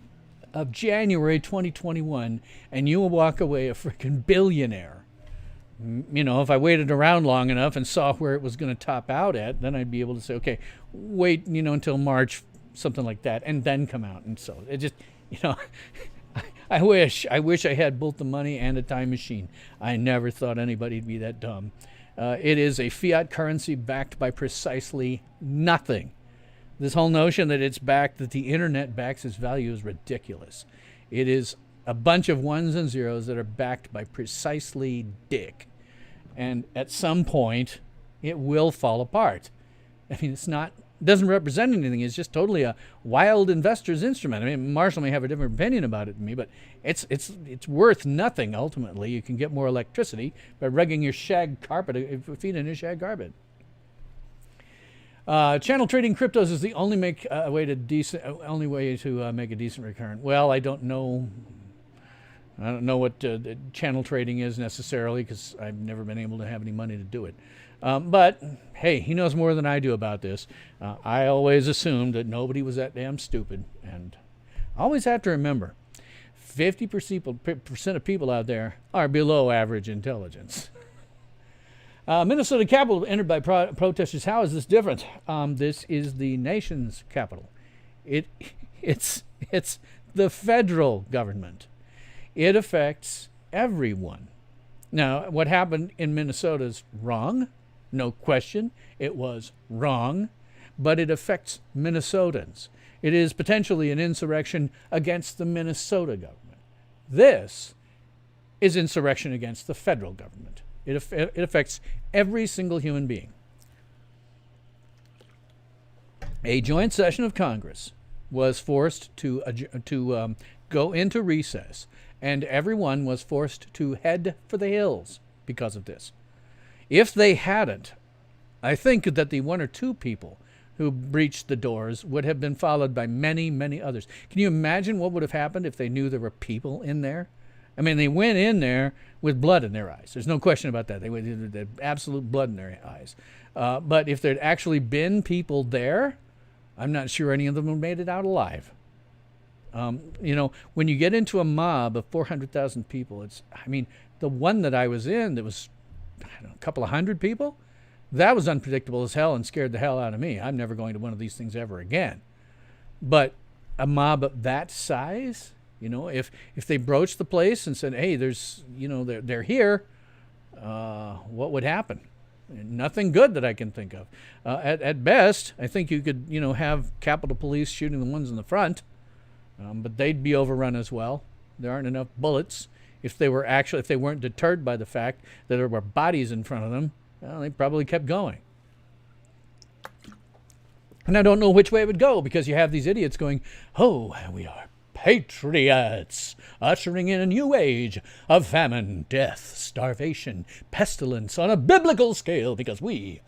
A: of January 2021, and you will walk away a freaking billionaire. If I waited around long enough and saw where it was going to top out at, then I'd be able to say, okay, wait, until March, something like that, and then come out and sell it. It just, I wish I had both the money and a time machine. I never thought anybody'd be that dumb. It is a fiat currency backed by precisely nothing. This whole notion that that the internet backs its value is ridiculous. It is a bunch of ones and zeros that are backed by precisely dick. And at some point, it will fall apart. I mean, doesn't represent anything. It's just totally a wild investor's instrument. I mean, Marshall may have a different opinion about it than me, but it's worth nothing ultimately. You can get more electricity by rugging your shag carpet, feet in your shag carpet. Channel trading cryptos is the only way to make a decent return. Well, I don't know what channel trading is necessarily, because I've never been able to have any money to do it. But hey, he knows more than I do about this. I always assumed that nobody was that damn stupid, and I always have to remember, 50% of people out there are below average intelligence. Minnesota Capitol entered by protesters. How is this different? This is the nation's capital. It's the federal government. It affects everyone. Now, what happened in Minnesota is wrong. No question. It was wrong. But it affects Minnesotans. It is potentially an insurrection against the Minnesota government. This is insurrection against the federal government. It affects every single human being. A joint session of Congress was forced to go into recess, and everyone was forced to head for the hills because of this. If they hadn't, I think that the one or two people who breached the doors would have been followed by many, many others. Can you imagine what would have happened if they knew there were people in there? I mean, they went in there with blood in their eyes. There's no question about that. They had absolute blood in their eyes. But if there'd actually been people there, I'm not sure any of them would have made it out alive. When you get into a mob of 400,000 people, the one that I was in that was don't know, a couple of hundred people. That was unpredictable as hell and scared the hell out of me. I'm never going to one of these things ever again. But a mob of that size, if they broached the place and said, hey, there's, they're here, what would happen? Nothing good that I can think of. At best, I think you could, have Capitol Police shooting the ones in the front, but they'd be overrun as well. There aren't enough bullets. If they weren't deterred by the fact that there were bodies in front of them, well, they probably kept going. And I don't know which way it would go, because you have these idiots going, oh, we are patriots, ushering in a new age of famine, death, starvation, pestilence on a biblical scale, because we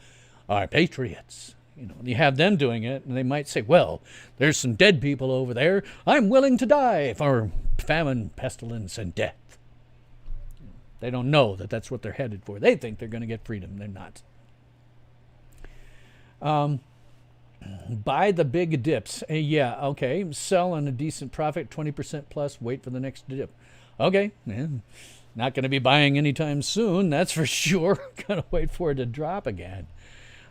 A: are patriots. You have them doing it, and they might say, well, there's some dead people over there. I'm willing to die for famine, pestilence, and death. They don't know that that's what they're headed for. They think they're going to get freedom. They're not. Buy the big dips. Yeah, okay. Sell on a decent profit, 20% plus. Wait for the next dip. Okay. Yeah. Not going to be buying anytime soon, that's for sure. Going to wait for it to drop again.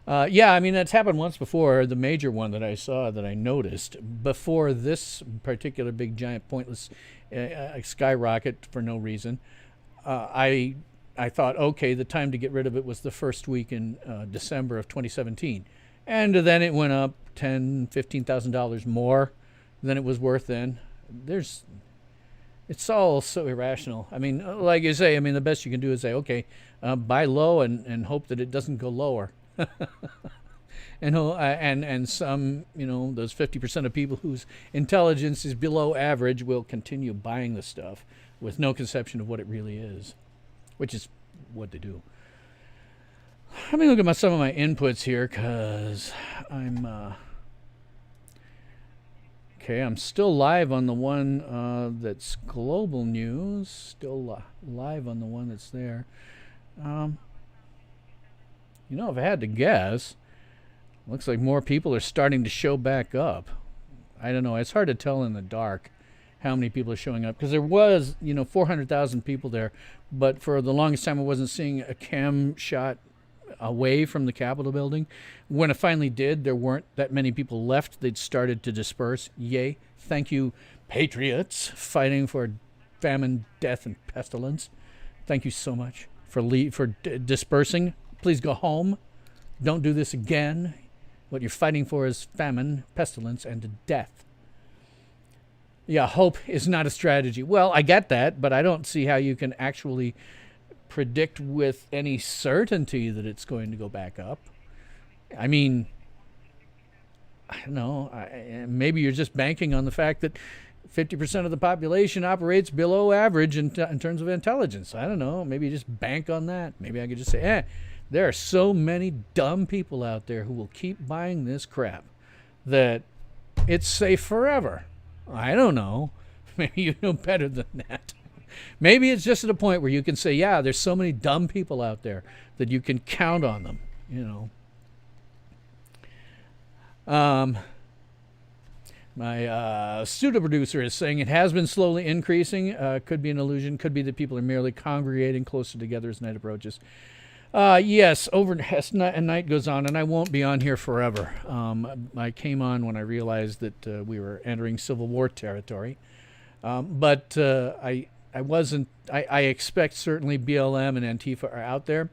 A: Yeah, I mean, that's happened once before. The major one that I saw that I noticed before this particular big, giant, pointless skyrocket for no reason. I thought, okay, the time to get rid of it was the first week in December of 2017. And then it went up $10,000, $15,000 more than it was worth then. It's all so irrational. I mean, like you say, the best you can do is say, okay, buy low and hope that it doesn't go lower. and some, those 50% of people whose intelligence is below average will continue buying the stuff with no conception of what it really is, which is what they do. Let me look at some of my inputs here, because I'm okay. I'm still live on the one that's global news. Still live on the one that's there. If I had to guess, looks like more people are starting to show back up. I don't know. It's hard to tell in the dark how many people are showing up, because there was, 400,000 people there, but for the longest time I wasn't seeing a cam shot away from the Capitol building. When it finally did, there weren't that many people left. They'd started to disperse. Yay. Thank you, patriots fighting for famine, death, and pestilence. Thank you so much for dispersing. Please go home. Don't do this again. What you're fighting for is famine, pestilence, and death. Yeah, hope is not a strategy. Well, I get that, but I don't see how you can actually predict with any certainty that it's going to go back up. I mean, I don't know. Maybe you're just banking on the fact that 50% of the population operates below average in terms of intelligence. I don't know. Maybe you just bank on that. Maybe I could just say, there are so many dumb people out there who will keep buying this crap that it's safe forever. I don't know. Maybe you know better than that. Maybe it's just at a point where you can say, yeah, there's so many dumb people out there that you can count on them, My pseudo producer is saying it has been slowly increasing. Could be an illusion. Could be that people are merely congregating closer together as night approaches. Yes, as night goes on, and I won't be on here forever. I came on when I realized that we were entering Civil War territory. But I wasn't. I expect certainly BLM and Antifa are out there.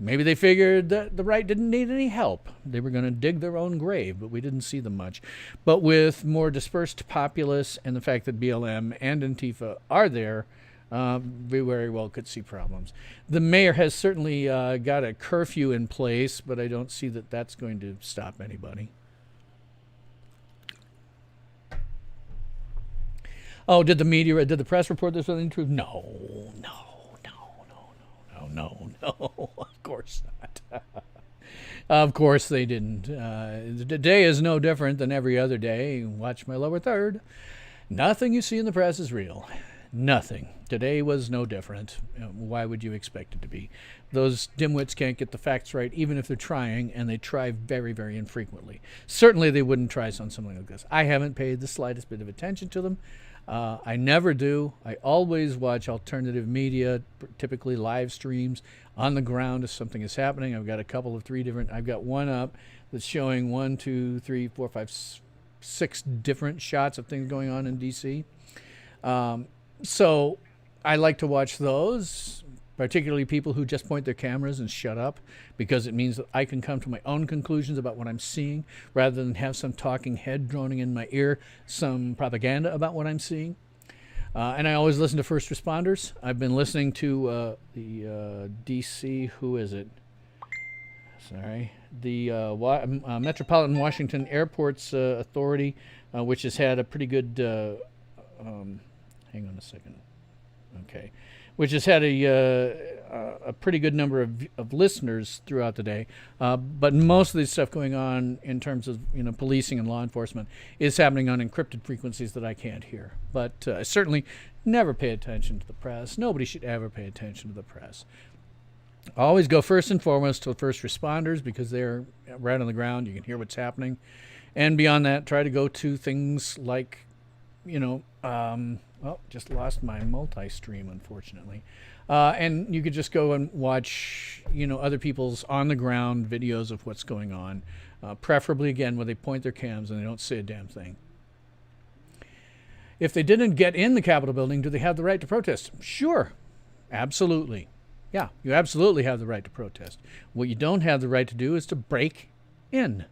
A: Maybe they figured that the right didn't need any help. They were going to dig their own grave, but we didn't see them much. But with more dispersed populace and the fact that BLM and Antifa are there, we very well could see problems. The mayor has certainly got a curfew in place, but I don't see that that's going to stop anybody. Oh, did the press report this was the truth? No. Of course not. Of course they didn't. The day is no different than every other day. Watch my lower third. Nothing you see in the press is real. Nothing. Today was no different. Why would you expect it to be? Those dimwits can't get the facts right, even if they're trying, and they try very, very infrequently. Certainly they wouldn't try on something like this. I haven't paid the slightest bit of attention to them. I never do. I always watch alternative media, typically live streams on the ground if something is happening. I've got a couple of I've got one up that's showing 1, 2, 3, 4, 5, 6 different shots of things going on in D.C. So I like to watch those, particularly people who just point their cameras and shut up, because it means that I can come to my own conclusions about what I'm seeing rather than have some talking head droning in my ear some propaganda about what I'm seeing. And I always listen to first responders. I've been listening to the D.C., who is it? Sorry. The Metropolitan Washington Airports Authority, which has had a pretty good... hang on a second. Okay. Which has had a pretty good number of listeners throughout the day. But most of the stuff going on in terms of policing and law enforcement is happening on encrypted frequencies that I can't hear. But I certainly never pay attention to the press. Nobody should ever pay attention to the press. I always go first and foremost to first responders because they're right on the ground. You can hear what's happening. And beyond that, try to go to things like, just lost my multi-stream, unfortunately. And you could just go and watch, other people's on-the-ground videos of what's going on, preferably, again, where they point their cams and they don't say a damn thing. If they didn't get in the Capitol building, do they have the right to protest? Sure. Absolutely. Yeah, you absolutely have the right to protest. What you don't have the right to do is to break in.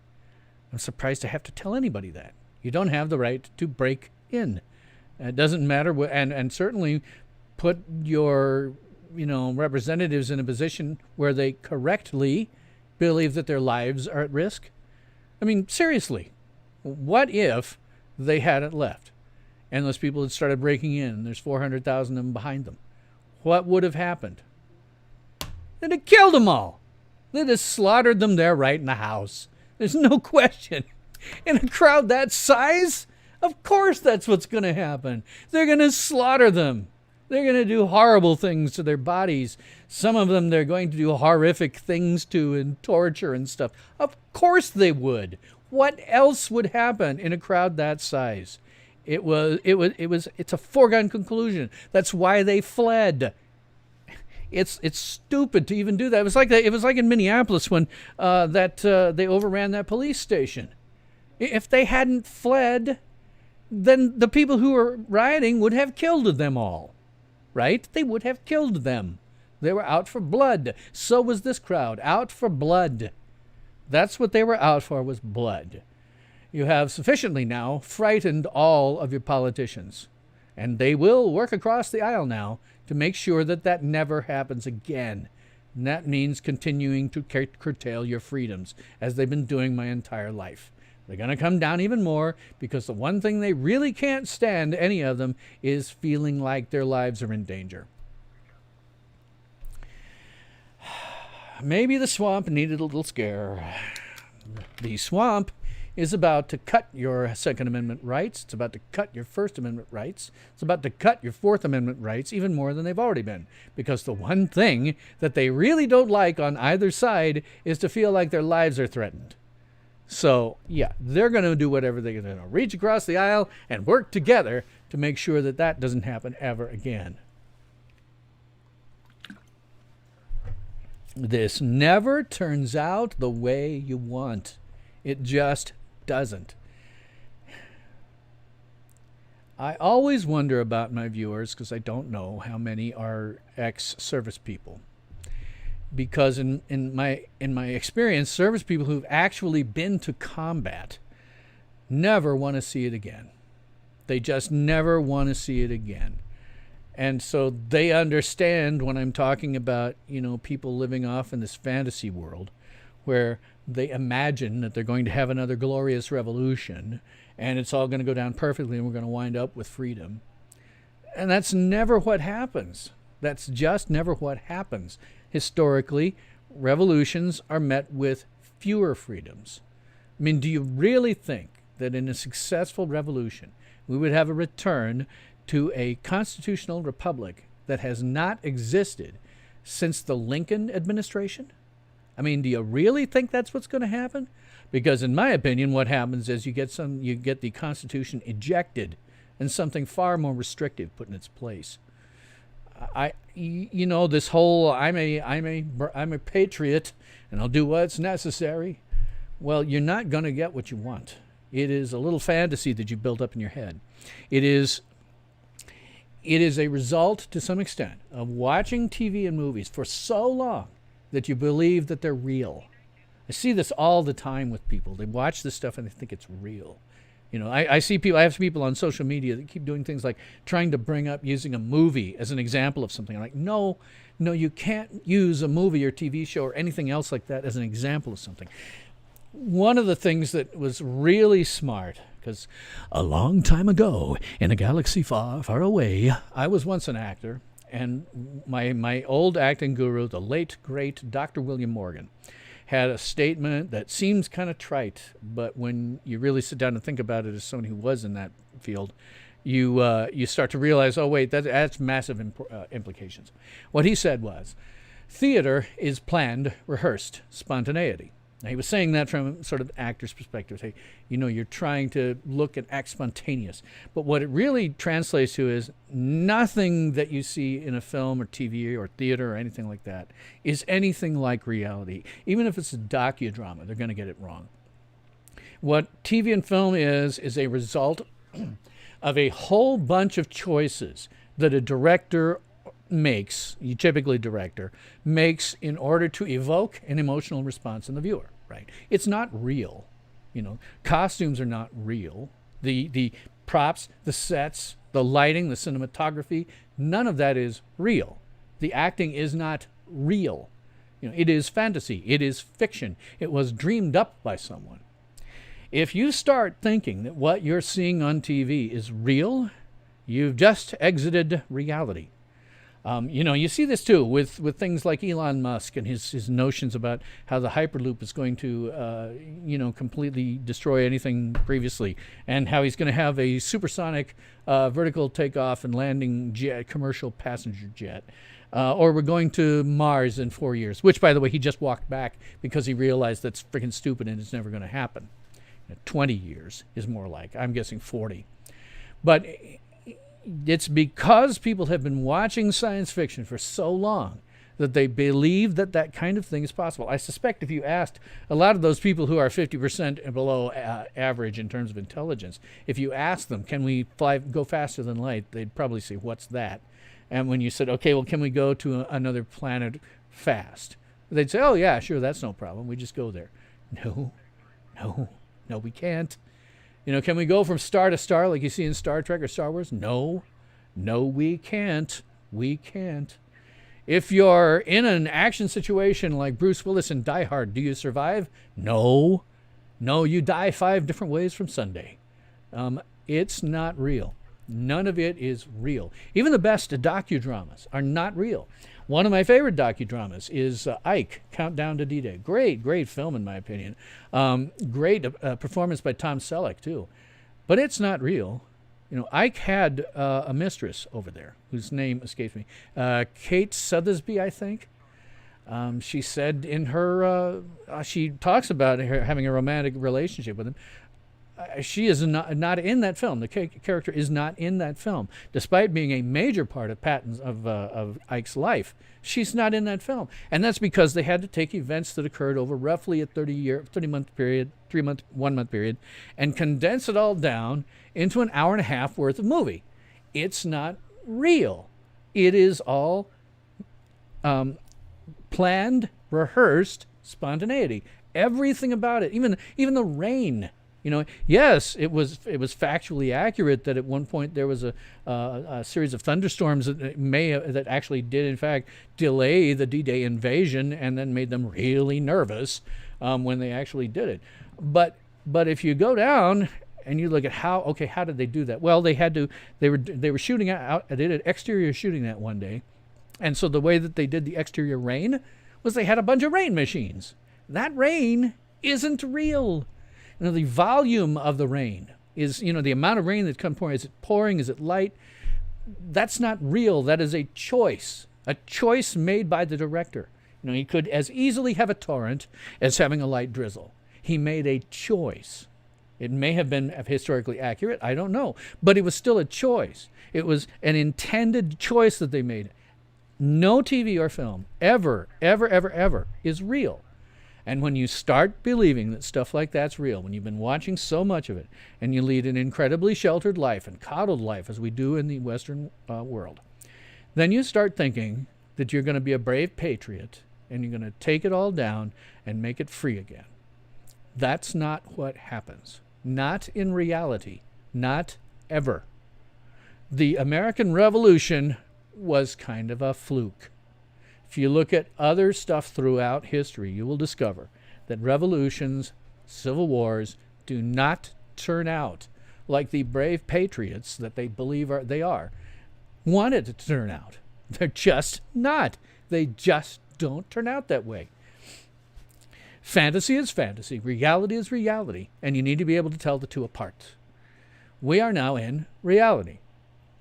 A: I'm surprised to have to tell anybody that. You don't have the right to break in. It doesn't matter what, and certainly put your, representatives in a position where they correctly believe that their lives are at risk. I mean, seriously, what if they hadn't left and those people had started breaking in and there's 400,000 of them behind them? What would have happened? They'd have killed them all. They'd have slaughtered them there right in the house. There's no question. In a crowd that size, of course that's what's going to happen. They're going to slaughter them. They're going to do horrible things to their bodies. Some of them they're going to do horrific things to and torture and stuff. Of course they would. What else would happen in a crowd that size? It's a foregone conclusion. That's why they fled. It's stupid to even do that. It was like in Minneapolis when they overran that police station. If they hadn't fled, then the people who were rioting would have killed them all, right? They would have killed them. They were out for blood. So was this crowd, out for blood. That's what they were out for, was blood. You have sufficiently now frightened all of your politicians, and they will work across the aisle now to make sure that that never happens again. And that means continuing to curtail your freedoms, as they've been doing my entire life. They're going to come down even more because the one thing they really can't stand, any of them, is feeling like their lives are in danger. Maybe the swamp needed a little scare. The swamp is about to cut your Second Amendment rights. It's about to cut your First Amendment rights. It's about to cut your Fourth Amendment rights even more than they've already been. Because the one thing that they really don't like on either side is to feel like their lives are threatened. So, yeah, they're going to do whatever they're going to reach across the aisle and work together to make sure that that doesn't happen ever again. This never turns out the way you want. It just doesn't. I always wonder about my viewers because I don't know how many are ex-service people. Because in my experience, service people who've actually been to combat never want to see it again. They just never want to see it again. And so they understand when I'm talking about, people living off in this fantasy world where they imagine that they're going to have another glorious revolution and it's all going to go down perfectly and we're going to wind up with freedom. And that's never what happens. That's just never what happens. Historically, revolutions are met with fewer freedoms. I mean, do you really think that in a successful revolution we would have a return to a constitutional republic that has not existed since the Lincoln administration? I mean, do you really think that's what's going to happen? Because in my opinion, what happens is you get the Constitution ejected and something far more restrictive put in its place. This whole I'm a patriot and I'll do what's necessary. Well, you're not going to get what you want. It is a little fantasy that you built up in your head. It is a result, to some extent, of watching TV and movies for so long that you believe that they're real. I see this all the time with people. They watch this stuff and they think it's real. I have people on social media that keep doing things like trying to bring up using a movie as an example of something. I'm like, no, you can't use a movie or TV show or anything else like that as an example of something. One of the things that was really smart, because a long time ago in a galaxy far, far away, I was once an actor, and my old acting guru, the late, great Dr. William Morgan, had a statement that seems kind of trite, but when you really sit down and think about it as someone who was in that field, you start to realize, oh, wait, that's massive implications. What he said was, theater is planned, rehearsed spontaneity. Now, he was saying that from sort of actor's perspective. Hey, you're trying to look and act spontaneous. But what it really translates to is nothing that you see in a film or TV or theater or anything like that is anything like reality. Even if it's a docudrama, they're going to get it wrong. What TV and film is a result of a whole bunch of choices that a director makes, typically director, makes in order to evoke an emotional response in the viewer, right? It's not real. Costumes are not real. The props, the sets, the lighting, the cinematography, none of that is real. The acting is not real. It is fantasy. It is fiction. It was dreamed up by someone. If you start thinking that what you're seeing on TV is real, you've just exited reality. You see this too with things like Elon Musk and his notions about how the Hyperloop is going to, completely destroy anything previously, and how he's going to have a supersonic vertical takeoff and landing jet, commercial passenger jet. Or we're going to Mars in 4 years, which, by the way, he just walked back because he realized that's freaking stupid and it's never going to happen. 20 years is more like, I'm guessing 40. But it's because people have been watching science fiction for so long that they believe that that kind of thing is possible. I suspect if you asked a lot of those people who are 50% and below average in terms of intelligence, if you asked them, can we go faster than light, they'd probably say, what's that? And when you said, okay, well, can we go to another planet fast? They'd say, oh, yeah, sure, that's no problem. We just go there. No, we can't. Can we go from star to star like you see in Star Trek or Star Wars? No, we can't. We can't. If you're in an action situation like Bruce Willis in Die Hard, do you survive? No, you die 5 different ways from Sunday. It's not real. None of it is real. Even the best docudramas are not real. One of my favorite docudramas is Ike, Countdown to D-Day. Great film, in my opinion. Great performance by Tom Selleck, too. But it's not real. Ike had a mistress over there, whose name escapes me. Kate Sotheby's, I think. She said in her, she talks about her having a romantic relationship with him. She is not in that film. The character is not in that film, despite being a major part of Ike's life. She's not in that film, and that's because they had to take events that occurred over roughly a 1 month period, and condense it all down into an hour and a half worth of movie. It's not real. It is all planned, rehearsed spontaneity. Everything about it, even the rain. Yes, it was factually accurate that at one point there was a series of thunderstorms that actually did in fact delay the D-Day invasion and then made them really nervous when they actually did it. But if you go down and you look at how did they do that? Well, they were shooting out. They did exterior shooting that one day, and so the way that they did the exterior rain was they had a bunch of rain machines. That rain isn't real. The volume of the rain is, the amount of rain that comes pouring. Is it pouring? Is it light? That's not real. That is a choice made by the director. He could as easily have a torrent as having a light drizzle. He made a choice. It may have been historically accurate, I don't know. But it was still a choice. It was an intended choice that they made. No TV or film ever is real. And when you start believing that stuff like that's real, when you've been watching so much of it, and you lead an incredibly sheltered life and coddled life, as we do in the Western world, then you start thinking that you're going to be a brave patriot, and you're going to take it all down and make it free again. That's not what happens. Not in reality. Not ever. The American Revolution was kind of a fluke. If you look at other stuff throughout history, you will discover that revolutions, civil wars, do not turn out like the brave patriots that they believe they are wanted it to turn out. They're just not. They just don't turn out that way. Fantasy is fantasy. Reality is reality. And you need to be able to tell the two apart. We are now in reality.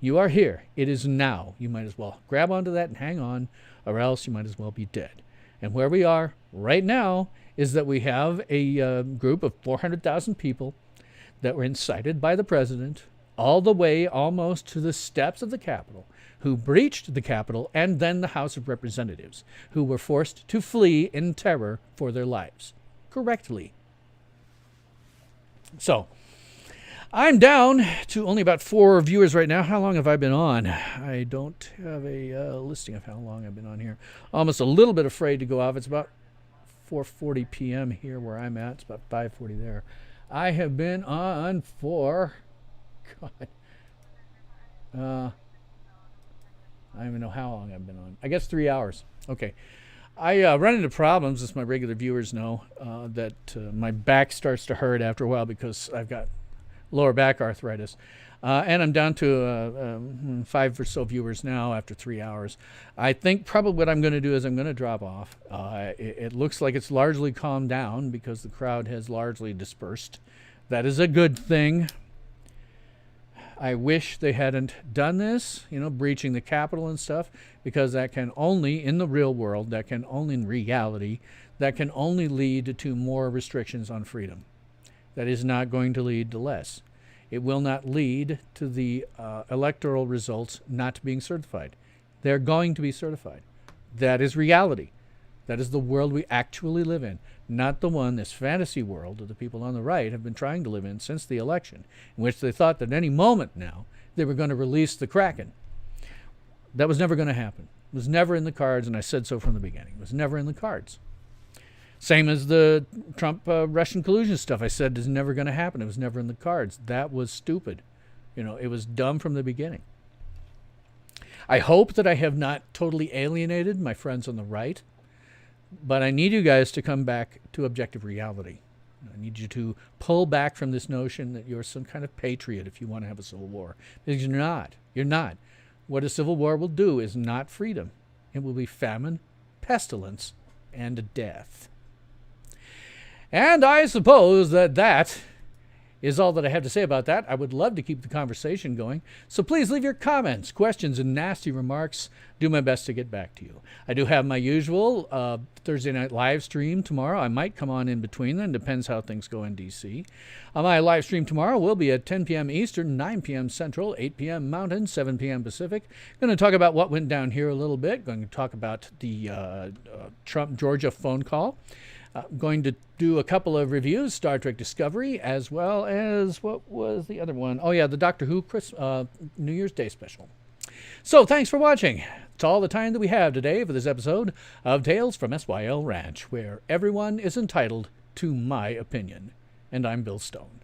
A: You are here. It is now. You might as well grab onto that and hang on, or else you might as well be dead. And where we are right now is that we have a group of 400,000 people that were incited by the president all the way almost to the steps of the Capitol, who breached the Capitol and then the House of Representatives, who were forced to flee in terror for their lives. Correctly. So, I'm down to only about 4 viewers right now. How long have I been on? I don't have a listing of how long I've been on here. Almost a little bit afraid to go off. It's about 4:40 p.m. here where I'm at. It's about 5:40 there. I have been on for... God. I don't even know how long I've been on. I guess 3 hours. Okay. I run into problems, as my regular viewers know, that my back starts to hurt after a while because I've got lower back arthritis. And I'm down to 5 or so viewers now after 3 hours. I think probably what I'm going to do is I'm going to drop off. It looks like it's largely calmed down because the crowd has largely dispersed. That is a good thing. I wish they hadn't done this, breaching the Capitol and stuff, because that can only, in the real world, that can only in reality, that can only lead to more restrictions on freedom. That is not going to lead to less. It will not lead to the electoral results not being certified. They're going to be certified. That is reality. That is the world we actually live in, not the one, this fantasy world that the people on the right have been trying to live in since the election, in which they thought that any moment now they were going to release the Kraken. That was never going to happen. It was never in the cards, and I said so from the beginning. It was never in the cards. Same as the Trump-Russian collusion stuff. I said is never going to happen. It was never in the cards. That was stupid. It was dumb from the beginning. I hope that I have not totally alienated my friends on the right, but I need you guys to come back to objective reality. I need you to pull back from this notion that you're some kind of patriot if you want to have a civil war. Because you're not. You're not. What a civil war will do is not freedom. It will be famine, pestilence, and death. And I suppose that is all that I have to say about that. I would love to keep the conversation going. So please leave your comments, questions, and nasty remarks. Do my best to get back to you. I do have my usual Thursday night live stream tomorrow. I might come on in between then. Depends how things go in D.C. My live stream tomorrow will be at 10 p.m. Eastern, 9 p.m. Central, 8 p.m. Mountain, 7 p.m. Pacific. Going to talk about what went down here a little bit. Going to talk about the Trump-Georgia phone call. Going to do a couple of reviews, Star Trek Discovery, as well as, what was the other one? Oh, yeah, the Doctor Who New Year's Day special. So, thanks for watching. It's all the time that we have today for this episode of Tales from SYL Ranch, where everyone is entitled to my opinion. And I'm Bill Stone.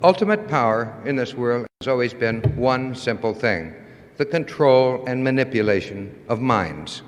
C: Ultimate power in this world has always been one simple thing: the control and manipulation of minds.